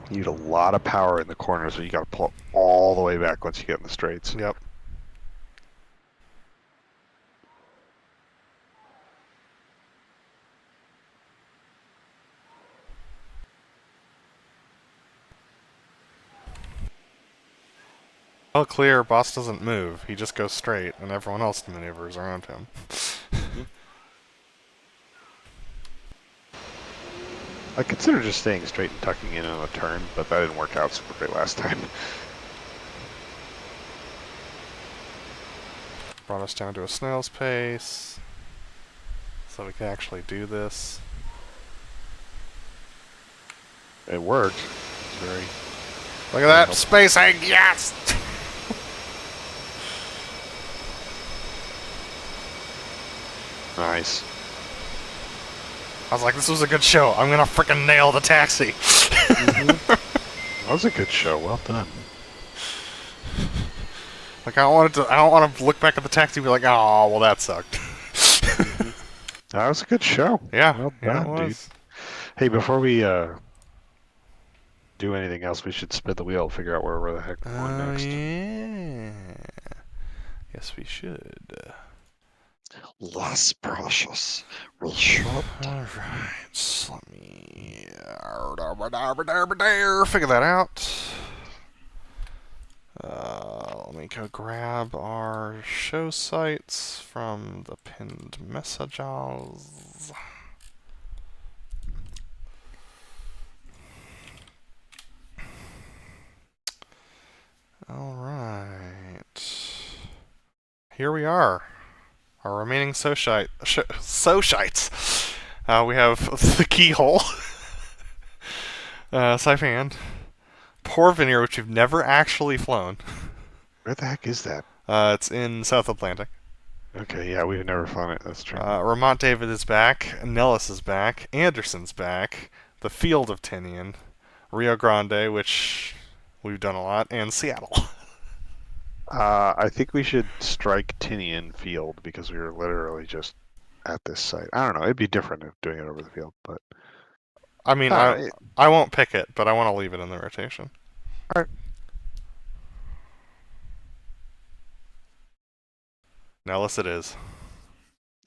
You need a lot of power in the corners, so you got to pull all the way back once you get in the straights. Yep. All clear, boss doesn't move. He just goes straight, and everyone else maneuvers around him. I consider just staying straight and tucking in on a turn, but that didn't work out super great last time. Brought us down to a snail's pace, so we can actually do this. It worked. It's very... Look at that space egg, yes! Nice. I was like, this was a good show. I'm gonna frickin' nail the taxi. That was a good show. Well done. Like, I don't want to look back at the taxi and be like, oh, well, that sucked. That was a good show. Yeah, Well yeah, done, it dude. was. Hey, before we do anything else, we should spin the wheel and figure out where the heck we're going next. Yeah. Yes, we should. Las Precious. Real short. Alright, let me figure that out. Let me go grab our show sites from the pinned messages. Alright. Here we are. Our remaining Showsites. We have the Keyhole, Saipan, Porvenir, which we've never actually flown. Where the heck is that? It's in South Atlantic. Okay, yeah, we've never flown it. That's true. Ramont David is back. Nellis is back. Anderson's back. The Field of Tinian. Rio Grande, which we've done a lot. And Seattle. I think we should strike Tinian Field because we were literally just at this site. I don't know. It'd be different if doing it over the field, but I mean, I won't pick it, but I want to leave it in the rotation. all right. Nellis it is.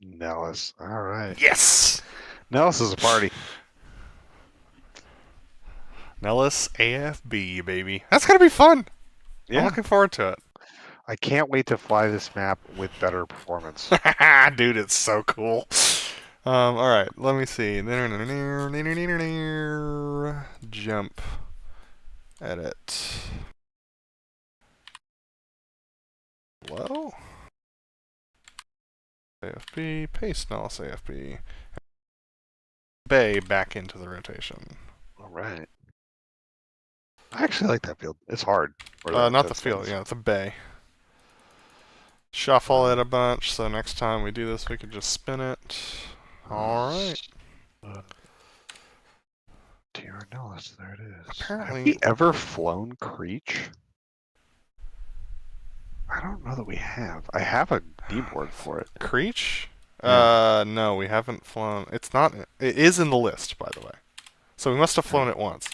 Nellis. All right. Yes! Nellis is a party. Nellis AFB, baby. That's going to be fun. Yeah. I'm looking forward to it. I can't wait to fly this map with better performance. Dude, it's so cool. Alright, let me see. Jump. Edit. Hello? AFB, paste Nellis AFB. Bay back into the rotation. All right. I actually like that field. It's hard. Not the field, yeah, the bay. Shuffle it a bunch, so next time we do this, we can just spin it. Alright. Dear Nellis, there it is. Apparently. Have we ever flown Creech? I don't know that we have. I have a keyboard for it. Creech? Yeah. No, we haven't flown. It's not. It is in the list, by the way. So we must have flown it once.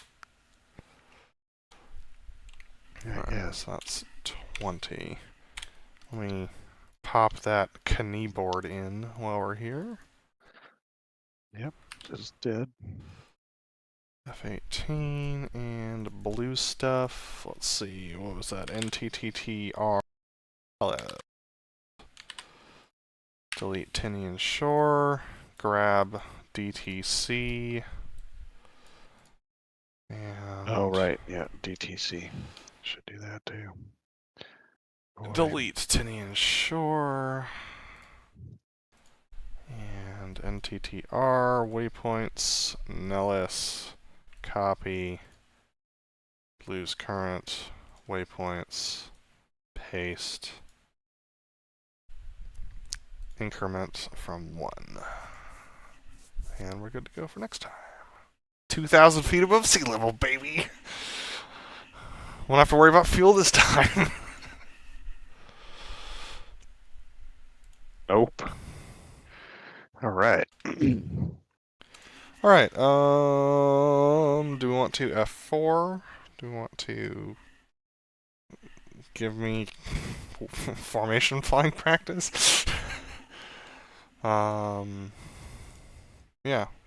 Yeah, Alright, yes. so that's 20. Let me pop that keyboard in while we're here. Yep, just did. F18 and blue stuff. Let's see, what was that? NTTTR. Delete Tinian Shore. Grab DTC. And Oh, right. Yeah, DTC. Should do that too. delete Tinian Shore. And NTTR, waypoints, Nellis, copy, lose current, waypoints, paste, increment from 1. And we're good to go for next time. 2,000 feet above sea level, baby! Won't have to worry about fuel this time. Nope. All right. Alright, do we want to F4? Do we want to give me formation flying practice? Yeah,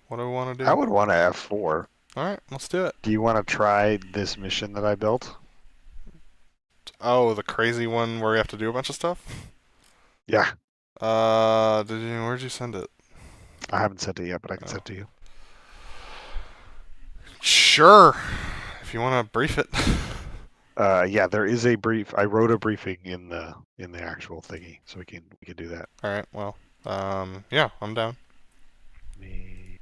what do we want to do? I would want to F4. Alright, let's do it. Do you want to try this mission that I built? Oh, the crazy one where we have to do a bunch of stuff? Yeah. Where'd you send it? I haven't sent it yet, but I can send it to you. Sure, if you want to brief it. Yeah, there is a brief. I wrote a briefing in the actual thingy, so we can do that. All right. Well, yeah, I'm down. Let me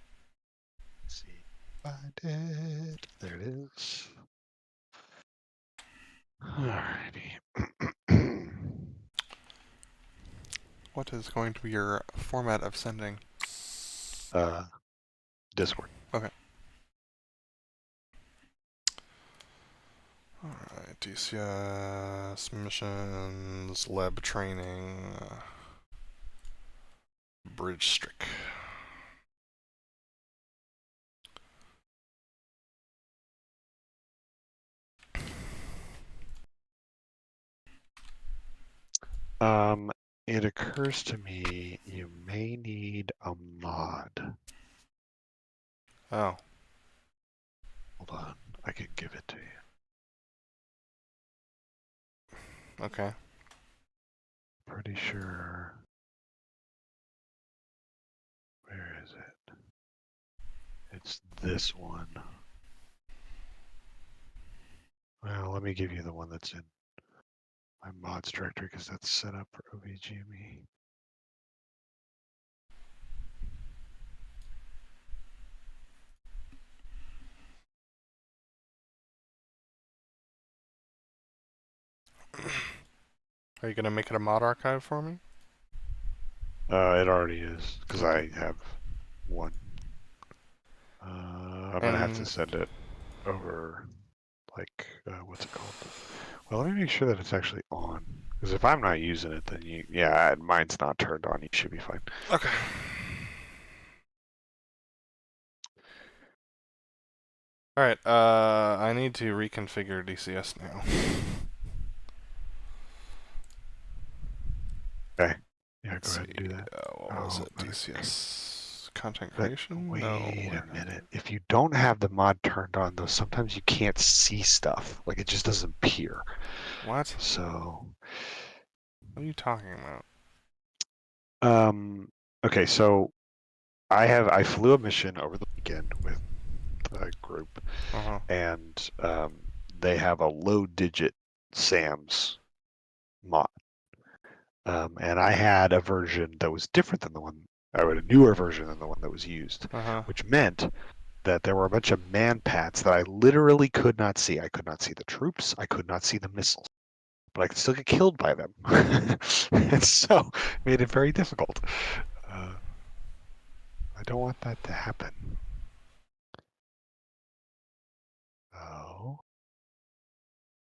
see if I did. There it is. Alrighty. What is going to be your format of sending? Discord. Okay. Alright, DCS, missions, lab training, bridge strict. It occurs to me you may need a mod. Oh. Hold on, I can give it to you. Okay. Pretty sure. Where is it? It's this one. Well, let me give you the one that's in my mods directory because that's set up for OVGME. Are you going to make it a mod archive for me? It already is because I have one. I'm gonna have to send it over, like, what's it called? Well, let me make sure that it's actually on. Because if I'm not using it, then yeah, mine's not turned on. You should be fine. Okay. Alright, I need to reconfigure DCS now. Okay. Yeah, go ahead and do that. What was it? DCS content creation? Wait No. a minute. If you don't have the mod turned on, though, sometimes you can't see stuff. Like, it just doesn't appear. What? So. What are you talking about? Okay, so I flew a mission over the weekend with a group, and they have a low-digit SAMS mod. And I had a version that was different than the one, I had a newer version than the one that was used, which meant that there were a bunch of man-pats that I literally could not see. I could not see the troops. I could not see the missiles. But I could still get killed by them. And so it made it very difficult. I don't want that to happen. Oh.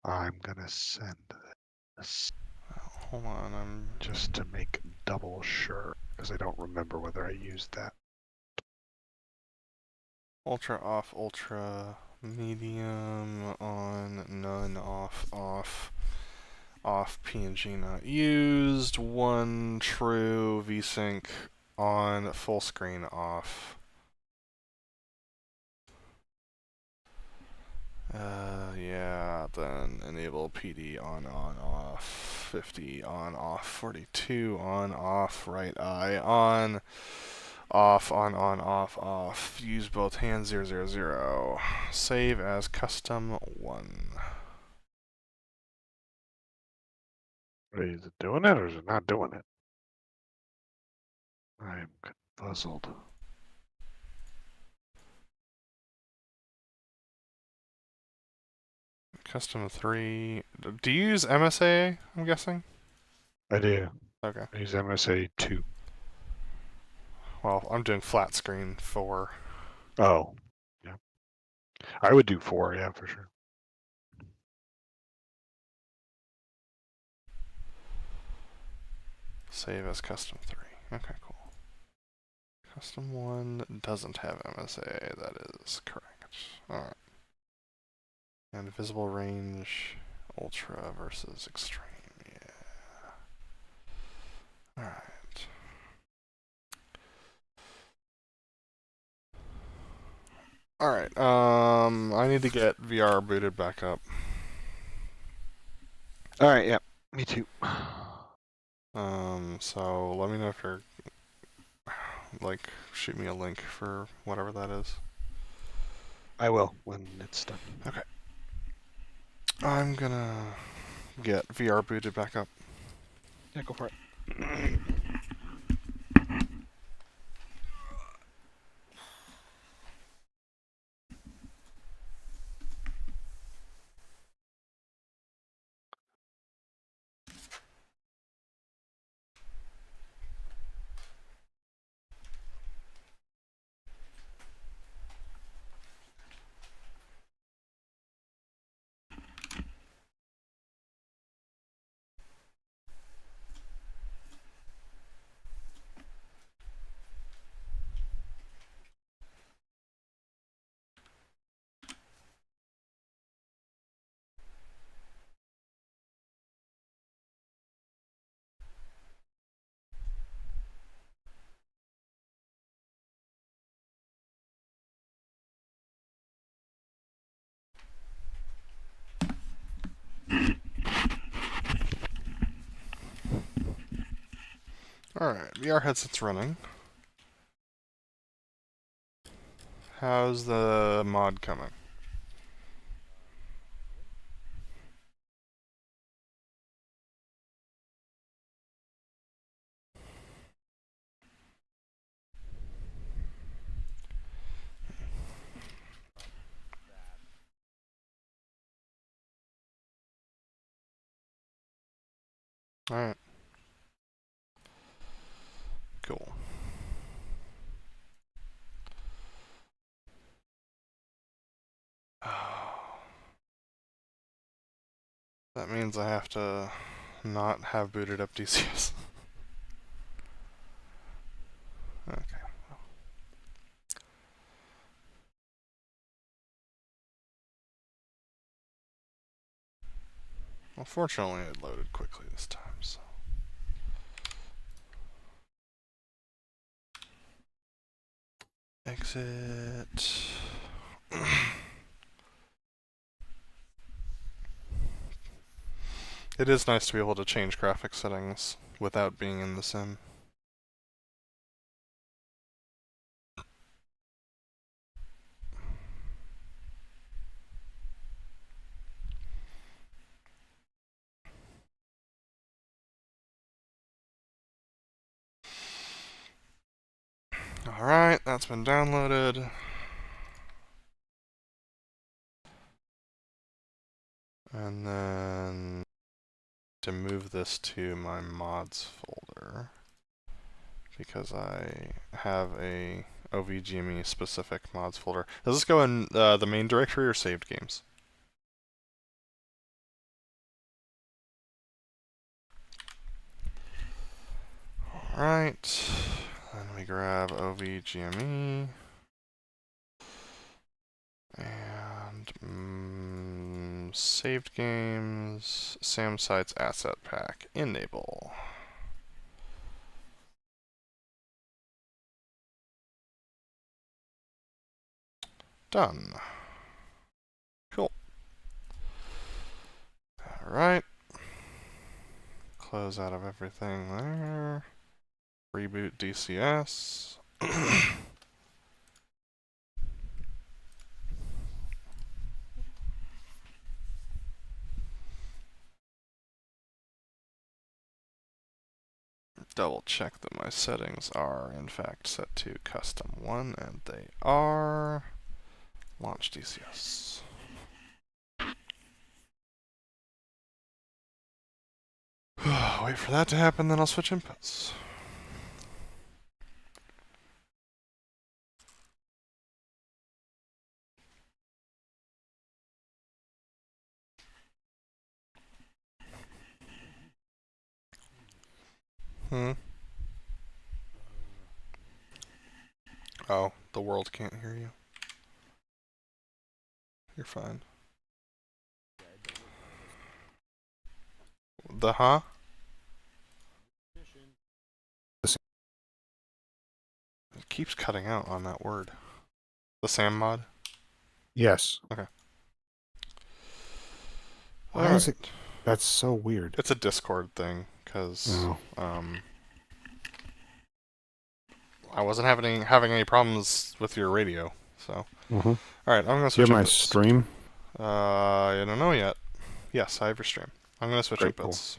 I'm going to send this. Hold on, just to make double sure, because I don't remember whether I used that. Ultra off, ultra medium on, none off, off PNG not used, 1 true VSync on, full screen off. Yeah, then enable PD on, off, 50 on, off, 42 on, off, right eye on, off, on, off, use both hands, 000, save as custom 1. Is it doing it or is it not doing it? I'm puzzled. Custom 3. Do you use MSA, I'm guessing? I do. Okay. I use MSA 2. Well, I'm doing flat screen 4. Oh, yeah. I would do 4, yeah, for sure. Save as custom 3. Okay, cool. Custom 1 doesn't have MSA, that is correct. Alright. And visible range, ultra versus extreme, yeah. Alright. Alright, I need to get VR booted back up. Alright, yeah, me too. So let me know if you're, like, shoot me a link for whatever that is. I will when it's done. Okay. I'm gonna get VR booted back up. Yeah, go for it. Alright, VR headset's running. How's the mod coming? Alright. Cool. That means I have to not have booted up DCS. Okay. Well, fortunately it loaded quickly this time, so. Exit. It is nice to be able to change graphic settings without being in the sim. Alright, that's been downloaded. And then to move this to my mods folder because I have a OVGME specific mods folder. Does this go in the main directory or saved games? Alright, then we grab OVGME and saved games, SamSite's asset pack, enable. Done. Cool. Alright. Close out of everything there. Reboot DCS. double check that my settings are in fact set to custom 1, and they are. Launch DCS. Wait for that to happen, then I'll switch inputs. Oh, the world can't hear you. You're fine. The huh? It keeps cutting out on that word. The SAM mod? Yes. Okay. Why is it? That's so weird. It's a Discord thing, because I wasn't having any problems with your radio, so. Mm-hmm. Alright, I'm gonna Do you switch have my inputs. stream? I don't know yet. Yes, I have your stream. I'm gonna switch Great, inputs.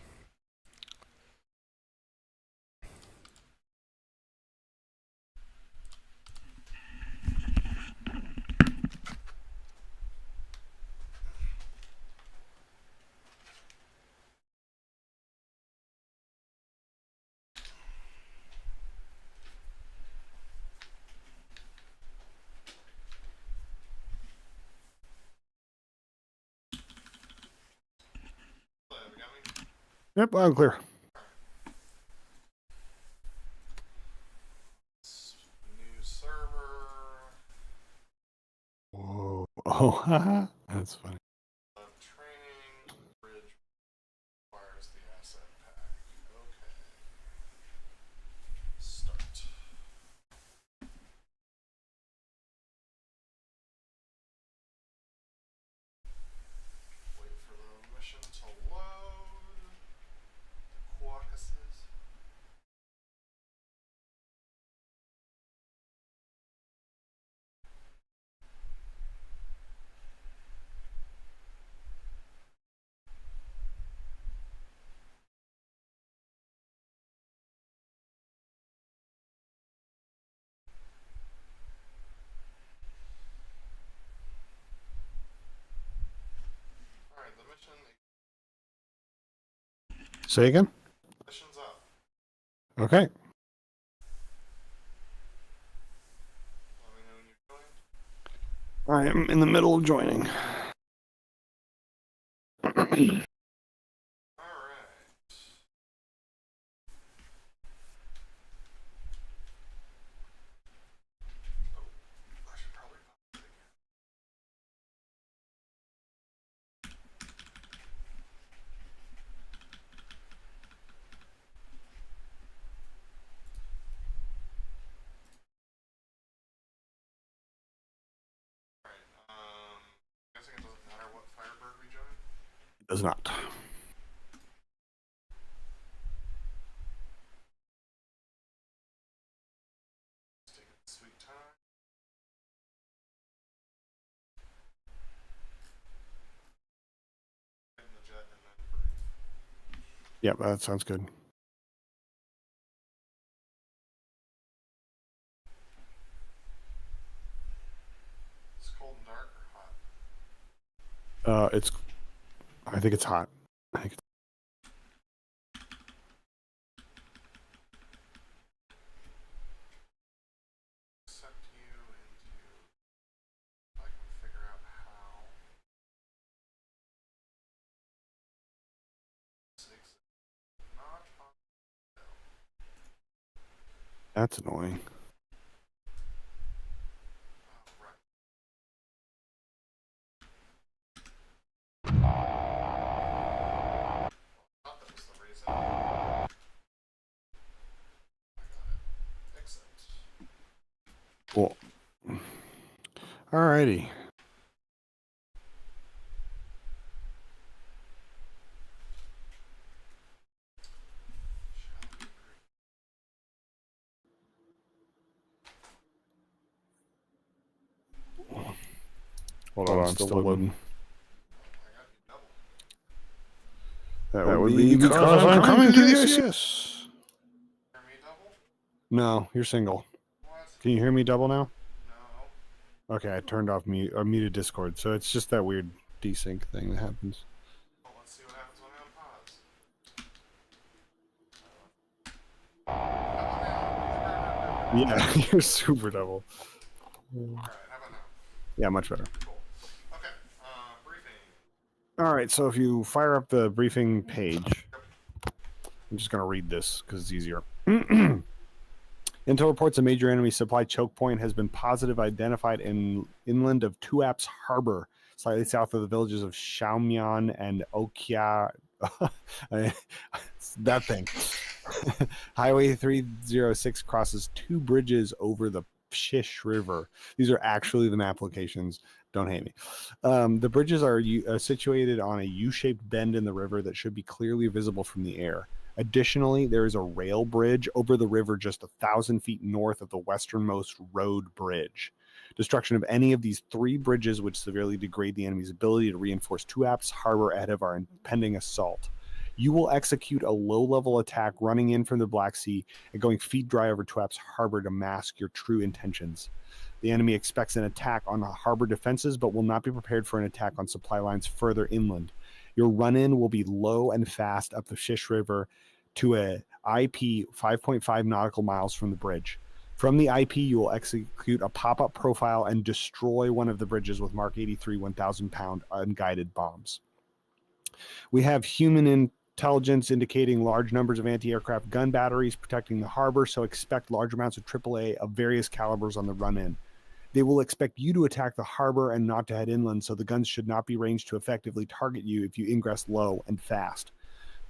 Yep, loud and clear. New server. Whoa. Oh, haha. That's funny. Training. Bridge requires the asset pack. Okay. Start. Wait for the mission to load. Caucuses. Alright, the Say again? mission's up. Okay. Let me know when you're joined. I am in the middle of joining. Alright. Oh, I should probably pop it again. Guessing it doesn't matter what Firebird we join. It does not. Just take a sweet time. Get in the jet and then brief. Yep, that sounds good. It's cold and dark or hot? I think it's hot. I think Accept you into. I can figure out how. Not on. that's annoying. Oh, right. Thought that was the reason. I got it. Accept. Cool. Alrighty. Shall we agree? Hold on, still loading. I got you double. That would be because I'm coming to the DCS. No, you're single. What? Can you hear me double now? No. Okay, I turned off mute or muted Discord, so it's just that weird desync thing that happens. Well, let's see what happens when I'm on pause. Yeah, you're super double. Alright, how about now? Yeah, much better. Cool. Okay, briefing. All right, so if you fire up the briefing page, I'm just going to read this because it's easier. Intel reports a major enemy supply choke point has been positive identified inland of Tuapse Harbor, slightly south of the villages of Xiaomian and Okia. That thing. Highway 306 crosses 2 bridges over the Shish River. These are actually the map locations. Don't hate me. The bridges are situated on a U-shaped bend in the river that should be clearly visible from the air. Additionally, there is a rail bridge over the river just 1,000 feet north of the westernmost road bridge. Destruction of any of these 3 bridges would severely degrade the enemy's ability to reinforce Tuapse Harbor ahead of our impending assault. You will execute a low-level attack running in from the Black Sea and going feet dry over Tuapse Harbor to mask your true intentions. The enemy expects an attack on the harbor defenses, but will not be prepared for an attack on supply lines further inland. Your run-in will be low and fast up the Shish River to a IP 5.5 nautical miles from the bridge. From the IP, you will execute a pop-up profile and destroy one of the bridges with Mark 83 1,000-pound unguided bombs. We have human intelligence indicating large numbers of anti-aircraft gun batteries protecting the harbor, so expect large amounts of AAA of various calibers on the run-in. They will expect you to attack the harbor and not to head inland, so the guns should not be ranged to effectively target you if you ingress low and fast.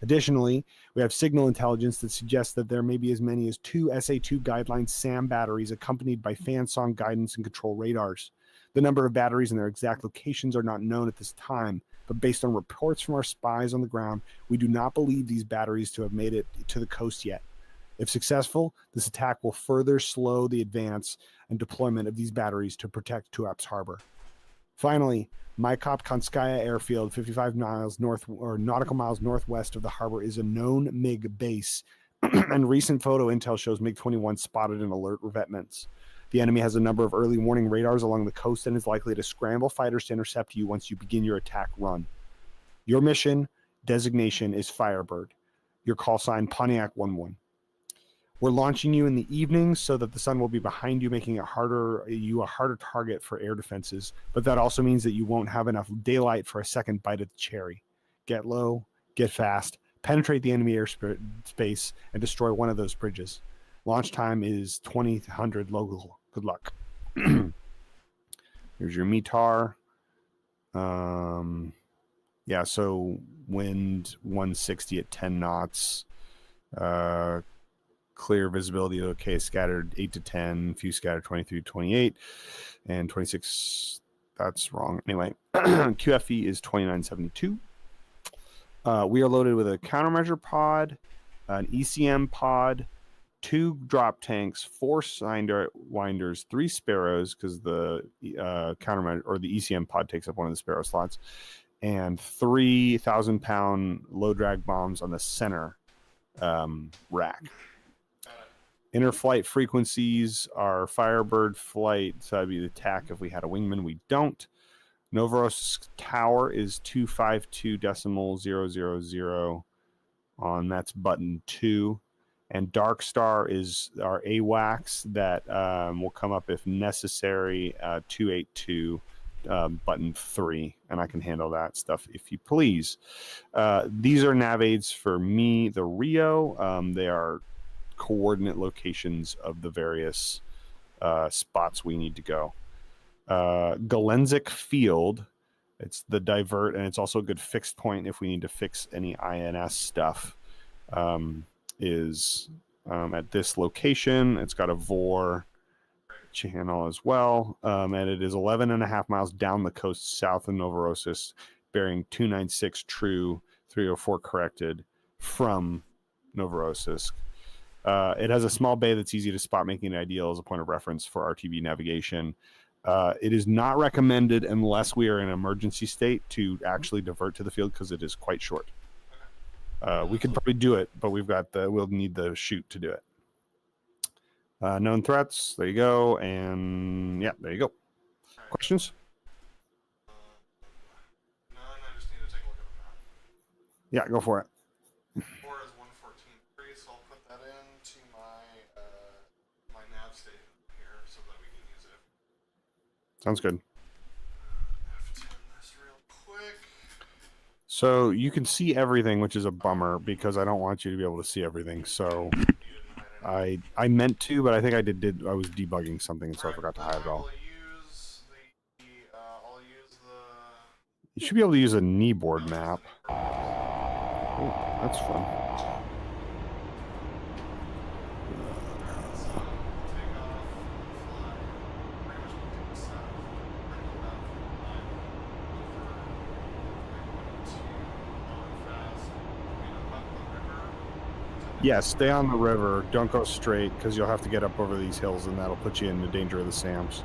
Additionally, we have signal intelligence that suggests that there may be as many as 2 SA-2 guideline SAM batteries accompanied by fan-song guidance and control radars. The number of batteries and their exact locations are not known at this time, but based on reports from our spies on the ground, we do not believe these batteries to have made it to the coast yet. If successful, this attack will further slow the advance and deployment of these batteries to protect Tuapse Harbor. Finally, Maykop-Kanskaya Airfield, 55 miles north or nautical miles northwest of the harbor, is a known MiG base, and recent photo intel shows MiG-21 spotted in alert revetments. The enemy has a number of early warning radars along the coast and is likely to scramble fighters to intercept you once you begin your attack run. Your mission designation is Firebird. Your call sign Pontiac 11. We're launching you in the evenings so that the sun will be behind you, making it a harder target for air defenses, but that also means that you won't have enough daylight for a second bite at the cherry. Get low, get fast, penetrate the enemy airspace, and destroy one of those bridges. Launch time is 2000 local. Good luck. Here's your METAR. Yeah, so wind 160 at 10 knots. Clear visibility, okay, scattered 8 to 10, few scattered 23 to 28, and 26, that's wrong. Anyway, QFE is 2972. We are loaded with a countermeasure pod, an ECM pod, 2 drop tanks, 4 Sidewinders, 3 Sparrows, because the countermeasure or the ECM pod takes up one of the Sparrow slots, and 3,000-pound low drag bombs on the center rack. Inner flight frequencies are Firebird flight, so that'd be the TAC if we had a wingman. We don't. Novorossiysk Tower is 252.000 on that's button 2. And Dark Star is our AWACS that will come up if necessary, 282 button 3. And I can handle that stuff if you please. These are nav aids for me, the Rio. They are coordinate locations of the various spots we need to go. Galenzik Field, it's the divert, and it's also a good fixed point if we need to fix any INS stuff, is at this location. It's got a VOR channel as well, and it is 11.5 miles down the coast south of Novorossiysk, bearing 296 true, 304 corrected from Novorossiysk. It has a small bay that's easy to spot, making it ideal as a point of reference for RTB navigation. It is not recommended unless we are in an emergency state to actually divert to the field because it is quite short. We could probably do it, but we'll need the chute to do it. Known threats. There you go. And yeah, there you go. Questions? None. I just need to take a look at the map. Yeah, go for it. 4 is 114.3, so I'll put that into my nav state here so that we can use it. Sounds good. F10 this real quick. So you can see everything, which is a bummer because I don't want you to be able to see everything. So You didn't hide anything. I meant to, but I think I did. I was debugging something, and so I Alright, forgot to then hide it all. I'll use the You should be able to use a kneeboard map. Oh, that's fun. Yes, stay on the river. Don't go straight because you'll have to get up over these hills, and that'll put you in the danger of the SAMs.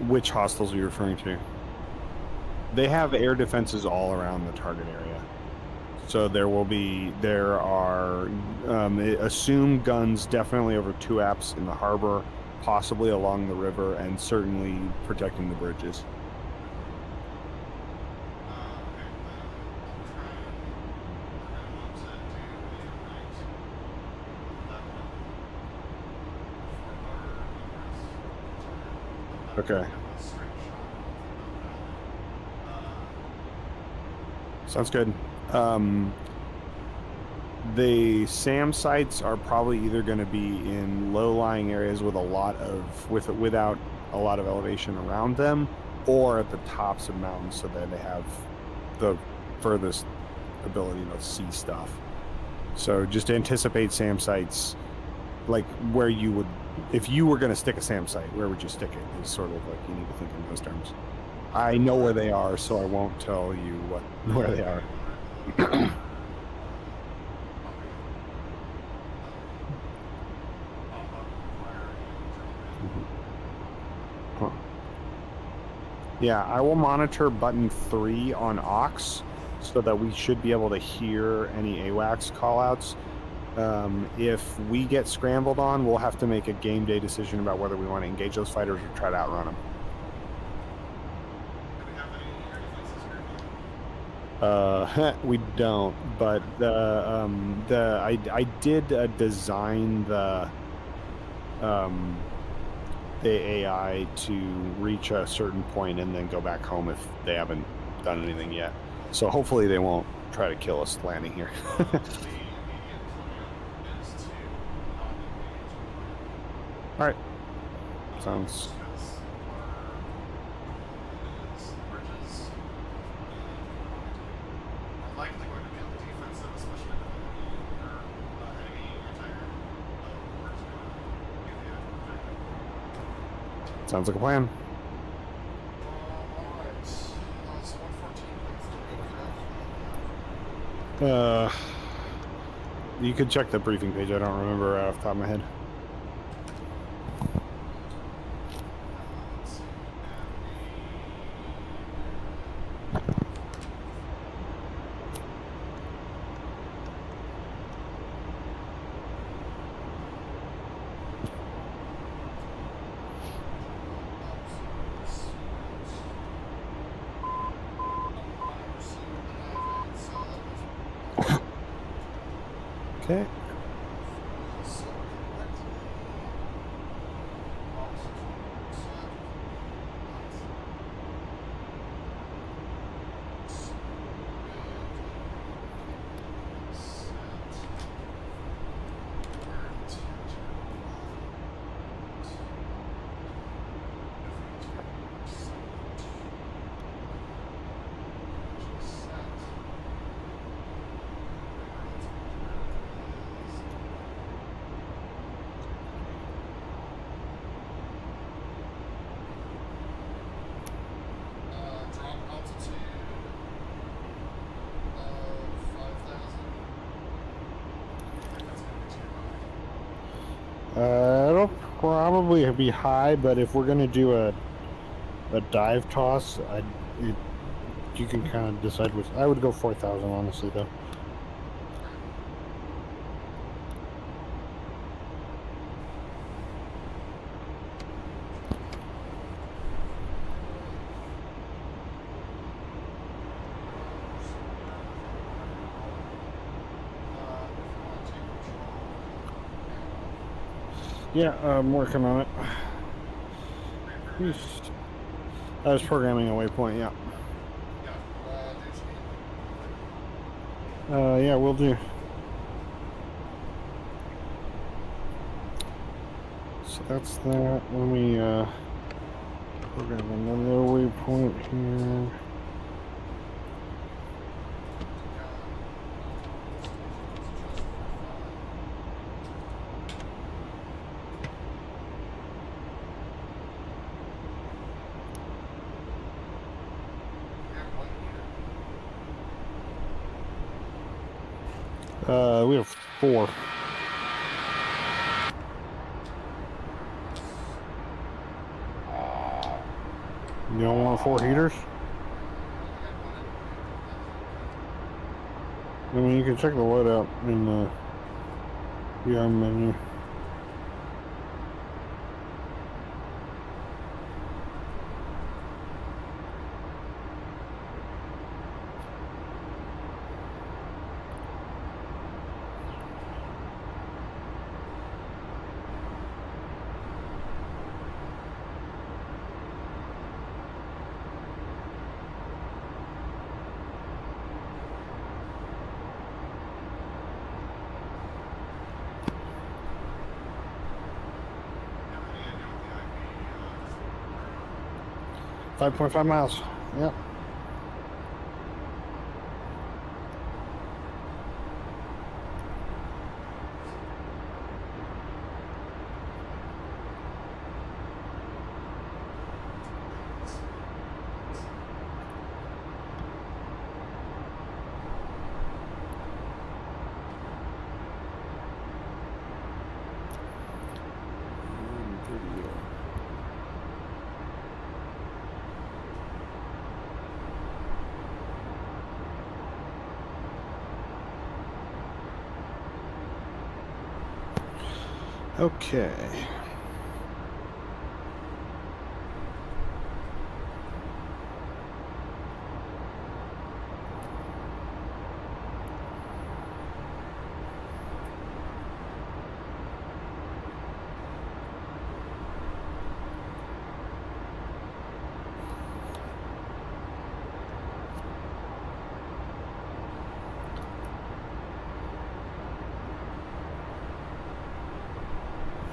Which hostiles are you referring to? They have air defenses all around the target area. So there are assume guns definitely over 2 apps in the harbor, possibly along the river, and certainly protecting the bridges. Okay. Sounds good. The SAM sites are probably either going to be in low-lying areas with without a lot of elevation around them, or at the tops of mountains so that they have the furthest ability to see stuff. So just anticipate SAM sites, like where you would, if you were going to stick a SAM site, where would you stick it? Is sort of like you need to think in those terms. I know where they are, so I won't tell you where they are. Huh. Yeah, I will monitor button 3 on aux so that we should be able to hear any AWACS callouts. If we get scrambled on, we'll have to make a game day decision about whether we want to engage those fighters or try to outrun them. We don't, but I did design the AI to reach a certain point and then go back home if they haven't done anything yet. So hopefully they won't try to kill us landing here. All right, sounds. Sounds like a plan. You could check the briefing page. I don't remember right off the top of my head. Okay. probably be high, but if we're gonna do a dive toss, you can kind of decide which. I would go 4,000, honestly, though. Yeah, I'm working on it. I was programming a waypoint, yeah. Yeah, we'll do. So that's that. Let me program another waypoint here. We have 4. You don't want 4 heaters? I mean, you can check the loadout in the VR menu. .5 miles. Yep. Okay.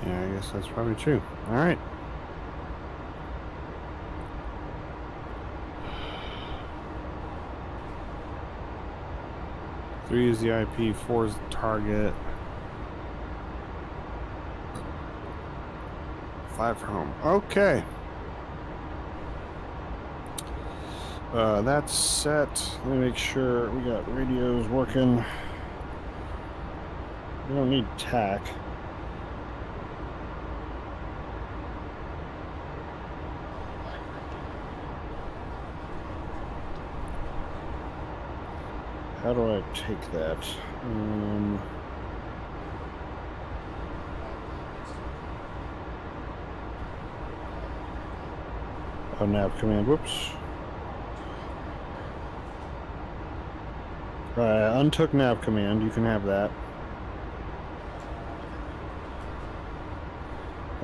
Yeah, I guess that's probably true. All right. Three is the IP, 4 is the target. 5 for home. Okay. That's set. Let me make sure we got radios working. We don't need TAC. How do I take that? Oh, nav command. Whoops. I untook nav command. You can have that.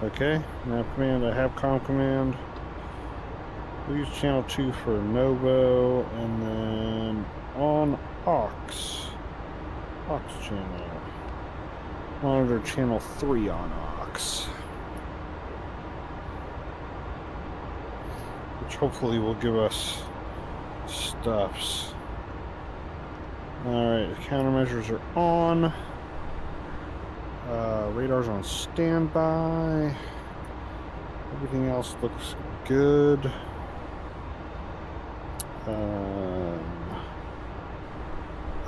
Okay, nav command. I have comm command. We'll use channel 2 for Novo, and then on aux channel. Monitor channel 3 on aux. Which hopefully will give us stuffs. Alright, countermeasures are on. Radar's on standby. Everything else looks good.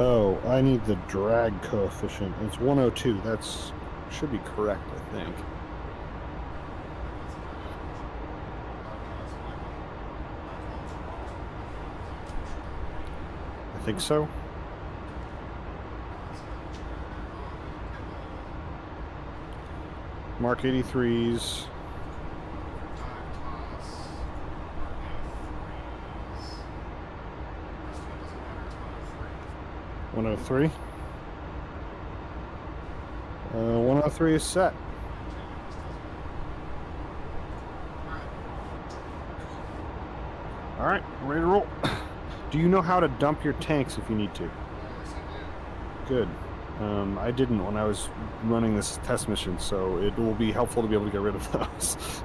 Oh, I need the drag coefficient. It's 102. That's should be correct, I think. think so. Mark 83s. $103. 103 is set. All right, ready to roll. Do you know how to dump your tanks if you need to? Good. I didn't when I was running this test mission, so it will be helpful to be able to get rid of those.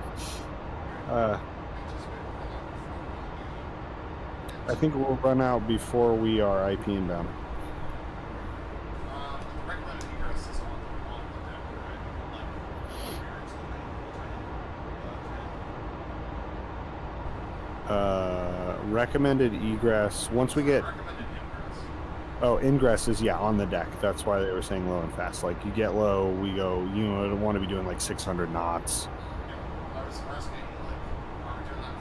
I think we'll run out before we are IP inbound. Recommended egress. Once we get... Oh, ingress is, yeah, on the deck. That's why they were saying low and fast. Like, you get low, we go, you know, I don't want to be doing like 600 knots. I was asking, like, are we doing that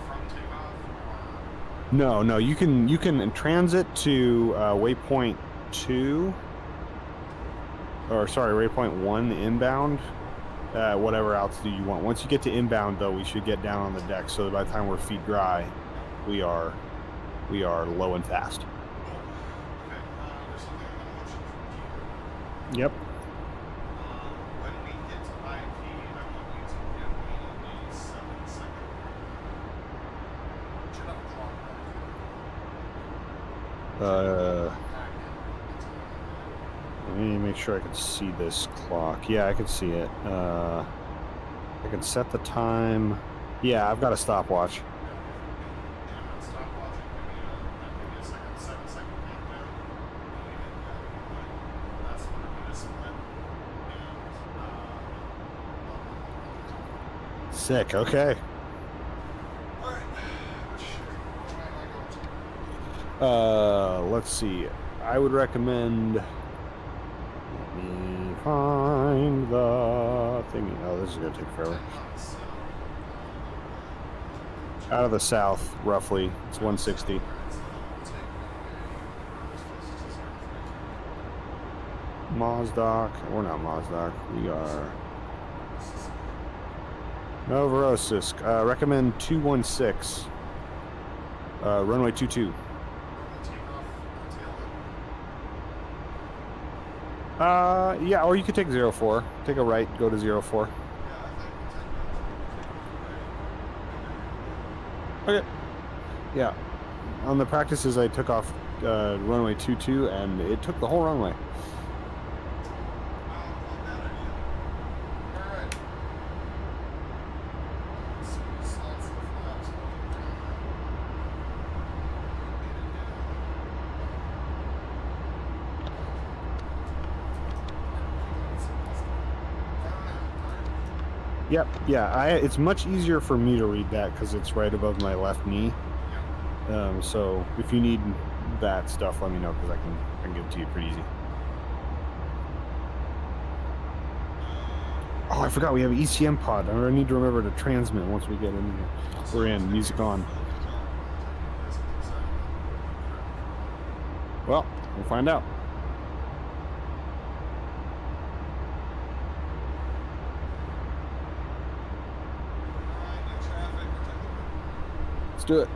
from takeoff? No, you can transit to waypoint 2, or sorry, waypoint 1 inbound. Whatever altitude you want. Once you get to inbound, though, we should get down on the deck so that by the time we're feet dry, we are low and fast. Yep. When we get to IP, I want you to give me a 7-second. Should have a clock. Let me make sure I can see this clock. Yeah, I can see it. I can set the time. Yeah, I've got a stopwatch. Sick, okay. Let's see. I would recommend... Let me find the thingy. Oh, this is going to take forever. Out of the south, roughly. It's 160. Mozdok. We're not Mozdok. We are... Novorossiysk. Recommend 216. Runway 22. Yeah, or you could take 04. Take a right, go to 04. Okay. Yeah. On the practices, I took off runway 22, and it took the whole runway. Yep, yeah, it's much easier for me to read that because it's right above my left knee. So if you need that stuff, let me know because I can give it to you pretty easy. Oh, I forgot we have an ECM pod. I need to remember to transmit once we get in here. We're in, music on. Well, we'll find out. Let's do it.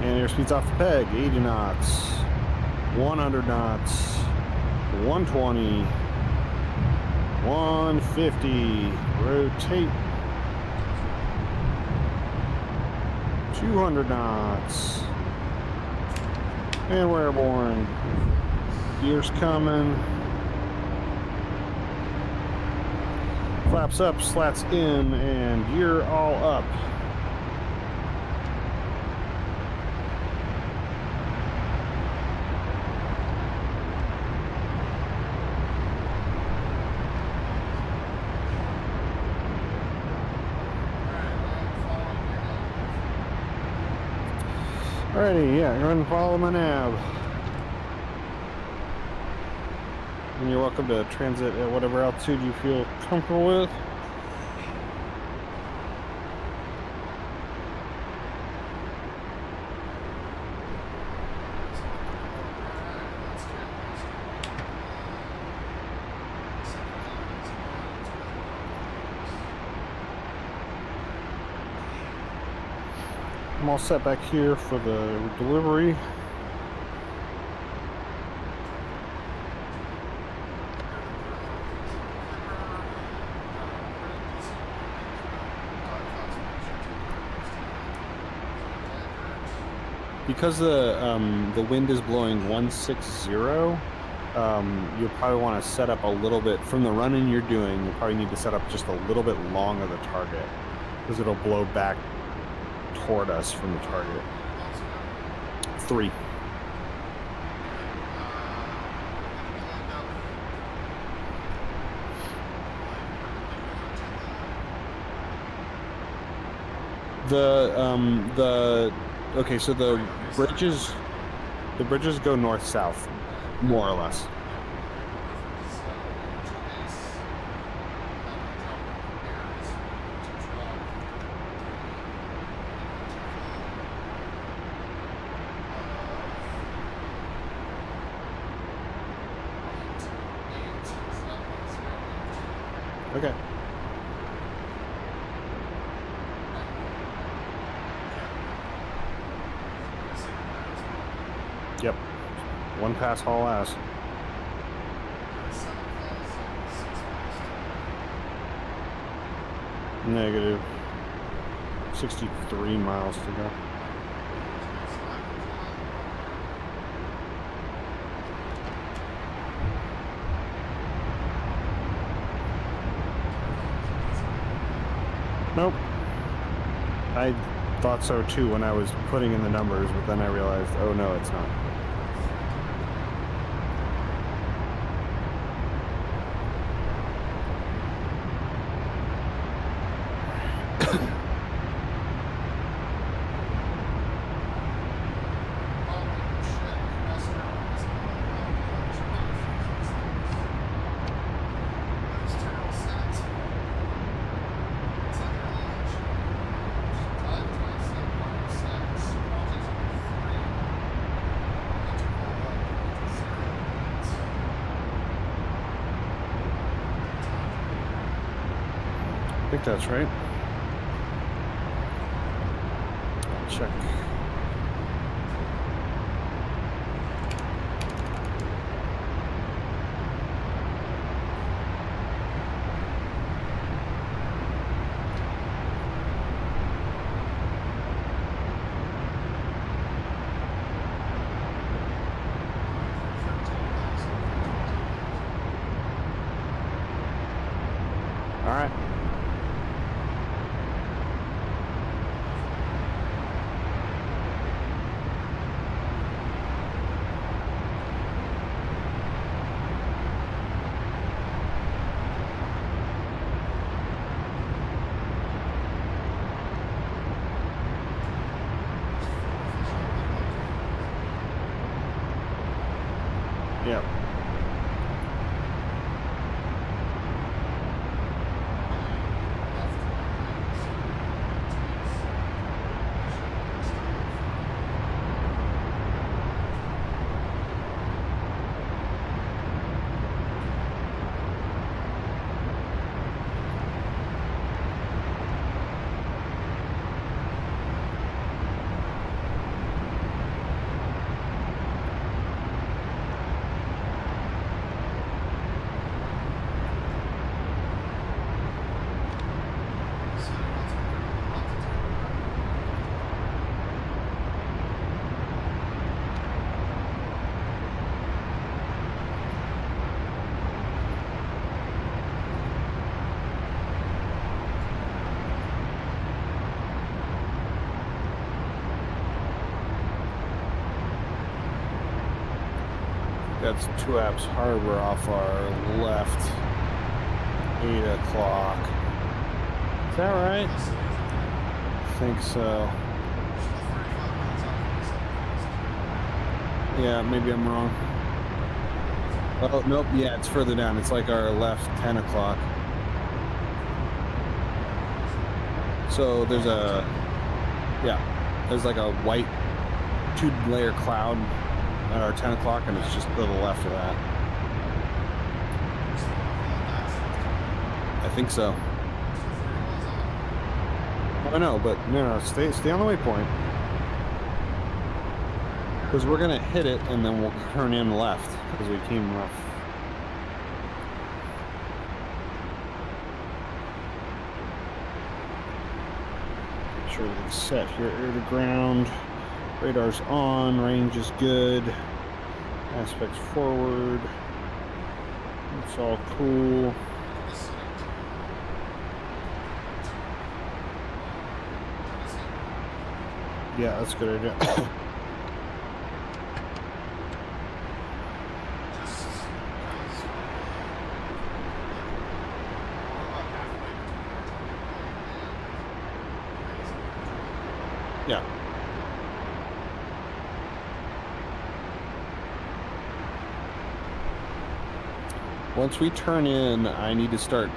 And airspeed's off the peg. 80 knots, 100 knots, 120, 150, rotate, 200 knots, and we're airborne. Gears coming. Flaps up, slats in, and you're all up. Alrighty, yeah, go ahead and follow my nav. And you're welcome to transit at whatever altitude you feel comfortable with. I'm all set back here for the delivery. Because the wind is blowing 160, you'll probably want to set up a little bit from the run-in you're doing. You probably need to set up just a little bit long of the target because it'll blow back toward us from the target. 3. Okay, so the bridges go north-south, more or less. Okay. Yep. One pass, haul ass. Negative. 63 miles to go. Nope. I thought so too when I was putting in the numbers, but then I realized, oh no, it's not. I think that's right. I'll check. All right. Yep. That's Two Apps Harbor off our left. 8 o'clock. Is that right? I think so. Yeah, maybe I'm wrong. Oh, nope. Yeah, it's further down. It's like our left 10 o'clock. So there's there's like a white 2-layer cloud at our 10 o'clock, and it's just to the left of that. I think so. I know, but no, stay on the waypoint. Because we're going to hit it, and then we'll turn in left, because we came left. Make sure everything's set here. Air to ground. Radar's on. Range is good. Aspects forward. It's all cool. Yeah, that's a good idea. Yeah. Once we turn in, I need to start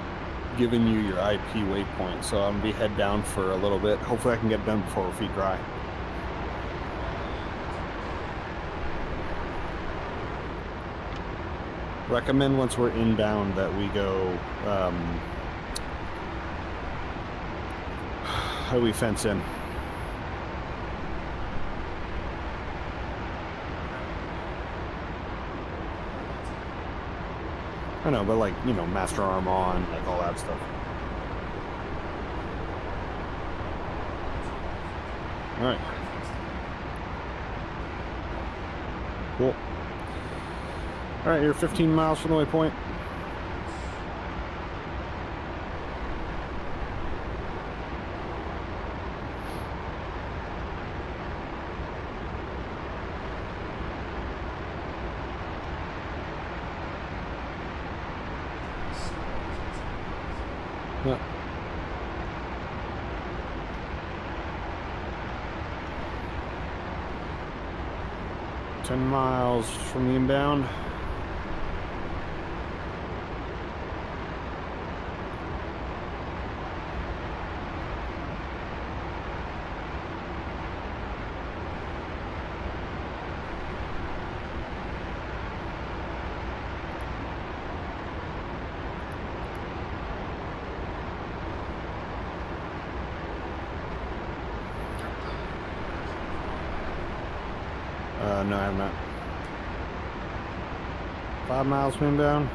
giving you your IP waypoint, so I'm gonna be head down for a little bit. Hopefully I can get it done before our feet dry. Recommend once we're inbound that we go, how do we fence in? I know, but like, you know, master arm on, like all that stuff. All right. Cool. All right, you're 15 miles from the waypoint. Yeah. Ten miles from the inbound. No, I have not. 5 miles from inbound.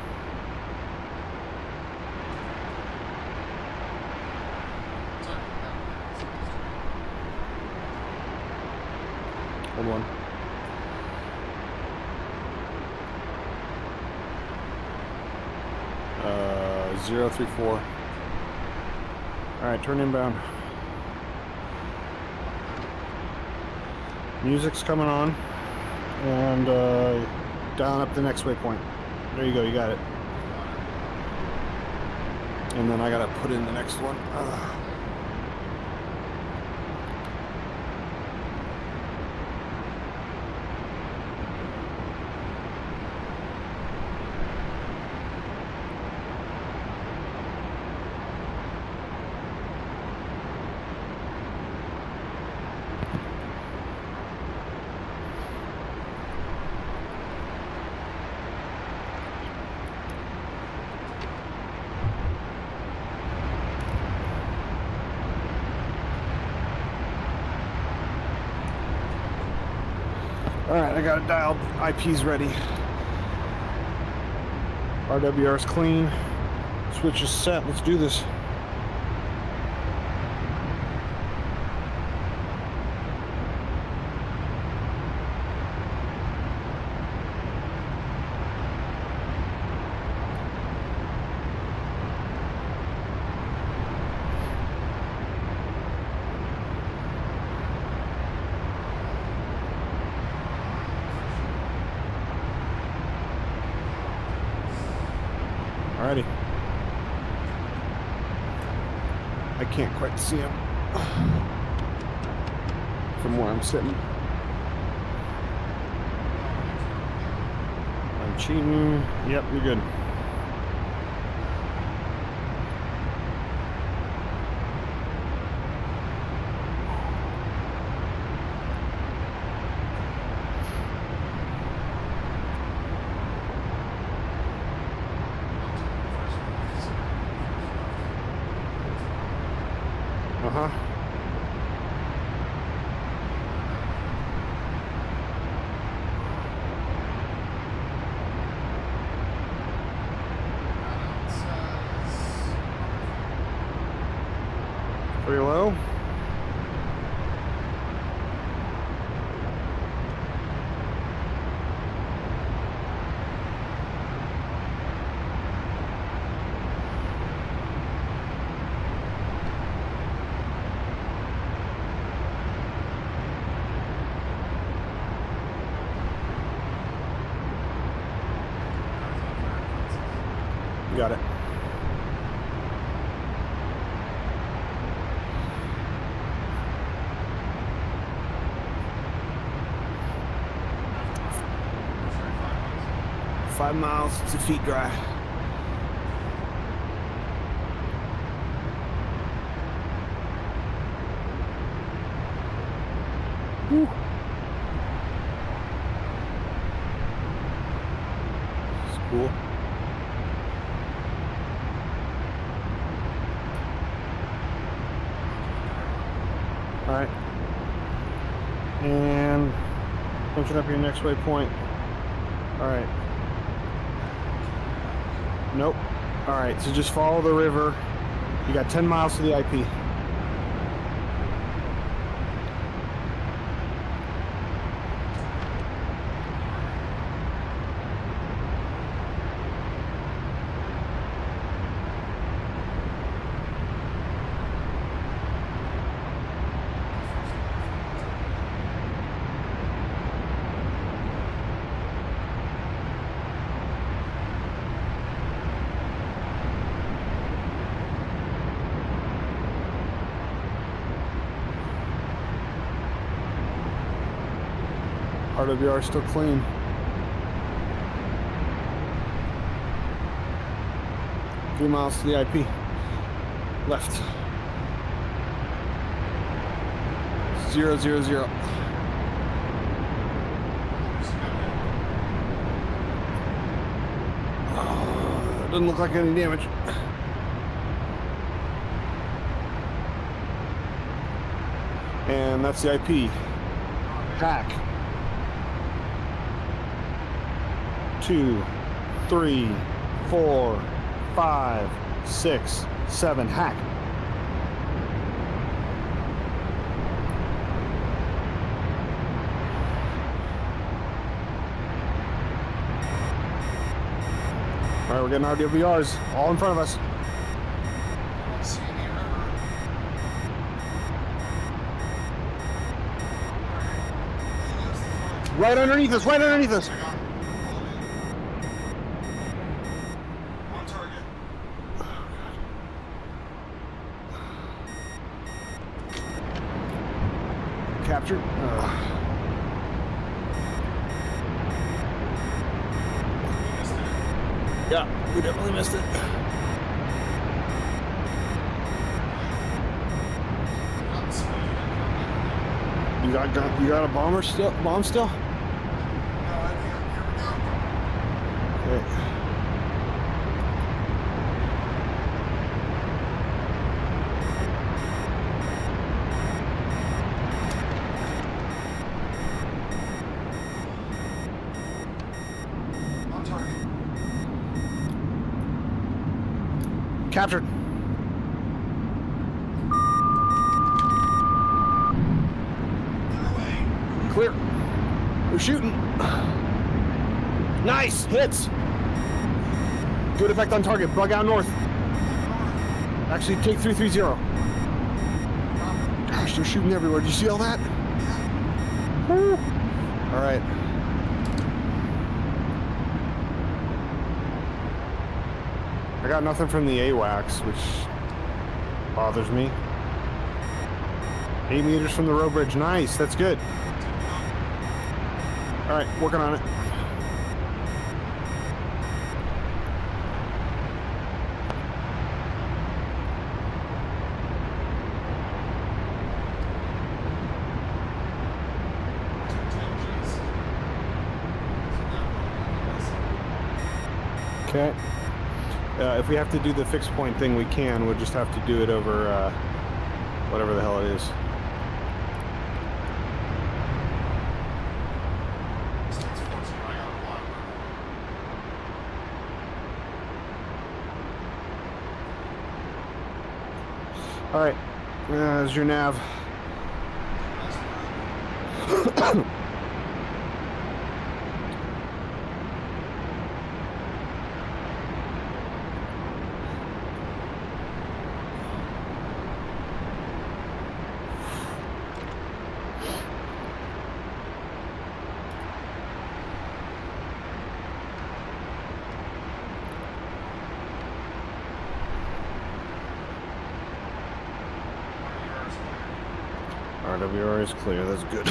Hold on. Uh, 034. All right, turn inbound. Music's coming on. And down up the next waypoint. There you go, you got it. And then I gotta put in the next one. Alright, I got it dialed. IP's ready. RWR's clean. Switch is set. Let's do this. Alrighty. I can't quite see him from where I'm sitting. I'm cheating. Yep, you're good. Uh-huh. Pretty low. Got it. Five miles to feet dry. Whew. It's cool. All right, and punching up your next waypoint. All right. Nope. All right, so just follow the river. You got 10 miles to the IP. RWR still clean. Three miles to the IP. Left. 000. Doesn't look like any damage. And that's the IP. Hack. 2, 3, 4, 5, 6, 7. Hack. All right, we're getting RWRs all in front of us. Right underneath us, right underneath us. Captured. Yeah, we definitely missed it. You got a bomb still? Okay. Captured. Clear. We're shooting. Nice hits. Good effect on target. Bug out north. Actually, take 330. Gosh, they're shooting everywhere. Did you see all that? Woo. All right. I got nothing from the AWACS, which bothers me. 8 meters from the row bridge. Nice, that's good. All right, working on it. Okay. If we have to do the fixed point thing, we can. We'll just have to do it over whatever the hell it is. All right, there's your nav. RWR is clear, that's good.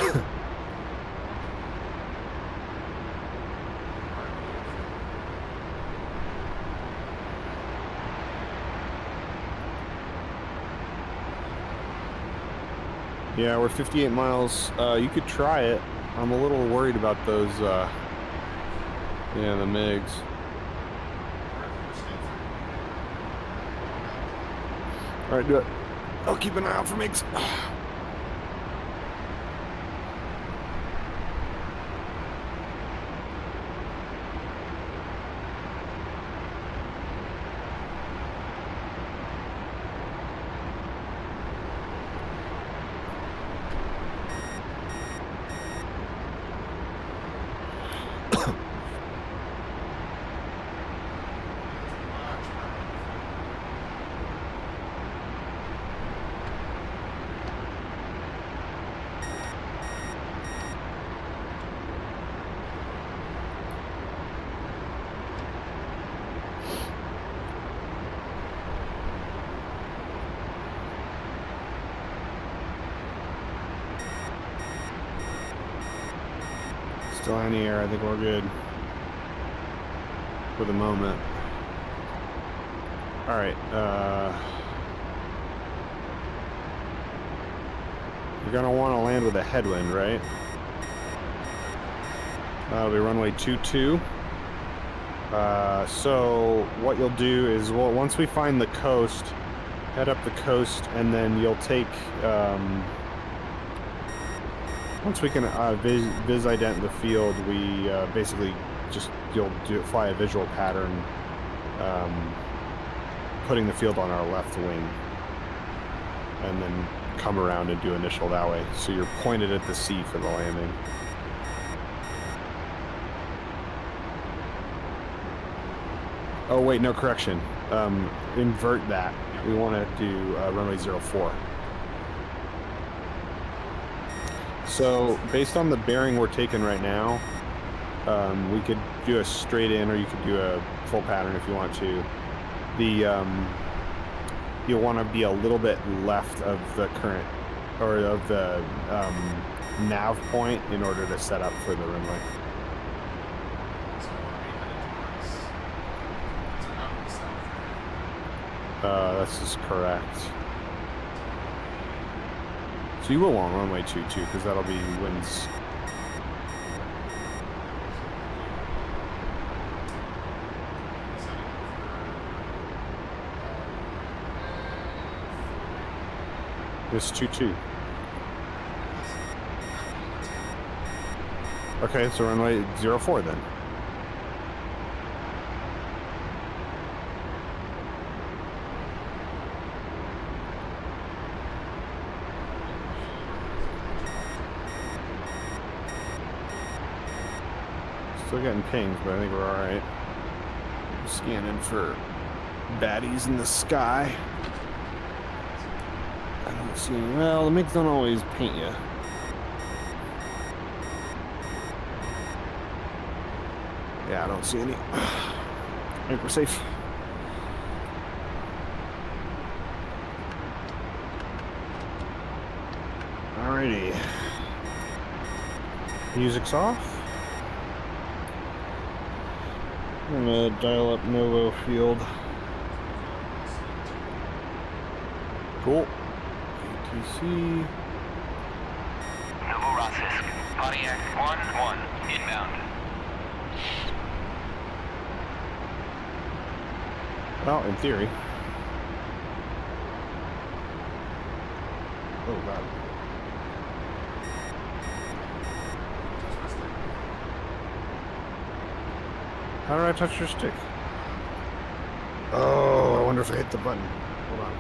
Yeah, we're 58 miles. You could try it. I'm a little worried about those, yeah, the MiGs. Alright, do it. I'll keep an eye out for MiGs. Still in the air, I think we're good for the moment. All right, you're gonna want to land with a headwind, right? That'll be runway 22. So what you'll do is, well, once we find the coast, head up the coast, and then you'll take, once we can vis ident the field, we basically just, fly a visual pattern, putting the field on our left wing, and then come around and do initial that way. So you're pointed at the sea for the landing. Oh wait, no, correction. Invert that. We want to do runway 04. So based on the bearing we're taking right now, we could do a straight in, or you could do a full pattern if you want to. You'll want to be a little bit left of the current, or of the nav point, in order to set up for the runway. This is correct. So you will want runway 22, because that'll be winds. It's 22. Okay, so runway 04 then. Still getting pings, but I think we're alright. Scanning for baddies in the sky. I don't see any. Well, the MiGs don't always paint you. Yeah, I don't see any. I think we're safe. Alrighty. Music's off. I'm gonna dial up Novo Field. Cool. ATC. Novorossiysk, Pontiac 1-1, inbound. Well, in theory. Oh, God. How did I touch your stick? Oh, I wonder if I hit the button. Hold on.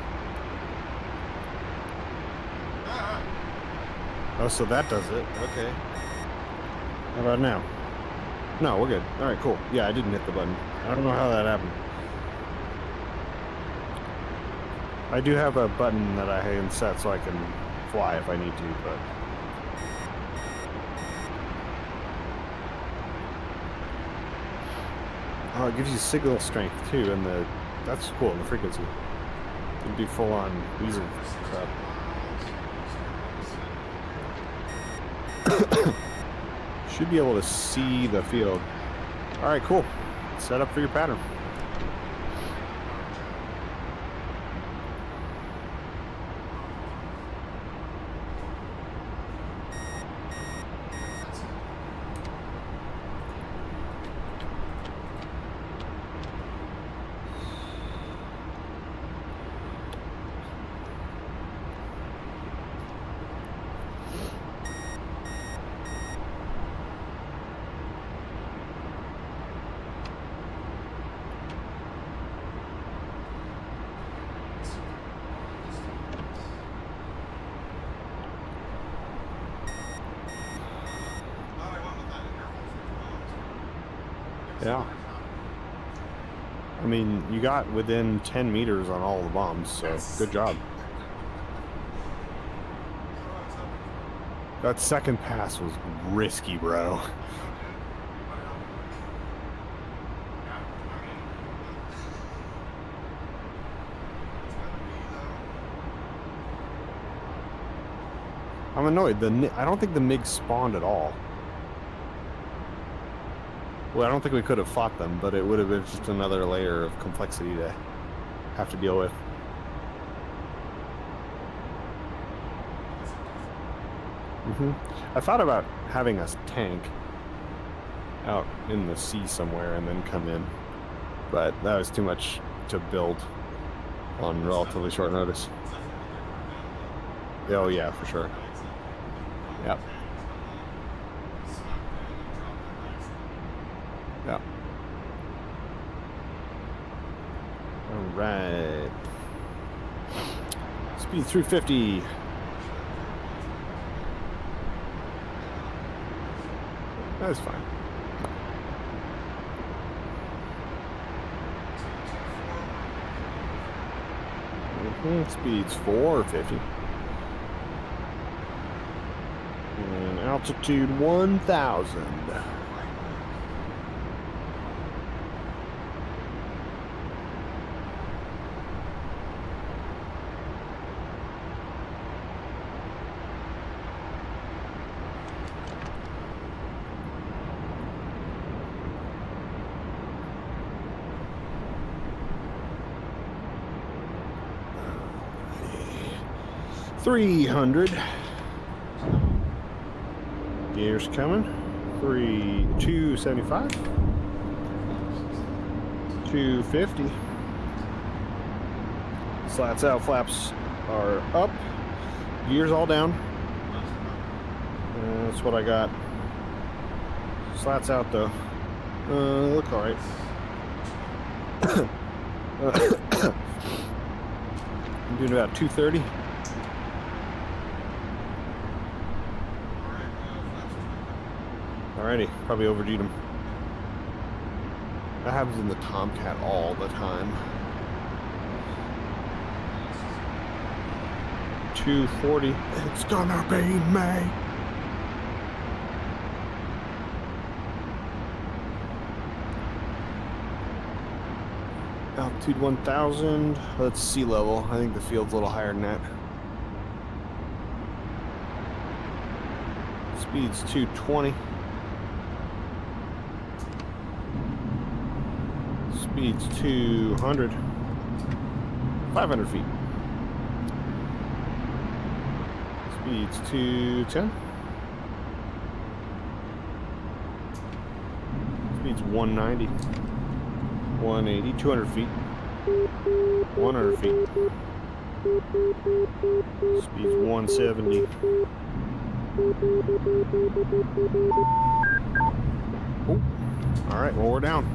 Oh, so that does it. Okay. How about now? No, we're good. All right, cool. Yeah, I didn't hit the button. I don't know how that happened. I do have a button that I can set so I can fly if I need to, but... Oh, it gives you signal strength too, and that's cool, and the frequency. You can do full-on weasel crap. Should be able to see the field. All right, cool. Set up for your pattern. Yeah. I mean, you got within 10 meters on all the bombs, so good job. That second pass was risky, bro. I'm annoyed. I don't think the MiG spawned at all. Well, I don't think we could have fought them, but it would have been just another layer of complexity to have to deal with. I thought about having a tank out in the sea somewhere and then come in, but that was too much to build on relatively short notice. Oh yeah, for sure. Yep. Yeah. All right. Speed through 50. That's fine. Speed's 450. And altitude 1,000. $300. Gears coming. 275. 250. Slats out, flaps are up. Gears all down. That's what I got. Slats out though. Look alright. I'm doing about 230. Alrighty, probably overg'd him. That happens in the Tomcat all the time. 240. It's gonna be me. Altitude 1,000. That's sea level. I think the field's a little higher than that. Speed's 220. Speed's 200. 500 feet. Speed's 210. Speed's 190. 180. 200 feet. 100 feet. Speed's 170. Oh, all right, well, we're down.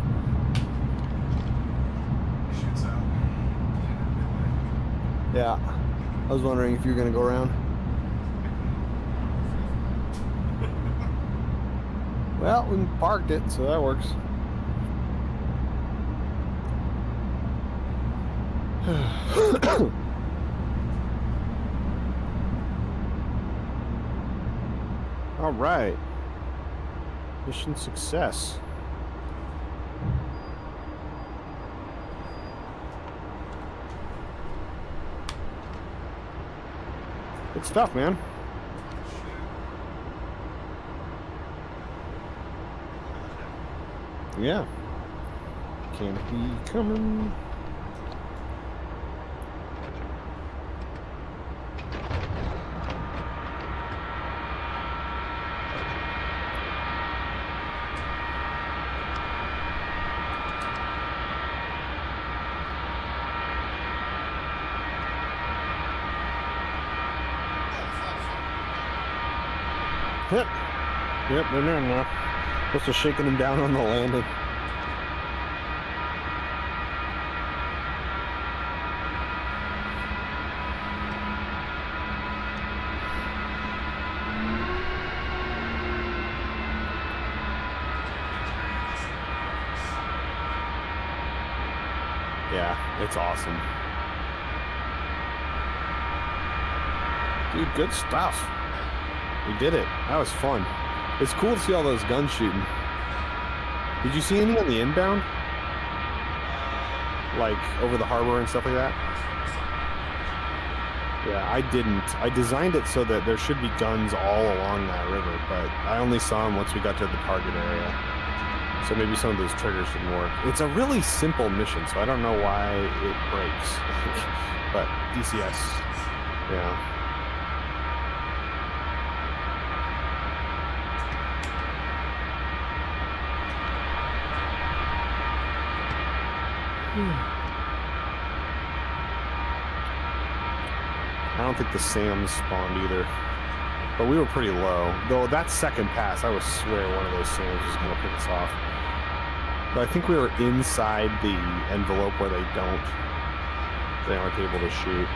Yeah, I was wondering if you were going to go around. Well, we parked it, so that works. All right. Mission success. Good stuff, man. Yeah. Canopy coming. Yep, they're there now. Supposed to shaking him down on the landing. Yeah, it's awesome. Dude, good stuff. We did it. That was fun. It's cool to see all those guns shooting. Did you see any on the inbound? Like over the harbor and stuff like that? Yeah, I didn't. I designed it so that there should be guns all along that river, but I only saw them once we got to the target area. So maybe some of those triggers didn't work. It's a really simple mission, so I don't know why it breaks. But DCS, yeah. I don't think the SAMs spawned either, but we were pretty low. Though that second pass, I would swear one of those SAMs was going to pick us off. But I think we were inside the envelope where they aren't able to shoot.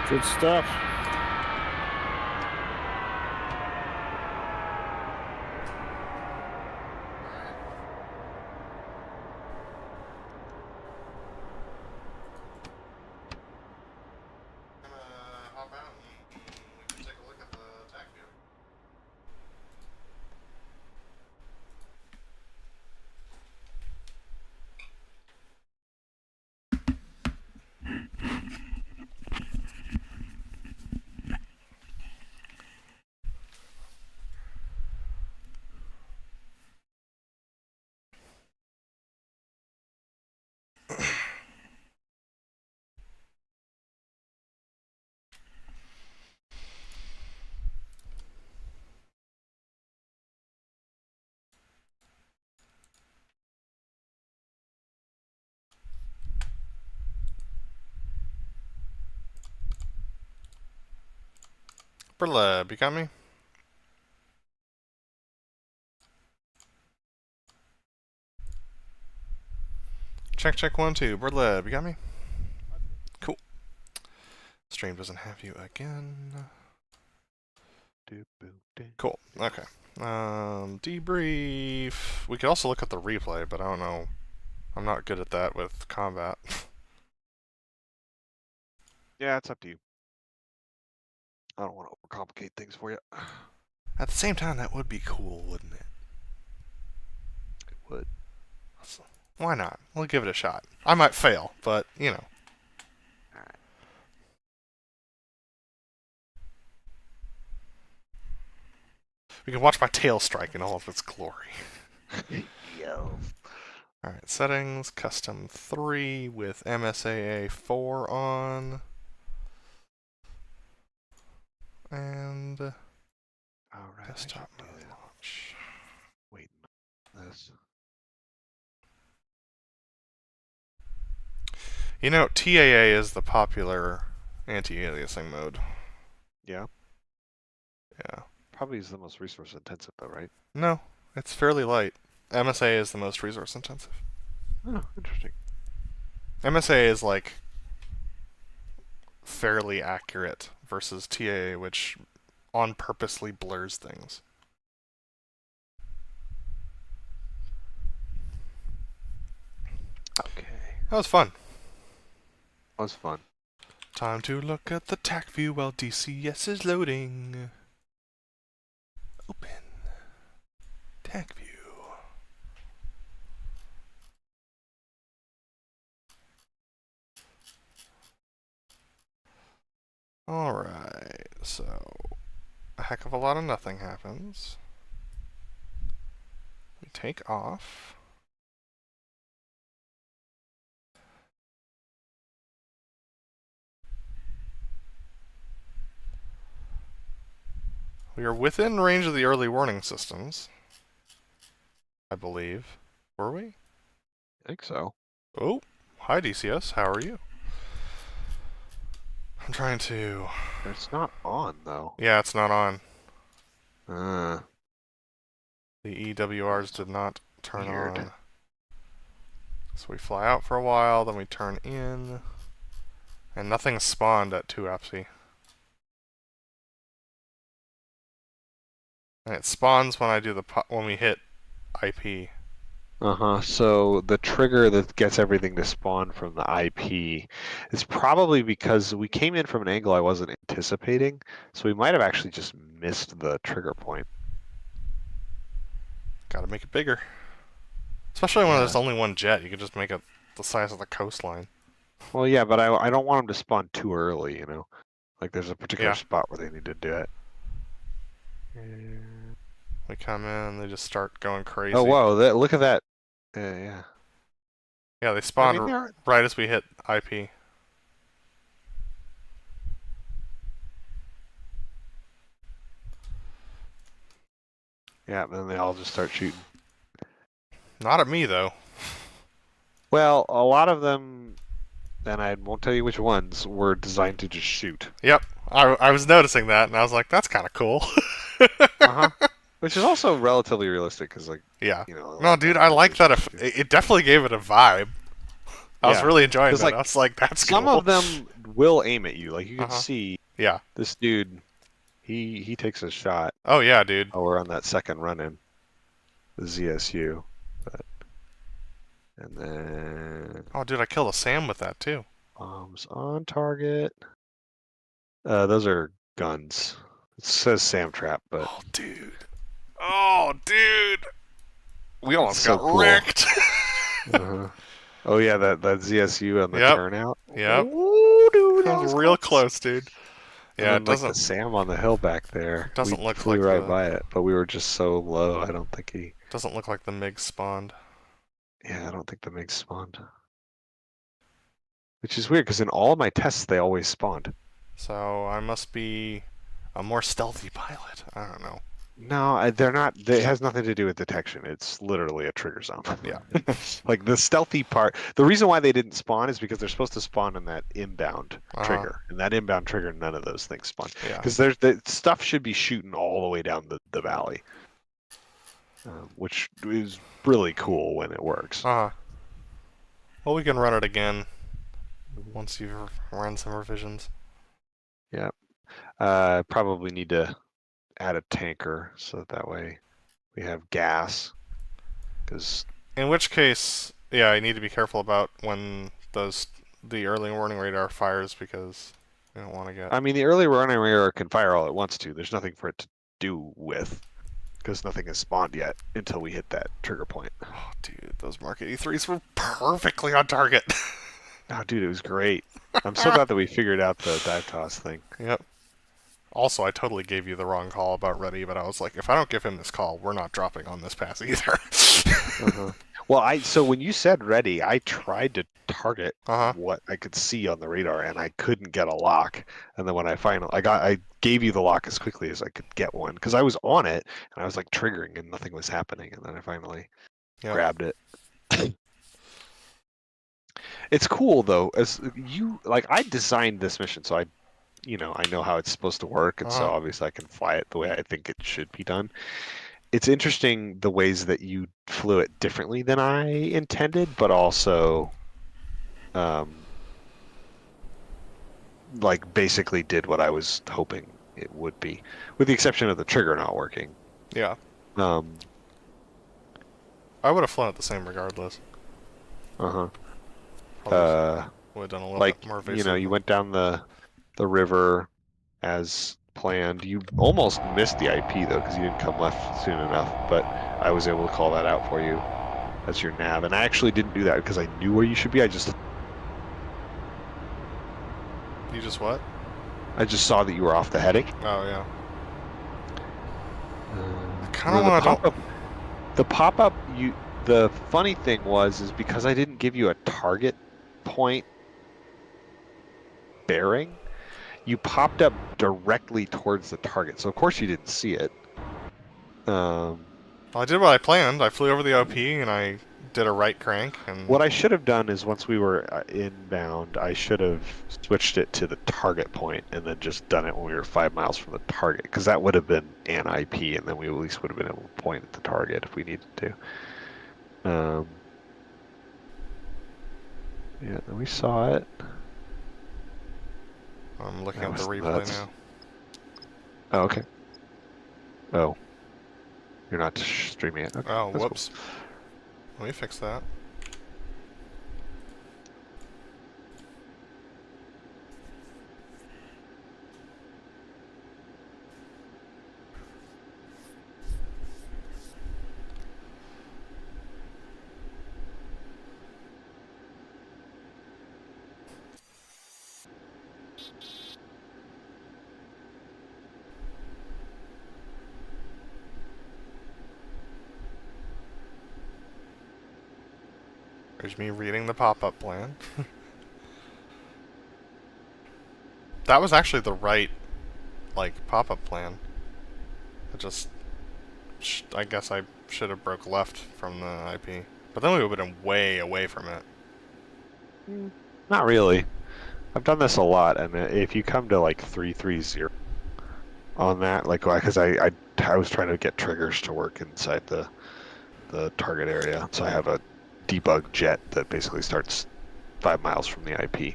Good stuff. Hop out and we can take a look at the attack view. BrotherLeb, you got me? Check 1 2. BrotherLeb, you got me? Cool. Stream doesn't have you again. Cool. Okay. Debrief. We could also look at the replay, but I don't know. I'm not good at that with combat. Yeah, it's up to you. I don't want to overcomplicate things for you. At the same time, that would be cool, wouldn't it? It would. So, why not? We'll give it a shot. I might fail, but, you know. Alright. We can watch my tail strike in all of its glory. Yo. Alright, settings, custom 3 with MSAA 4 on. And Alright. desktop mode launch. Wait. This. You know, TAA is the popular anti-aliasing mode. Yeah. Yeah. Probably is the most resource intensive though, right? No, it's fairly light. MSA is the most resource intensive. Oh, interesting. MSA is like fairly accurate versus TAA, which on purposely blurs things. Okay. That was fun. That was fun. Time to look at the TAC view while DCS is loading. Open. TAC view. Alright, so a heck of a lot of nothing happens. We take off. We are within range of the early warning systems, I believe. Were we? I think so. Oh, hi DCS, how are you? I'm trying to... It's not on though. Yeah, it's not on. Uh, The EWRs did not turn Weird. on. So we fly out for a while, then we turn in, and nothing spawned at 2 APSI. And it spawns when I do when we hit IP. So the trigger that gets everything to spawn from the IP is probably because we came in from an angle I wasn't anticipating, so we might have actually just missed the trigger point. Gotta make it bigger. Especially when Yeah. there's only one jet, you can just make it the size of the coastline. Well, yeah, but I don't want them to spawn too early, you know? Like there's a particular Yeah. spot where they need to do it. We come in and they just start going crazy. Oh, whoa, look at that. Yeah. Yeah, they spawn they're- right as we hit IP. Yeah, then they all just start shooting. Not at me, though. Well, a lot of them, and I won't tell you which ones, were designed to just shoot. Yep, I was noticing that, and I was like, that's kind of cool. Which is also relatively realistic, because, like, Yeah. you know. No, dude, I like that. It definitely gave it a vibe. I was Yeah. really enjoying 'Cause, that. like, I was like, that's Some cool. of them will aim at you. Like, you can see Yeah. this dude, he takes a shot. Oh, yeah, dude. Oh, we're on that second run-in. The ZSU. And then Oh, dude, I killed a Sam with that, too. bombs on target. Those are guns. It says Sam Trap, but Oh, dude. Oh, dude. We almost so got cool. wrecked. Oh yeah, that ZSU on the Yep. turnout. Yep. Ooh, dude, That was real close, dude. And Yeah, then, it doesn't... like the Sam on the hill back there. Doesn't we look flew like right the- by it, but we were just so low. I don't think he. Doesn't look like the MiG spawned. Yeah, I don't think the MiG spawned. Which is weird because in all of my tests they always spawned. So I must be a more stealthy pilot. I don't know. No, they're not. It has nothing to do with detection. It's literally a trigger zone. Yeah. Like the stealthy part. The reason why they didn't spawn is because they're supposed to spawn in that inbound trigger, and that inbound trigger, none of those things spawn. Yeah. Because the stuff should be shooting all the way down the valley, which is really cool when it works. Well, we can run it again once you've run some revisions. Yeah. Probably need to add a tanker so that way we have gas. Because in which case, yeah, I need to be careful about when the early warning radar fires because we don't want to get. I mean, the early warning radar can fire all it wants to. There's nothing for it to do with because nothing has spawned yet until we hit that trigger point. Oh, dude, those Mark 83s were perfectly on target. Oh, dude, it was great. I'm so glad that we figured out the dive toss thing. Yep. Also, I totally gave you the wrong call about Ready, but I was like, if I don't give him this call, we're not dropping on this pass either. Well, so when you said Ready, I tried to target Uh-huh. what I could see on the radar, and I couldn't get a lock. And then when I gave you the lock as quickly as I could get one because I was on it and I was like triggering and nothing was happening. And then I finally grabbed it. It's cool though, as you like. I designed this mission, so I know how it's supposed to work, and so obviously I can fly it the way I think it should be done. It's interesting the ways that you flew it differently than I intended, but also, like basically did what I was hoping it would be, with the exception of the trigger not working. Yeah. I would have flown it the same regardless. Would have done a little bit more evasive. You went down the river as planned. You almost missed the IP though because you didn't come left soon enough, but I was able to call that out for you. That's your nav, and I actually didn't do that because I knew where you should be. You just what? I just saw that you were off the heading. Oh yeah. I kind of want to. The pop-up. The funny thing is because I didn't give you a target point bearing, you popped up directly towards the target. So of course you didn't see it. Well, I did what I planned. I flew over the OP and I did a right crank. And what I should have done is once we were inbound, I should have switched it to the target point and then just done it when we were 5 miles from the target, because that would have been an IP, and then we at least would have been able to point at the target if we needed to. Yeah, we saw it. I'm looking at the replay now. Oh, okay. Oh. You're not streaming it. Okay, oh, whoops. Cool. Let me fix that. There's me reading the pop-up plan. That was actually the right, pop-up plan. I guess I should have broke left from the IP. But then we would have been way away from it. Not really. I've done this a lot, and if you come to 330 on that, because I was trying to get triggers to work inside the target area, so I have a debug jet that basically starts 5 miles from the IP.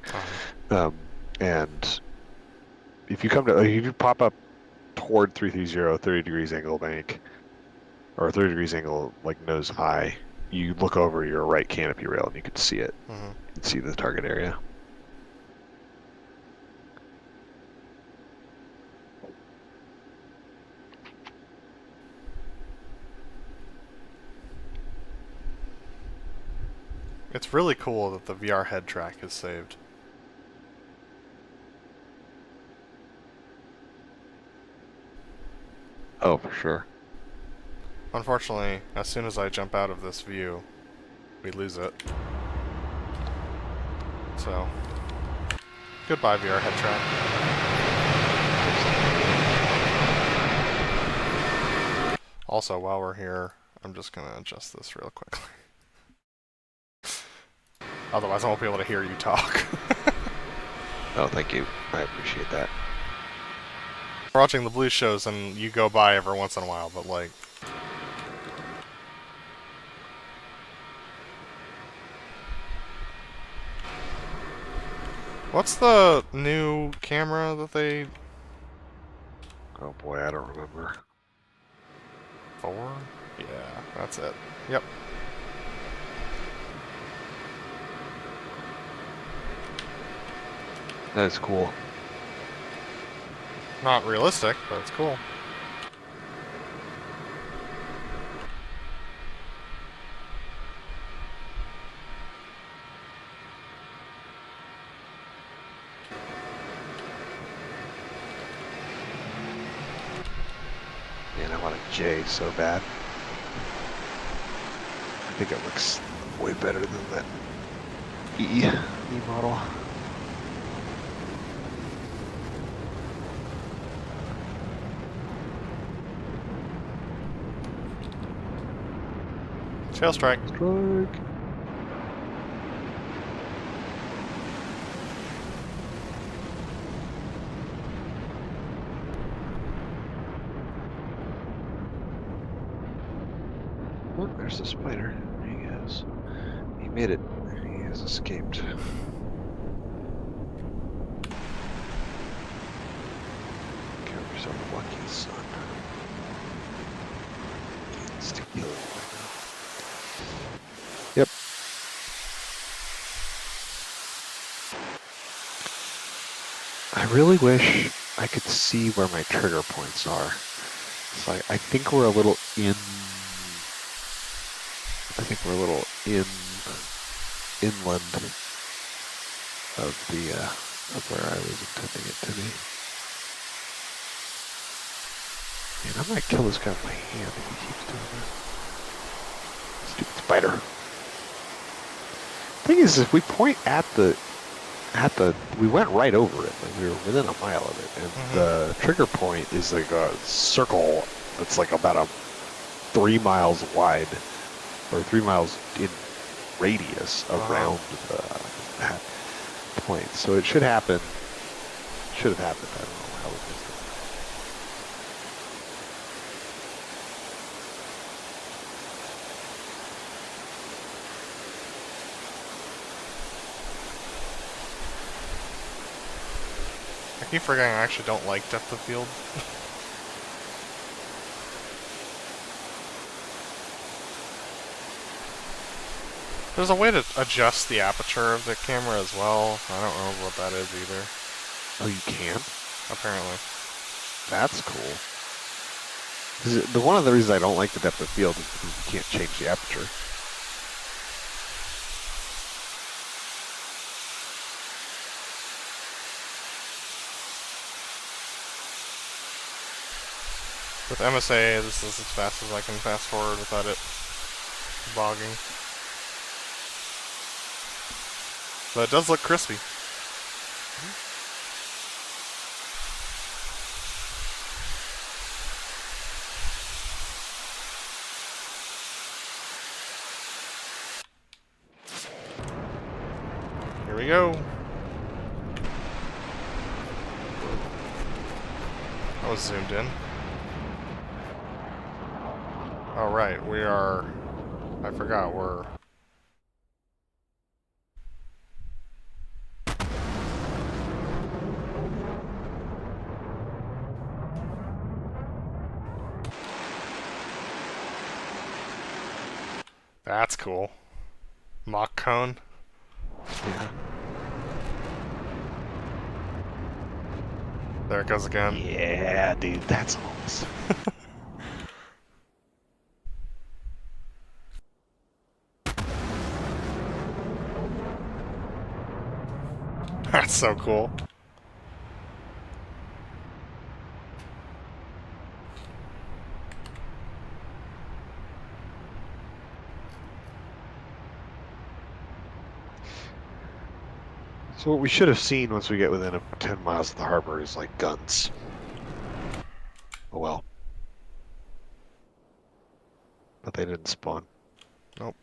And if you pop up toward 330, 30 degrees angle bank, or 30 degrees angle nose high, you look over your right canopy rail and you can see it. You can see the target area. It's really cool that the VR head track is saved. Oh, for sure. Unfortunately, as soon as I jump out of this view, we lose it. So, goodbye VR head track. Also, while we're here, I'm just gonna adjust this real quickly. Otherwise, I won't be able to hear you talk. Oh, thank you. I appreciate that. We're watching the blue shows, and you go by every once in a while, but like. What's the new camera that they... Oh boy, I don't remember. 4? Yeah, that's it. Yep. That is cool. Not realistic, but it's cool. Man, I want a J so bad. I think it looks way better than that E model. Tail strike. Strike. Oh, there's the spider. There he goes. He made it. He has escaped. Count yourself lucky, son. Stick the other one. Yep. I really wish I could see where my trigger points are. So I think we're a little in. I think we're a little inland of the of where I was intending it to be. Man, I might kill this guy with my hand if he keeps doing that. Stupid spider. Thing is, if we point at the, we went right over it. Like we were within a mile of it, and the trigger point is like a circle that's like about 3 miles wide, or 3 miles in radius around that point. So it should happen. Should have happened. I don't know how we missed it. I keep forgetting I actually don't like depth of field. There's a way to adjust the aperture of the camera as well. I don't know what that is either. Oh, you can? Apparently. That's cool. One of the reasons I don't like the depth of field is because you can't change the aperture. With MSA, this is as fast as I can fast forward without it bogging. But it does look crispy. Here we go. I was zoomed in. Oh, right, we are... I forgot, we're... That's cool. Mock cone. Yeah. There it goes again. Yeah, dude, that's awesome. That's so cool. So what we should have seen once we get within 10 miles of the harbor is like guns. Oh well. they didn't spawn. Nope.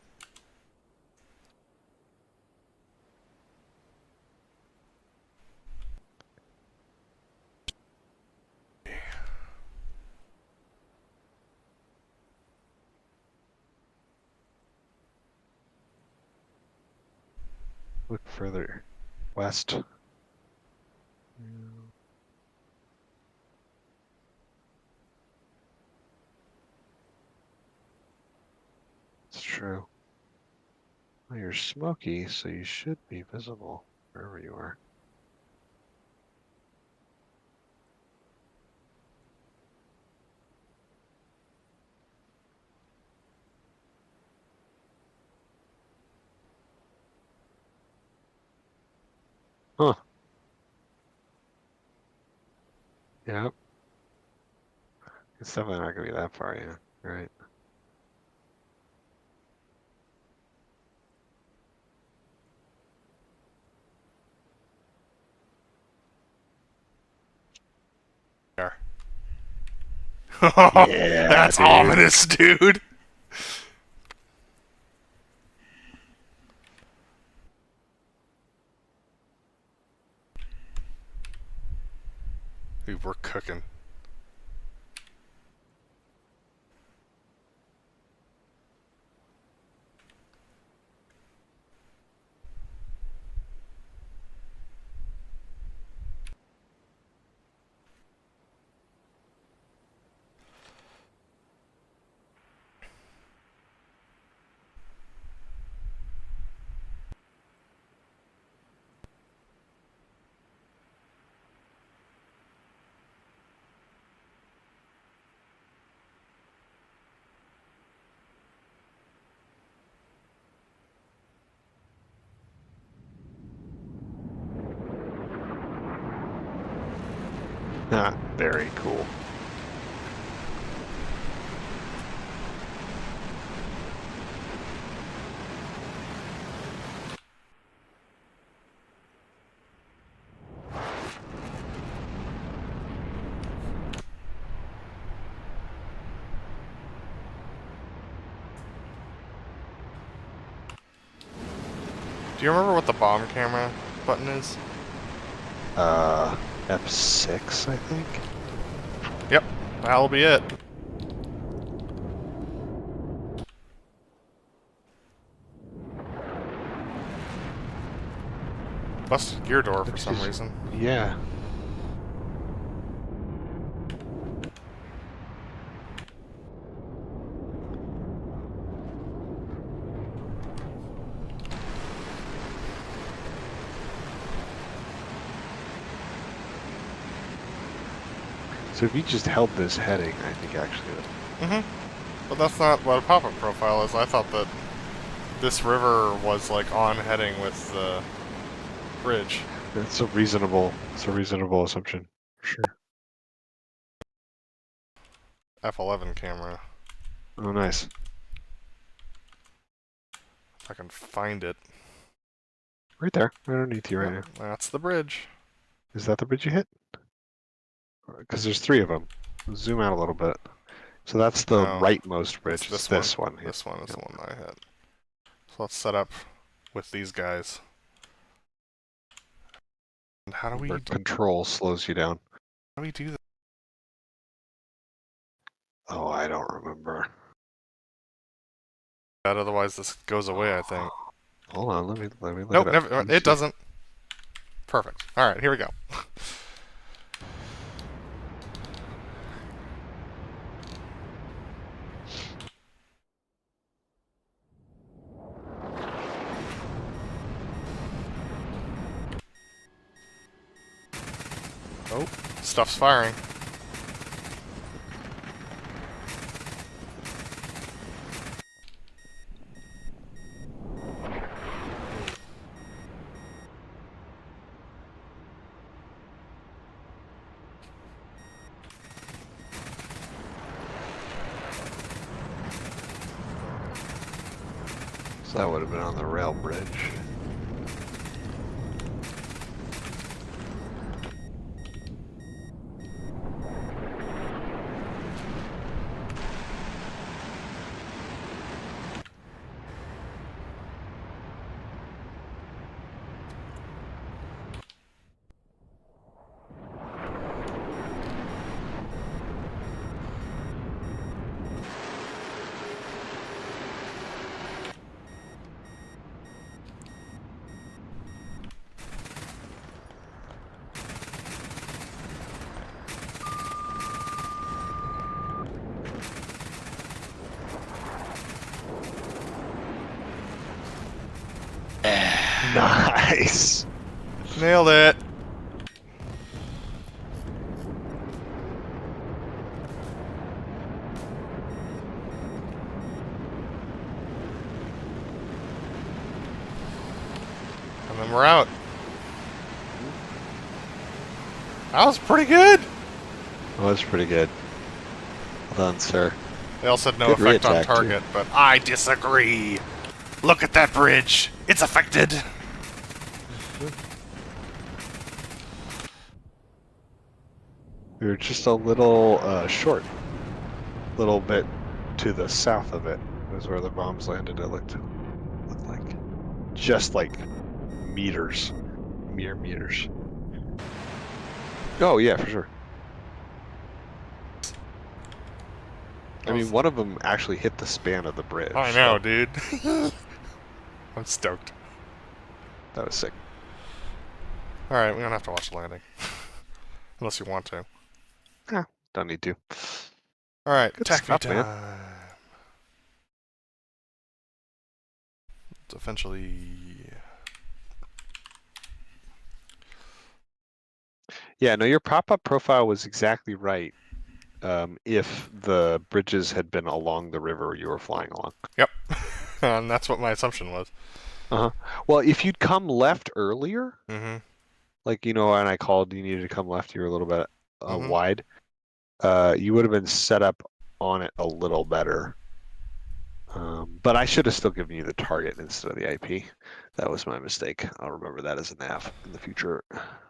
Look further west. It's true. Well, you're smoky, so you should be visible wherever you are. Huh. Yep. It's definitely not going to be that far, yeah. Right. There. Yeah, That's dude. ominous, dude. Dude, we're cooking. Ah, very cool. Do you remember what the bomb camera button is? F6, I think. Yep, that'll be it. Busted gear door for some reason. Yeah. So if you just held this heading, I think actually But that's not what a pop-up profile is. I thought that this river was like on heading with the bridge. it's a reasonable assumption. For sure. F11 camera. Oh, nice. If I can find it. Right there, right underneath you right now. That's the bridge. Is that the bridge you hit? Because there's 3 of them. Zoom out a little bit. So that's the No, rightmost bridge. It's This one. Yeah. This one is Yep. the one that I hit. So let's set up with these guys. And how do we Where control slows you down. do that? Oh, I don't remember. Otherwise this goes away, I think. Hold on, let me look Nope, it up. never, it doesn't. Perfect. Alright, here we go. Oh, stuff's firing. So that would have been on the rail bridge. Nice. Nailed it. And then we're out. That was pretty good. That was pretty good. Well done, sir. They all said no Good effect on re-attack, too. target, but I disagree. Look at that bridge. It's affected. We were just a little short. A little bit to the south of it was where the bombs landed. It looked like just like meters, mere meters. Oh yeah, for sure. I mean, one of them actually hit the span of the bridge. I know, dude. I'm stoked. That was sick. Alright, we don't have to watch the landing. Unless you want to. Don't need to. Alright, Good attack stuff, time. man. It's eventually... Yeah, no, your pop-up profile was exactly right. If the bridges had been along the river you were flying along. Yep. And that's what my assumption was. Well, if you'd come left earlier, Mm-hmm. like, you know, and I called, you needed to come left, you were a little bit Mhm. wide, you would have been set up on it a little better. But I should have still given you the target instead of the IP. That was my mistake. I'll remember that as a nav in the future.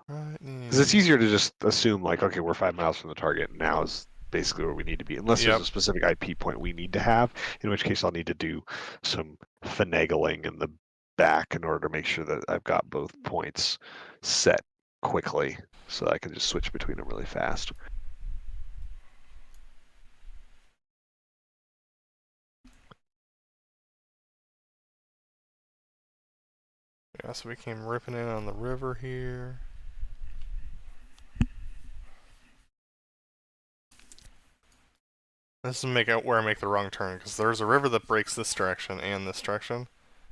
Because it's easier to just assume, like, okay, we're 5 miles from the target, and now is basically where we need to be. Unless Yep. there's a specific IP point we need to have, in which case I'll need to do some finagling in the back in order to make sure that I've got both points set quickly so that I can just switch between them really fast. Yeah, so we came ripping in on the river here. This is where I make the wrong turn, because there's a river that breaks this direction and this direction.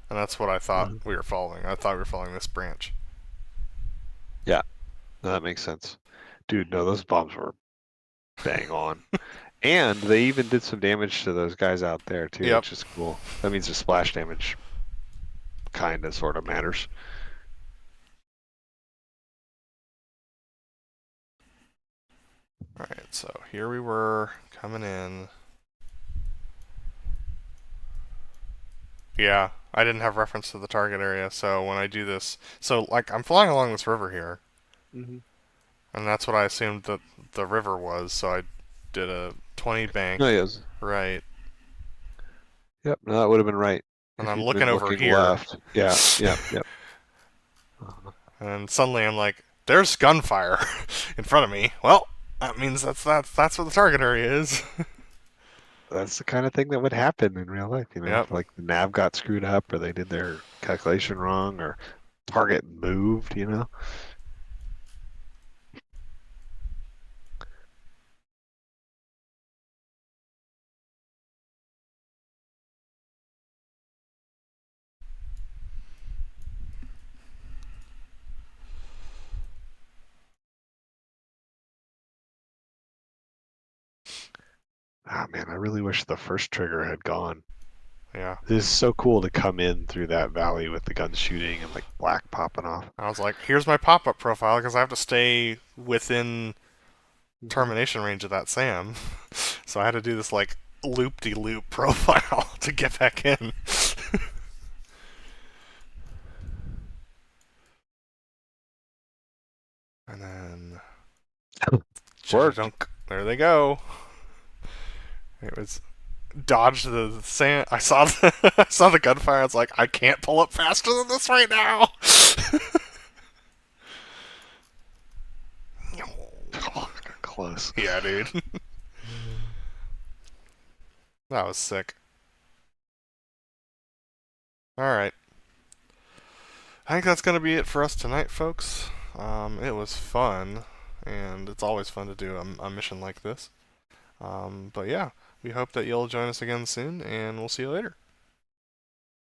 And that's what I thought we were following. I thought we were following this branch. No, that makes sense. Dude, no, those bombs were bang on. And they even did some damage to those guys out there, too, Yep. which is cool. That means the splash damage kind of sort of matters. Alright, so here we were, coming in. Yeah, I didn't have reference to the target area, so when I do this... So, like, I'm flying along this river here, and that's what I assumed that the river was, so I did a 20 bank, No, yes. right, Yep, no, that would have been right. and If I'm you'd looking been over here, left. Yeah, yep. and suddenly I'm like, there's gunfire in front of me. Well, that means that's where the target area is. That's the kind of thing that would happen in real life, you know? Yep. Like the nav got screwed up, or they did their calculation wrong, or target moved, you know? Ah, man, I really wish the first trigger had gone. Yeah. This is so cool to come in through that valley with the guns shooting and like black popping off. I was like, here's my pop-up profile, because I have to stay within termination range of that SAM. So I had to do this, like, loop-de-loop profile to get back in. And then... Worked. Dunk. There they go. It was... Dodged the sand. I saw I saw the gunfire. I was like, I can't pull up faster than this right now. Oh, close. Yeah, dude. That was sick. Alright. I think that's going to be it for us tonight, folks. It was fun, and it's always fun to do a mission like this. But yeah, we hope that you'll join us again soon, and we'll see you later.